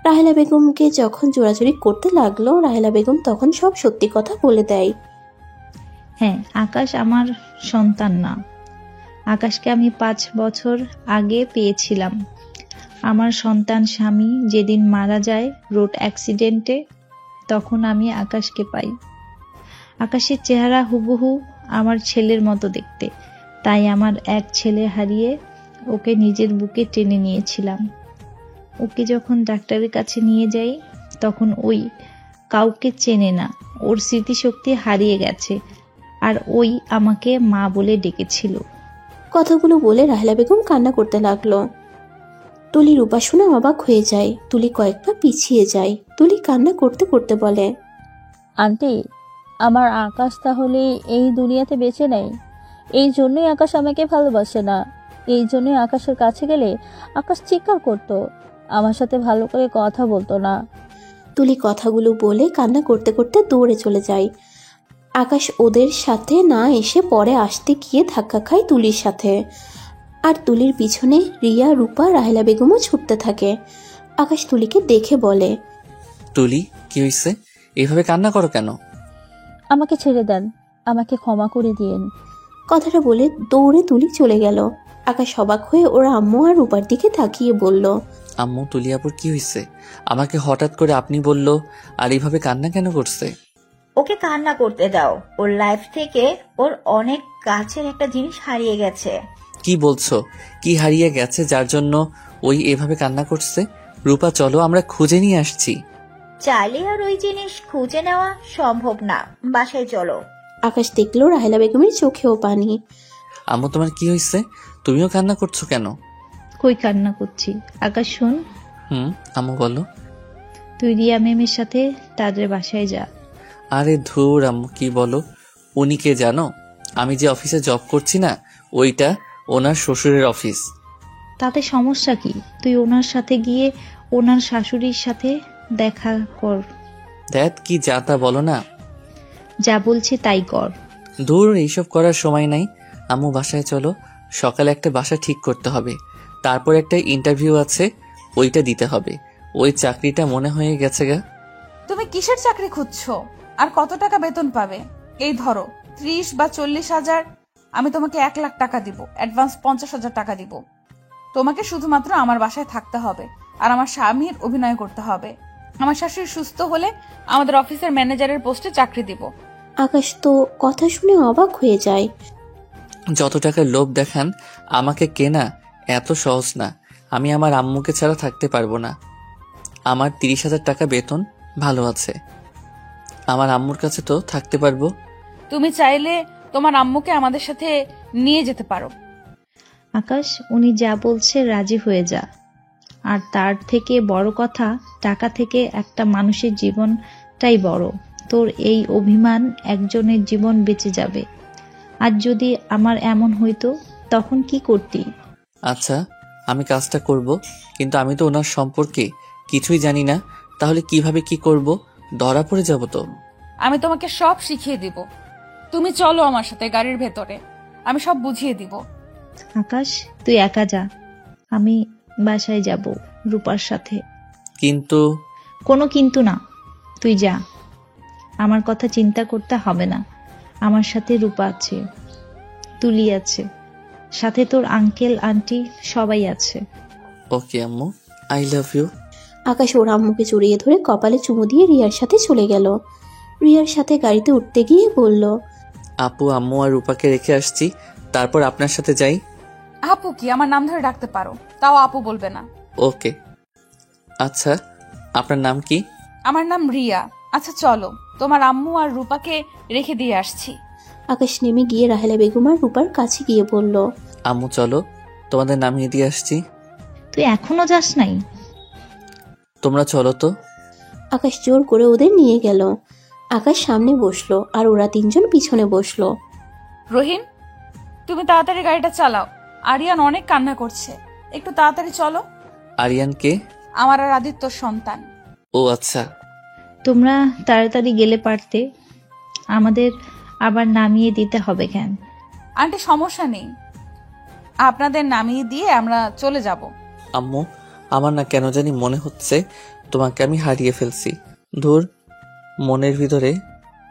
রাহেলা বেগমকে যখন জোরাজুরি করতে লাগলো, রাহেলা বেগম তখন সব সত্যি কথা বলে দেয়। হ্যাঁ, আকাশ আমার সন্তান না। আকাশকে আমি 5 বছর আগে পেয়েছিলাম। আমার সন্তান স্বামী যেদিন মারা যায় রোড অ্যাক্সিডেন্টে, তখন আমি আকাশকে পাই। আকাশের চেহারা হুবহু আমার ছেলের মতো দেখতে, তাই আমার এক ছেলে হারিয়ে ওকে নিজের বুকে টেনে নিয়েছিলাম। ওকে যখন ডাক্তারের কাছে নিয়ে যাই, তখন ওই কাউকে চেনে না, ওর স্মৃতিশক্তি হারিয়ে গেছে, আর ওই আমাকে মা বলে ডেকেছিল। কথাগুলো বলে রাহেলা বেগম কান্না করতে লাগলো। তুলি রূপা শুনে অবাক হয়ে যায়। তুলি কয়েক পা পিছিয়ে যায়। তুলি কান্না করতে করতে বলে, আন্টি, আমার আকাশ তাহলে এই দুনিয়াতে বেঁচে নেই? এই জন্যই আকাশ আমাকে ভালোবাসে না? এই জন্যই আকাশের কাছে গেলে আকাশ চিৎকার করতো, আমার সাথে ভালো করে কথা বলতো না? তুলি কথাগুলো বলে কান্না করতে করতে দৌড়ে চলে যায়। আকাশ ওদের সাথে না এসে পরে আসতে গিয়ে ধাক্কা খায় তুলির সাথে। আর তুলির পিছনে রিয়া, রূপা, রাহেলা বেগমও ছুটতে থাকে। আকাশ তুলিকে দেখে বলে, তুলি, কি হয়েছে? এইভাবে কান্না করো কেন? আমাকে ছেড়ে দেন, আমাকে ক্ষমা করে দিয়েন। কথাটা বলে দৌড়ে তুলি চলে গেল। আকাশ অবাক হয়ে ওরা আম্মু আর রূপার দিকে তাকিয়ে বলল, আম্মু, তুলি আপুর কি হয়েছে? আমাকে হঠাৎ করে আপনি বললো, আর এইভাবে কান্না কেন করছে? ওকে কান্না করতে দাও, ওর লাইফ থেকে ওর অনেক কাছের একটা জিনিস হারিয়ে গেছে। কি বলছো? কি হারিয়ে গেছে যার জন্য ওই এভাবে কান্না করছে? রূপা, চলো আমরা খুঁজে নিয়ে আসছি। চাইলে আর ওই জিনিস খুঁজে নেওয়া সম্ভব না, বাসায় চলো। আকাশ দেখলো রাহেলা বেগমের চোখেও পানি। আম্মু, তোমার কি হয়েছে? তুমিও কান্না করছো কেন? কই কান্না করছি? আকাশ শোন। আম্মু বলো। তুই রিয়া ম্যামের সাথে তাদের বাসায় যা। আরে ধুর আম্মু, কি বলো? উনি কে জানো? আমি যে অফিসে জব করছি না, ওইটা ওনার শ্বশুরের অফিস। তাতে সমস্যা কি? তুই ওনার সাথে গিয়ে ওনার শাশুড়ির সাথে দেখা কর। দেখ কি যা তা বলো না। যা বলছে তাই কর। দূর, এইসব করার সময় নাই। আম্মু, বাসায় চলো, সকালে একটা বাসা ঠিক করতে হবে, তারপর একটা ইন্টারভিউ আছে, ওইটা দিতে হবে। ওই চাকরিটা মনে হয়ে গেছে গা। তুমি কিসের চাকরি খুঁজছো? আর কত টাকা বেতন পাবে? এই ধরো 30 বা 40 হাজার। আমি তোমাকে 1 লাখ টাকা দিব, অ্যাডভান্স 50,000 টাকা দিব। তোমাকে শুধুমাত্র আমার বাসায় থাকতে হবে আর আমার স্বামীর অভিনয় করতে হবে। আমার শাশুড়ি সুস্থ হলে আমাদের অফিসের ম্যানেজারের পোস্টে চাকরি দিব। আকাশ তো কথা শুনে অবাক হয়ে যায়। যত টাকার লোভ দেখান, আমাকে কেনা এত সহজ না। আমি আমার আম্মুকে ছাড়া থাকতে পারবো না। আমার 30,000 টাকা বেতন ভালো আছে। আমার আম্মুর কাছে তো থাকতে পারবো। তুমি চাইলে তোমার আম্মুকে আমাদের সাথে নিয়ে যেতে পারো। আকাশ, উনি যা বলছে রাজি হয়ে যা। আর তার থেকে বড় কথা, টাকা থেকে একটা মানুষের জীবনটাই বড়। তোর এই অভিমান একজনের জীবন বেঁচে যাবে। আর যদি আমার এমন হইতো তখন কি করতি? আচ্ছা, আমি কাজটা করব, কিন্তু আমি তো ওনার সম্পর্কে কিছুই জানি না। তাহলে কিভাবে কি করব? ধরা পড়ে যাব তো। আমি তোমাকে সব শিখিয়ে দিব। তুমি চলো আমার সাথে গাড়ির ভেতরে, আমি সব বুঝিয়ে দিব। আকাশ, তুই একা যা, আমি বাসায় যাব রূপার সাথে। কিন্তু কোনো কিন্তু না, তুই যা। আমার কথা চিন্তা করতে হবে না। আমার সাথে রূপা আছে, তুলি আছে, সাথে তোর আঙ্কেল আন্টি সবাই আছে। ওকে আম্মু, আই লাভ ইউ। আকাশ ওর আম্মুকে জড়িয়ে ধরে কপালে চুমু দিয়ে রিয়ার সাথে চলে গেল। রিয়ার সাথে গাড়িতে উঠতে গিয়ে বলল, আপু, আম্মু আর রূপাকে রেখে আসছি, তারপর আপনার সাথে যাই। আপু কি? আমার নাম ধরে ডাকতে পারো, তাও আপু বলবে না। ওকে। আচ্ছা, আপনার নাম কি? আমার নাম রিয়া। আচ্ছা চলো, তোমার আম্মু আর রূপাকে রেখে দিয়ে আসছি। আকাশ নেমে গিয়ে রাহেলা বেগম আর রূপার কাছে গিয়ে বলল, আম্মু চলো, তোমাদের নামিয়ে দিয়ে আসছি। তুই এখনো যাস নাই? তোমরা চলো তো। আকাশ জোর করে ওদের নিয়ে গেল। আকাশ সামনে বসলো আর ওরা তিনজন পিছনে বসলো। রহিম, তুমি তাড়াতাড়ি গাড়িটা চালাও, আরিয়ান অনেক কান্না করছে, একটু তাড়াতাড়ি চলো। আরিয়ান কে? আমার আর আদিত্যর সন্তান। ও আচ্ছা। তোমরা তাড়াতাড়ি গেলে পারতে, আমাদের আবার নামিয়ে দিতে হবে কেন? আন্টি সমস্যা নেই, আপনাদের নামিয়ে দিয়ে আমরা চলে যাব। আম্মু, আমার না কেন জানি মনে হচ্ছে তোমাকে আমি হারিয়ে ফেলছি। ধুর, মনের ভিতরে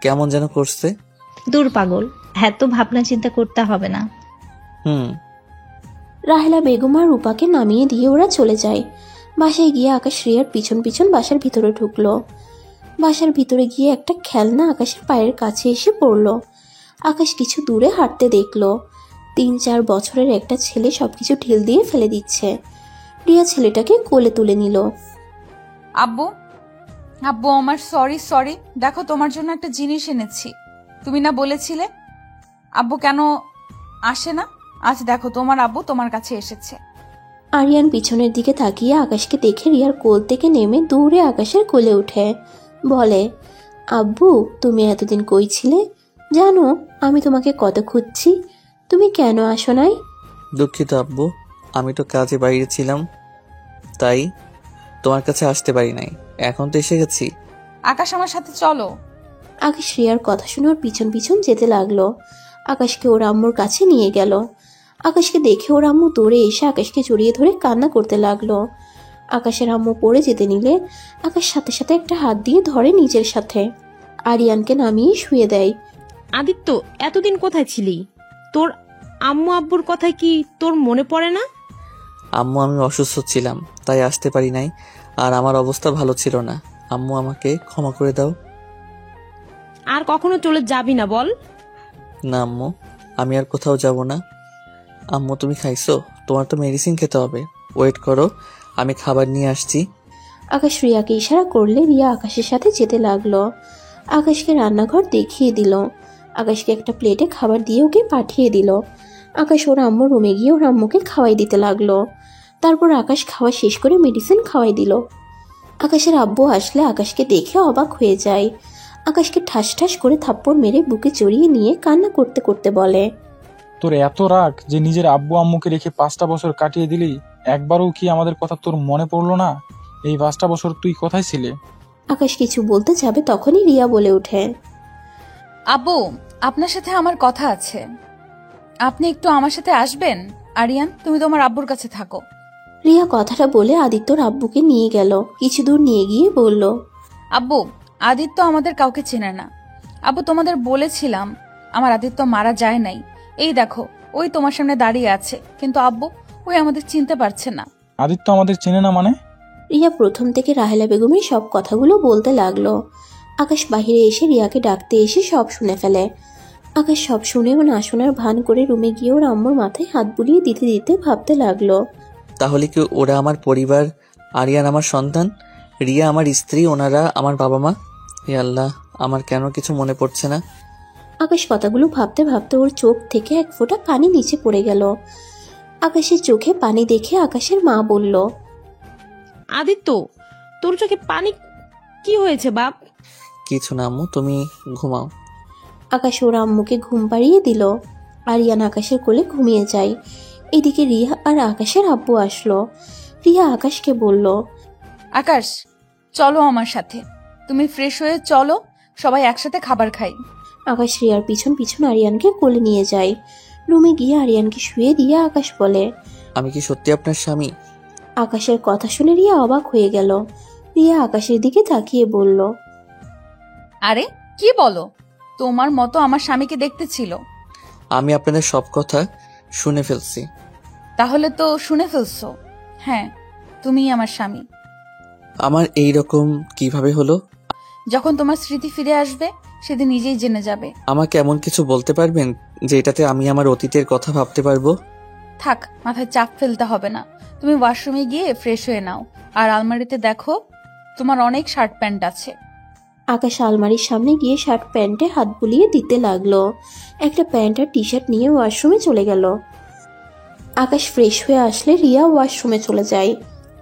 কেমন যেন করছে। দূর পাগল, এত ভাবনা চিন্তা করতে হবে না। রাহেলা বেগম আর রূপাকে নামিয়ে দিয়ে ওরা চলে যায়। বাসায় গিয়ে আকাশ রিয়ার পিছন পিছন বাসার ভিতরে ঢুকলো। বাসার ভিতরে গিয়ে একটা খেলনা আকাশের পায়ের কাছে এসে পড়লো। আকাশ কিছু দূরে হাঁটতে দেখলো 3-4 বছরের একটা ছেলে সবকিছু ঢিল দিয়ে ফেলে দিচ্ছে। রিয়া ছেলেটাকে কোলে তুলে নিল। আব্বু, আব্বু আমার সরি, দেখো তোমার জন্য একটা জিনিস এনেছি। তুমি না বলেছিলে আব্বু কেন আসে না? আজ দেখো তোমার আব্বু তোমার কাছে এসেছে। আরিয়ান পিছনের দিকে তাকিয়ে আকাশকে দেখে রিয়ার কোল থেকে নেমে দৌড়ে আকাশের কোলে উঠে বলে, আব্বু তুমি এতদিন কই ছিলে? জানো আমি তোমাকে কত খুঁজছি, তুমি কেন আসো নাই? দুঃখিত আব্বু, আমি তো কাজে বাইরে ছিলাম, তাই তোমার কাছে আসতে পারি নাই। এখন তো এসে গেছি। আকাশ আমার সাথে চলো। আকাশ রিয়ার কথা শুনে ওর পিছন পিছন যেতে লাগলো। আকাশকে ওর আম্মুর কাছে নিয়ে গেল। আকাশকে দেখে ওর আম্মু দৌড়ে এসে আকাশকে জড়িয়ে ধরে কান্না করতে লাগলো। আকাশের আম্মু পড়ে যেতে নিলে আকাশ সাথে সাথে একটা হাত দিয়ে ধরে নিজের সাথে। আরিয়ানকে নামিয়ে শুয়ে দেয়। আদিত্য, এতদিন কোথায় ছিলি? তোর আম্মু আব্বুর কথা কি তোর মনে পড়ে না? আম্মু, আমি অসুস্থ ছিলাম তাই আসতে পারি নাই, আর আমার অবস্থা ভালো ছিল না। আম্মু আমাকে ক্ষমা করে দাও। আর কখনো চলে যাবি না বল? না আম্মু, আমি আর কোথাও যাব না। আম্মু তুমি খাইছো? তোমার তো মেডিসিন খেতে হবে, ওয়েট করো, আমি খাবার নিয়ে আসছি। আকাশ রিয়াকে ইশারা করলে রিয়া আকাশের সাথে যেতে লাগলো। আকাশকে রান্নাঘর দেখিয়ে দিল। আকাশকে একটা প্লেটে খাবার দিয়ে ওকে পাঠিয়ে দিল। আকাশ ওর আম্মুর রুমে গিয়ে ওর আম্মুকে খাওয়াই দিতে লাগলো। তারপর আকাশ খাওয়া শেষ করে মেডিসিন খাওয়াই দিল। আকাশের আব্বু আসলে আকাশকে দেখে অবাক হয়ে যায়। আকাশকে ঠাস ঠাস করে থাপ্পড় মেরে বুকে জড়িয়ে নিয়ে কান্না করতে করতে বলে, তোর এত রাগ যে নিজের আব্বু আম্মুকে রেখে 5টা বছর কাটিয়ে দিলি, একবারও কি আমাদের কথা তোর মনে পড়লো না? এই 5টা বছর তুই কোথায় ছিলে? আকাশ কিছু বলতে যাবে তখনই রিয়া বলে ওঠে, আব্বু আপনার সাথে আমার কথা আছে, আপনি একটু আমার সাথে আসবেন। আরিয়ান তুমি তোমার আব্বুর কাছে থাকো। রিয়া কথাটা বলে আদিত্যর আব্বুকে নিয়ে গেল। কিছু দূর নিয়ে গিয়ে বলল, আব্বু আদিত্য আমাদের কাউকে চেনে না। আব্বু তোমাদের বলেছিলাম আমার আদিত্য মারা যায় নাই, এই দেখো ওই তোমার সামনে দাঁড়িয়ে আছে, কিন্তু আব্বু ওই আমাদের চিনতে পারছে না। আদিত্য আমাদের চেনে না মানে? রিয়া প্রথম থেকে রাহেলা বেগমের সব কথাগুলো বলতে লাগলো। আকাশ বাহিরে এসে রিয়াকে ডাকতে এসে সব শুনে ফেলে। আকাশ সব শুনেও না শোনার ভান করে রুমে গিয়ে ওর আম্মুর মাথায় হাত বুলিয়ে দিতে দিতে ভাবতে লাগলো, তাহলে কি ওরা আমার পরিবার? আরিয়ান আমার সন্তান, রিয়া আমার স্ত্রী, ওনারা আমার বাবা মা। হে আল্লাহ, আমার কেন কিছু মনে পড়ছে না। আকাশ কথাগুলো ভাবতে ভাবতে ওর চোখ থেকে এক ফোঁটা পানি নিচে পড়ে গেল। আকাশের চোখে পানি দেখে আকাশের মা বলল, আদিত্য, তোর চোখে পানি কি হয়েছে বাপ? কিছু না আম্মু, তুমি ঘুমাও। আকাশ ওর আম্মুকে ঘুম পাড়িয়ে দিল। আরিয়ান আকাশের কোলে ঘুমিয়ে যায়। এদিকে রিয়া আর আকাশের আব্বু আসলো। রিয়া আকাশকে বলল, আকাশ, চলো আমার সাথে। তুমি ফ্রেশ হয়ে চলো, সবাই একসাথে খাবার খাই। আকাশ রিয়ার পিছন পিছন আরিয়ানকে কোলে নিয়ে যায়। রুমে গিয়ে আরিয়ানকে শুয়ে দিয়ে আকাশ বলে, আমি কি সত্যি আপনার স্বামী? আকাশের কথা শুনে রিয়া অবাক হয়ে গেল। রিয়া আকাশের দিকে তাকিয়ে বলল, আরে কি বলো, তোমার মতো আমার স্বামীকে দেখতে ছিল। আমি আপনাদের সব কথা শুনে ফেলছি। তাহলে তো শুনে ফেলছো। হ্যাঁ, তুমিই আমার স্বামী। আমার এই রকম কিভাবে হলো? যখন তোমার স্মৃতি ফিরে আসবে সেদিন নিজেই জেনে যাবে। আমাকে এমন কিছু বলতে পারবেন যেটাতে আমি আমার অতীতের কথা ভাবতে পারবো? থাক, মাথায় চাপ ফেলতে হবে না। তুমি ওয়াশরুমে গিয়ে ফ্রেশ হয়ে নাও, আর আলমারিতে দেখো তোমার অনেক শার্ট প্যান্ট আছে। আকাশ আলমারির সামনে গিয়ে শার্ট প্যান্টে হাত বুলিয়ে দিতে লাগলো। একটা প্যান্ট আর টি শার্ট নিয়ে ওয়াশরুমে চলে গেল। আকাশ ফ্রেশ হয়ে আসলে রিয়া ওয়াশরুমে চলে যায়।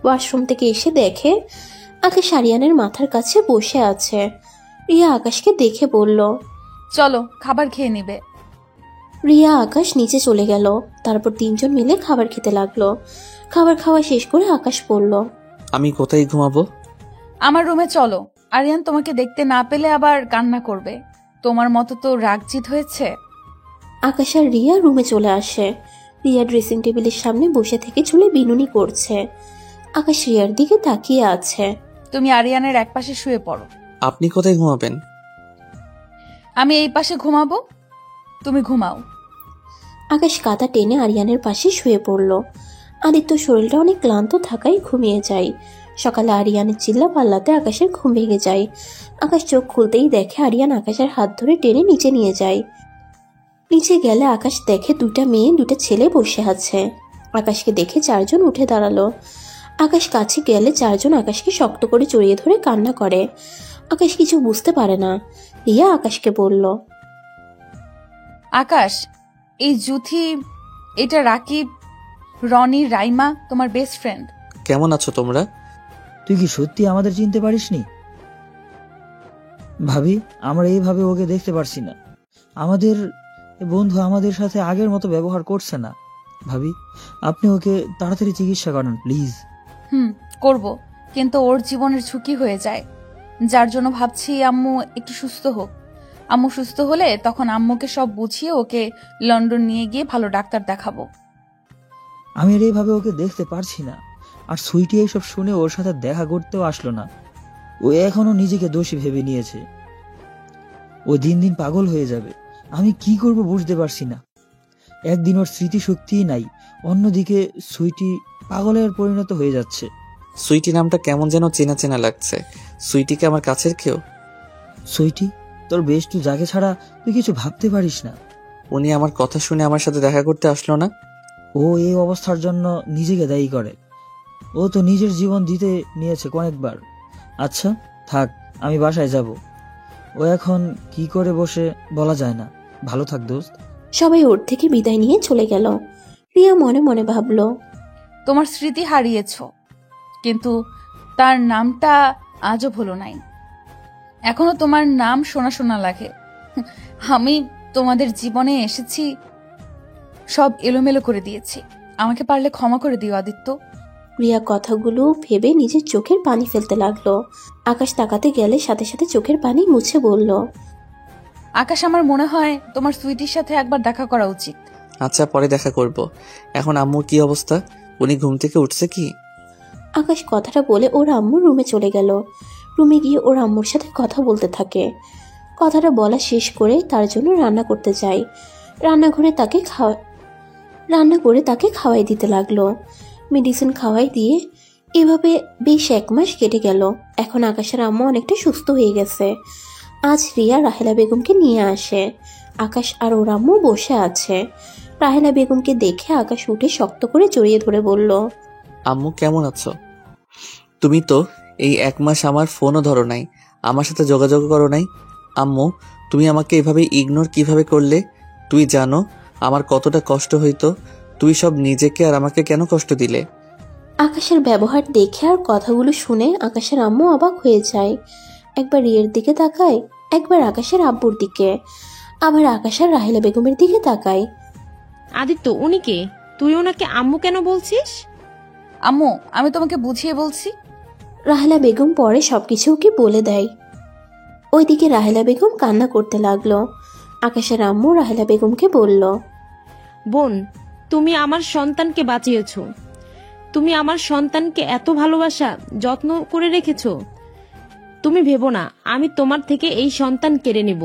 ওয়াশরুম থেকে এসে দেখে আকাশ আরিয়ানের মাথার কাছে বসে আছে। রিয়া আকাশকে দেখে বলল, চলো খাবার খেয়ে নিবে। রিয়া আকাশ নিচে চলে গেল। তারপর তিনজন মিলে খাবার খেতে লাগলো। খাবার খাওয়া শেষ করে আকাশ বলল, আমি কোথায় ঘুমাবো? আমার রুমে চলো। আরিয়ান তোমাকে দেখতে না পেলে আবার কান্না করবে। তোমার মতো তো রাগজিৎ হয়েছে। আকাশ আর রিয়া রুমে চলে আসে। রিয়া ড্রেসিং টেবিলের সামনে বসে থেকে চুলে বিনুনি করছে। আকাশ রিয়ার দিকে তাকিয়ে আছে। তুমি আরিয়ানের এক পাশে শুয়ে পড়ো। আপনি কোথায় ঘুমাবেন? আমি এই পাশে ঘুমাবো, তুমি ঘুমাও। আকাশ কাঁথা টেনে আরিয়ানের পাশে শুয়ে পড়ল। আদিত্য শরীরটা অনেক ক্লান্ত থাকায় ঘুমিয়ে যায়। সকালে আরিয়ানের চিল্লা পাল্লাতে আকাশের ঘুম ভেঙে যায়। আকাশ চোখ খুলতেই দেখে আরিয়ান আকাশের হাত ধরে টেনে নিচে নিয়ে যায়। নিচে গেলে আকাশ দেখে দুটা মেয়ে দুটা ছেলে বসে আছে। আকাশকে দেখে চারজন উঠে দাঁড়ালো। আকাশ কাছে গেলে চারজন আকাশকে শক্ত করে জড়িয়ে ধরে কান্না করে। আকাশ কিছু বুঝতে পারে না। রিয়া আকাশকে বলল, আকাশ, এই জুথি, এটা রাকিব, রনি, রাইমা তোমার বেস্ট ফ্রেন্ড। কেমন আছো তোমরা? তুই কি সত্যি আমাদের চিনতে পারিসনি? ভাবি, আমরা এইভাবে ওকে দেখতে পারছি না। আমাদের বন্ধু আমাদের সাথে আগের মতো ব্যবহার করছে না। ভাবি, আপনি ওকে তাড়াতাড়ি চিকিৎসা করান প্লিজ। করব, কিন্তু ওর জীবনের ঝুঁকি হয়ে যায়, যার জন্য ভাবছি আম্মু একটু সুস্থ হোক। আম্মু সুস্থ হলে তখন আম্মুকে সব বুঝিয়ে ওকে লন্ডন নিয়ে গিয়ে ভালো ডাক্তার দেখাবো। আমি আর এইভাবে ওকে দেখতে পারছি না। আর সুইটি এইসব শুনে ওর সাথে দেখা করতেও আসলো না। ও এখনো নিজেকে দোষী ভেবে নিয়েছে। ও দিন দিন পাগল হয়ে যাবে। আমি কি করব বুঝতে পারছি না। একদিন ওর স্মৃতিশক্তিই নাই, অন্যদিকে সুইটি পাগলের পরিণত হয়ে যাচ্ছে। সুইটি নামটা কেমন যেন চেনা চেনা লাগছে। সুইটিকে আমার কাছের কেউ? সুইটি, তোর বেষ্টু যাকে ছাড়া তুই কিছু ভাবতে পারিস না। উনি আমার কথা শুনে আমার সাথে দেখা করতে আসলো না। ও এই অবস্থার জন্য নিজেকে দায়ী করে। ও তো নিজের জীবন দিতে নিয়েছে কয়েকবার। আচ্ছা থাক, আমি বাসায় যাব। ও এখন কি করে বসে বলা যায় না। ভালো থাক দোস্ত। সবাই ওর থেকে বিদায় নিয়ে চলে গেল। রিয়া মনে মনে ভাবল, তোমার স্মৃতি হারিয়েছ, কিন্তু তার নামটা আজও ভুলো নাই। এখনো তোমার নাম শোনা শোনা লাগে। আমি তোমাদের জীবনে এসেছি, সব এলোমেলো করে দিয়েছি। আমাকে পারলে ক্ষমা করে দিও আদিত্য। রিয়া কথাগুলো ভেবে নিজের চোখের পানি ফেলতে লাগলো। আকাশ তাকাতে গেলে সাথে সাথে চোখের পানি মুছে বলল, আকাশ, আমার মনে হয় তোমার সুইটির সাথে একবার দেখা করা উচিত। আচ্ছা, পরে দেখা করব। এখন আম্মুর কি অবস্থা? উনি ঘুম থেকে উঠছে কি? আকাশ কথাটা বলে ওর আম্মুর রুমে চলে গেল। রুমে গিয়ে ওর আম্মুর সাথে কথা বলতে থাকে। কথাটা বলা শেষ করে তার জন্য রান্না করতে যায়। রান্না করে তাকে খাওয়াই দিতে লাগলো। মেডিসিন খাওয়াই দিয়ে এভাবে বেশ 1 মাস কেটে গেল। এখন আকাশের আম্মু অনেকটা সুস্থ হয়ে গেছে। আজ রিয়া রাহেলা বেগমকে নিয়ে আসে। আকাশ আর ওর আম্মু বসে আছে। রাহেলা বেগমকে দেখে আকাশ উঠে শক্ত করে জড়িয়ে ধরে বলল, আম্মু কেমন আছো? তুমি তো এই 1 মাস আমার ফোনও ধরো নাই, আমার সাথে যোগাযোগ করো নাই। আম্মু, তুমি আমাকে এভাবে ইগনোর কিভাবে করলে? তুই জানো আমার কতটা কষ্ট হইতো। তুই সব নিজেকে আর আমাকে কেন কষ্ট দিলে? আকাশের ব্যবহার দেখে আর কথাগুলো শুনে আকাশের আম্মু অবাক হয়ে যায়। একবার রিয়ের দিকে তাকায়, একবার আকাশের আব্বুর দিকে, আবার আকাশের রাহেলা বেগমের দিকে তাকায়। আদিত্য, উনি কে? তুই ওনাকে আম্মু কেন বলছিস? আম্মু, আমি তোমাকে বুঝিয়ে বলছি। রাহেলা বেগম পরে সবকিছু ওকে বলে দেয়। ওইদিকে রাহেলা বেগম কান্না করতে লাগলো। আকাশের আম্মু রাহেলা বেগমকে বলল, বোন, তুমি আমার সন্তানকে বাঁচিয়েছো। তুমি আমার সন্তানকে এত ভালোবাসা যত্ন করে রেখেছো। তুমি ভেবো না আমি তোমার থেকে এই সন্তান কেড়ে নেব।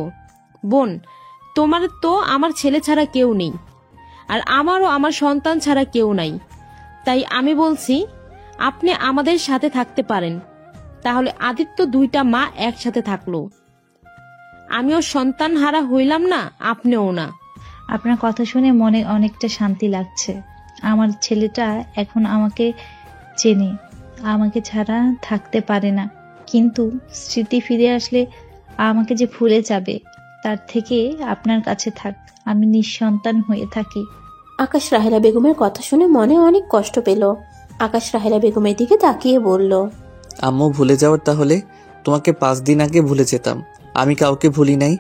বোন, তোমার তো আমার ছেলে ছাড়া কেউ নেই, আর আমারও আমার সন্তান ছাড়া কেউ নাই। তাই আমি বলছি আপনি আমাদের সাথে থাকতে পারেন। তাহলে আদিত্য দুইটা মা একসাথে থাকলো। আমিও সন্তান হারা হইলাম না, আপনিও না। আপনার কথা শুনে মনে অনেকটা শান্তি লাগছে। আমার ছেলেটা এখন আমাকে চেনে, আমাকে ছাড়া থাকতে পারে না। কিন্তু স্মৃতি ফিরে আসলে আমাকে যে ভুলে যাবে, তার থেকে আপনার কাছে থাক, আমি নিঃসন্তান হয়ে থাকি। আকাশ রাহেলা বেগমের কথা শুনে মনে অনেক কষ্ট পেল। আকাশ রাহেলা বেগমের দিকে তাকিয়ে বলল, আম্মু, ভুলে যাওয়ার তাহলে তোমাকে 5 দিন আগে ভুলে যেতাম। আমি কাউকে ভুলি নাই।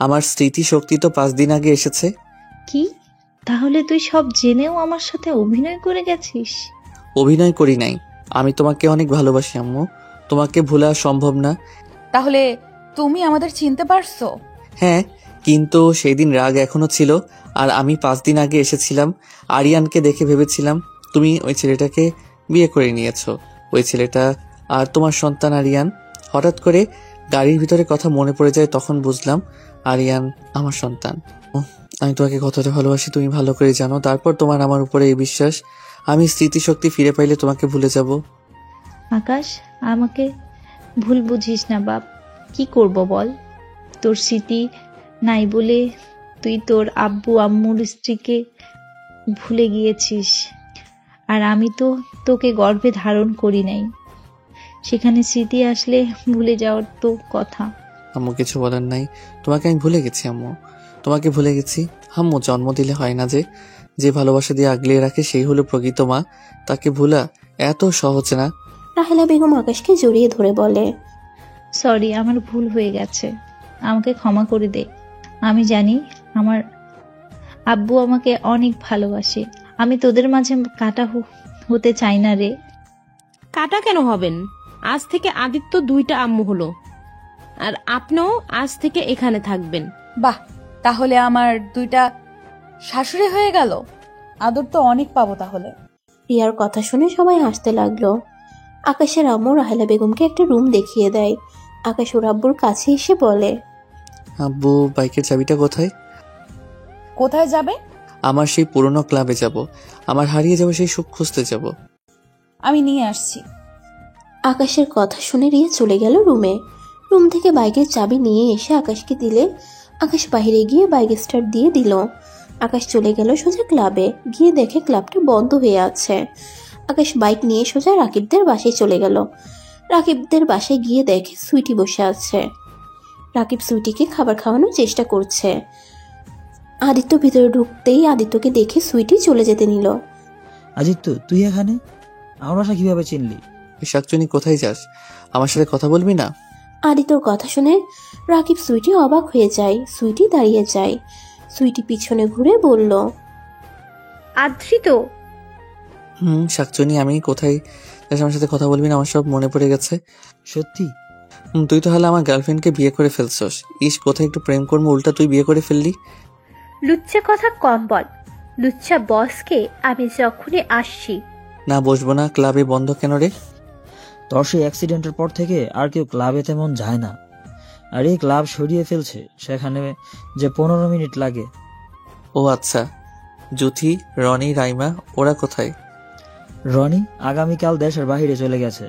আমার স্মৃতি শক্তি তো 5 দিন আগে এসেছে। কি? তাহলে তুই সব জেনেও আমার সাথে অভিনয় করে গেছিস? অভিনয় করি নাই, আমি তোমাকে অনেক ভালোবাসি আম্মু। তোমাকে ভোলা সম্ভব না। তাহলে তুমি আমাদের চিনতে পারছো? হ্যাঁ, কিন্তু সেই দিন রাগ এখনো ছিল। আর আমি 5 দিন আগে এসেছিলাম, আরিয়ানকে দেখে ভেবেছিলাম তুমি ওই ছেলেটাকে বিয়ে করে নিয়েছো। ওই ছেলেটা আর তোমার সন্তান আরিয়ান। হঠাৎ করে গাড়ির ভিতরে কথা মনে পড়ে যায়, তখন বুঝলাম আরিয়ান আমার সন্তান। আমি তোমাকে কতটা ভালোবাসি তুমি ভালো করে জানো। তারপর তোমার আমার উপরে এই বিশ্বাস, আমি স্মৃতিশক্তি ফিরে পাইলে তোমাকে ভুলে যাব। আকাশ, আমাকে ভুল বুঝিস না বাপ। কি করব বল? তোর স্মৃতি নাই বলে তুই তোর আব্বু আম্মুর স্ত্রীকে ভুলে গিয়েছিস। আর আমি তো তোকে গর্ভে ধারণ করি নাই। সেখানে স্মৃতি আসলে ভুলে যাওয়ার তো কথা। আম্মু, কিছু বলার নাই। তোমাকে আমি ভুলে গেছি আম্মু, তোমাকে ভুলে গেছি। আম্মু, জন্ম দিলে হয় না যে ভালোবাসা দিয়ে আগলিয়ে রাখে সেই হলো প্রকৃত মা। তাকে ভুলা এত সহজ না। রাহেলা বেগম আকাশকে জড়িয়ে ধরে বলে, সরি, আমার ভুল হয়ে গেছে, আমাকে ক্ষমা করে দে। আমি জানি আমার আব্বু আমাকে অনেক ভালোবাসে। আমি তোদের মাঝে কাটা হতে চাই না রে। কাটা কেন হবেন? আজ থেকে আদিত্য দুইটা আম্মু হলো, আর আপনিও আজ থেকে এখানে থাকবেন। বাহ, তাহলে আমার 2টা শাশুড়ি হয়ে গেল। আদর তো অনেক পাবো তাহলে। রিয়ার কথা শুনে সবাই হাসতে লাগলো। আকাশের আম্মু রাহেলা বেগমকে একটা রুম দেখিয়ে দেয়। আকাশ ওর আব্বুর কাছে এসে বলে, আব্বু, বাইকের চাবিটা কোথায়? কোথায় যাবে? আমার সেই পুরনো ক্লাবে যাব। আমার হারিয়ে যাবে সেই সুখ খুঁজতে যাব। আমি নিয়ে আসছি। আকাশের কথা শুনে রিয়া চলে গেল রুমে। রুম থেকে বাইকের চাবি নিয়ে এসে আকাশকে দিলে আকাশ বাইরে গিয়ে বাইক স্টার্ট দিয়ে দিল। আকাশ চলে গেল সোজা ক্লাবে। গিয়ে দেখে ক্লাবটা বন্ধ হয়ে আছে। আকাশ বাইক নিয়ে সোজা রাকিবদের বাসায় চলে গেল। রাকিবদের বাসায় গিয়ে দেখে সুইটি বসে আছে। রাকিব সুইটিকে খাবার খাওয়ানোর চেষ্টা করছে। আদিত্য ভিতরে ঢুকতেই আদিত্যকে দেখে সুইটি চলে যেতে নিল। আদিত্য, তুই এখানে? আমার বাসা কিভাবে চিনলি? শাকচুনি, কোথায় যাস? আমার সাথে কথা বলবি না? আদিত্যর কথা শুনে রাকিব সুইটি অবাক হয়ে যায়। সুইটি দাঁড়িয়ে যায়। সুইটি পিছনে ঘুরে বলল, আদ্রিত। শাকচুনি, আমি কোথায় যাস? আমার সাথে কথা বলবি না? আমার সব মনে পড়ে গেছে। সত্যি? তুই তো হলে আমার গার্লফ্রেন্ডকে বিয়ে করে ফেলছস। ইস, কোথায় একটু প্রেম করবো, উল্টা তুই বিয়ে করে ফেললি। লুচ্চা কথা কম বল। লুচ্চা বসকে আমি যখনই আসছি। না, বসবো না। ক্লাবে বন্ধ কেন রে? তোর সেই অ্যাক্সিডেন্টের পর থেকে আর কেউ ক্লাবে তেমন যায় না। আর এই ক্লাব সরিয়ে ফেলছে, সেখানে যে 15 মিনিট লাগে। ও আচ্ছা। জুথি, রনি, রাইমা ওরা কোথায়? রনি আগামীকাল দেশের বাইরে চলে গেছে।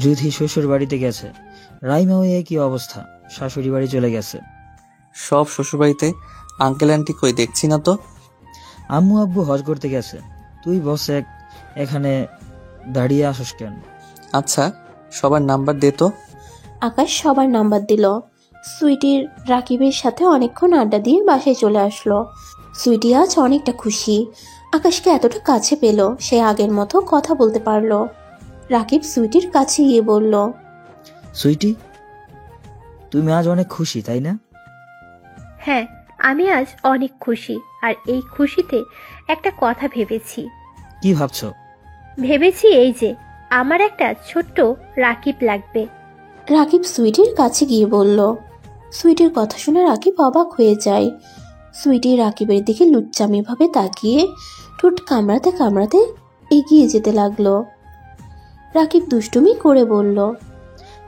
জুথি শ্বশুর বাড়িতে গেছে। রাইমাও একই অবস্থা, শাশুড়ি বাড়ি চলে গেছে। সব শ্বশুরবাড়িতে? আঙ্কেল আন্টি কই, দেখছি না তো। আম্মু আব্বু হজ করতে গেছে। তুই বস এখানে দাঁড়িয়ে আসস কেন? আচ্ছা, সবার নাম্বার দে তো। আকাশ সবার নাম্বার দিল। সুইটির রাকিবের সাথে অনেকক্ষণ আড্ডা দিয়ে বাসায় চলে আসলো। সুইটি আজ অনেকটা খুশি, আকাশকে এতটা কাছে পেল, সে আগের মতো কথা বলতে পারলো। রাকিব সুইটির কাছে গিয়ে বলল, সুইটি, তুমি আজ অনেক খুশি তাই না? হ্যাঁ, আমি আজ অনেক খুশি। আর এই খুশিতে একটা কথা ভেবেছি। কি ভাবছো? ভেবেছি এই যে আমার একটা ছোট্ট রাকিব লাগবে। রাকিব সুইটির কাছে গিয়ে বলল। সুইটির কথা শুনে রাকিব অবাক হয়ে যায়। সুইটি রাকিবের দিকে লুচ্চামি ভাবে তাকিয়ে ঠোঁট কামড়াতে কামড়াতে এগিয়ে যেতে লাগলো। রাকিব দুষ্টুমি করে বলল,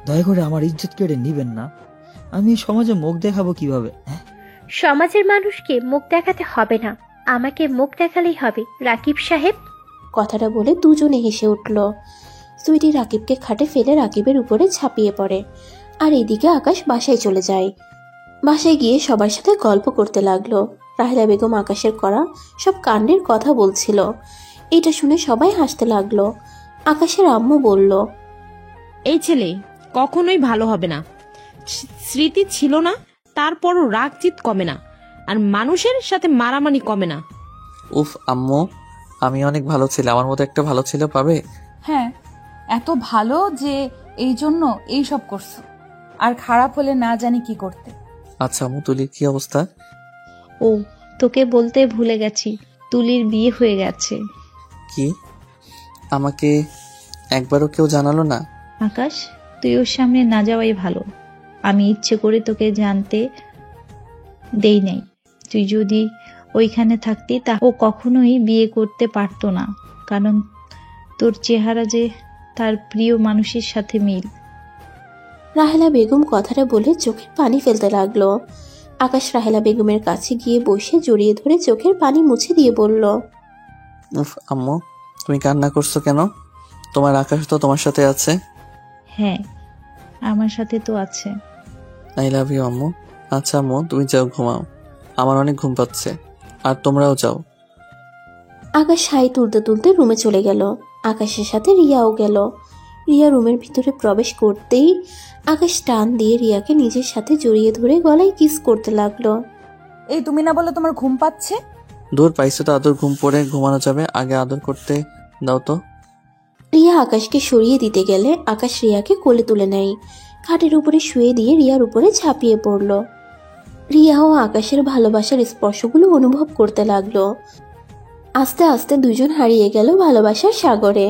দয়া করে আমার ইজ্জত কেড়ে নিবেন না, আমি এই সমাজে মুখ দেখাবো কিভাবে? সমাজের মানুষকে মুখ দেখাতে হবে না, আমাকে মুখ দেখালেই হবে রাকিব সাহেব। কথাটা বলে দুজনে হেসে উঠল। সুইটি রাকিবকে খাটে ফেলে রাকিবের উপরে ঝাঁপিয়ে পড়ে। আর এদিকে আকাশ বাসায় চলে যায়। বাসায় গিয়ে সবার সাথে গল্প করতে লাগলো। রাহেলা বেগম আকাশের করা সব কাণ্ডের কথা বলছিল। এটা শুনে সবাই হাসতে লাগলো। আকাশের আম্মু বলল, এই ছেলে কখনোই ভালো হবে না। স্মৃতি ছিল না, তারপরও রাগ জিত কমে না, আর মানুষের সাথে মারামারি কমে না। উফ আম্মু, আমি অনেক ভালো ছেলে, আমার মতো একটা ভালো ছেলে পাবে? হ্যাঁ, এত ভালো যে এই জন্য এই সব করছো, আর খারাপ হলে না জানি কি করতে। আচ্ছা আম্মু, তুলির কি অবস্থা? ও, তোকে বলতে ভুলে গেছি, তুলির বিয়ে হয়ে গেছে। কি? আমাকে একবারও কেউ জানালো না? আকাশ, তুই ওর সামনে না যাওয়াই ভালো। আমি ইচ্ছে করে তোকে জানতে দেই নাই। তুই যদি ওইখানে থাকতি তা ও কখনোই বিয়ে করতে পারতো না, কারণ তোর চেহারা যে তার প্রিয় মানুষের সাথে মিল। রাহেলা বেগম কথাটা বলে চোখের পানি ফেলতে লাগলো। আকাশ রাহেলা বেগমের কাছে গিয়ে বসে জড়িয়ে ধরে চোখের পানি মুছে দিয়ে বলল, উফ আম্মু, তুমি কান্না করছো কেন? তোমার আকাশ তো তোমার সাথে আছে। হ্যাঁ, আমার সাথে তো আছে। আই লাভ ইউ আম্মু। আচ্ছা আম্মু, তুমি যাও ঘুমাও, আমার অনেক ঘুম পাচ্ছে, আর তোমরাও যাও। আকাশ হাই তুলতে তুলতে রুমে চলে গেল। আকাশের সাথে রিয়াও গেল। রিয়া রুমের ভিতরে প্রবেশ করতেই আকাশ টান দিয়ে রিয়াকে নিজের সাথে জড়িয়ে ধরে গলায় কিস করতে লাগলো। এই তুমি না বলে তোমার ঘুম পাচ্ছে? দূর, পাইছো তো আদর, ঘুম পড়ে ঘুমানো যাবে, আগে আদর করতে দাও তো। রিয়া আকাশকে সরিয়ে দিতে গেলে আকাশ রিয়াকে কোলে তুলে নেয়। খাটের উপরে শুয়ে দিয়ে রিয়ার উপরে ঝাঁপিয়ে পড়ল। রিয়াও আকাশের ভালোবাসার স্পর্শগুলো অনুভব করতে লাগলো। আস্তে আস্তে দুজন হারিয়ে গেল ভালোবাসার সাগরে।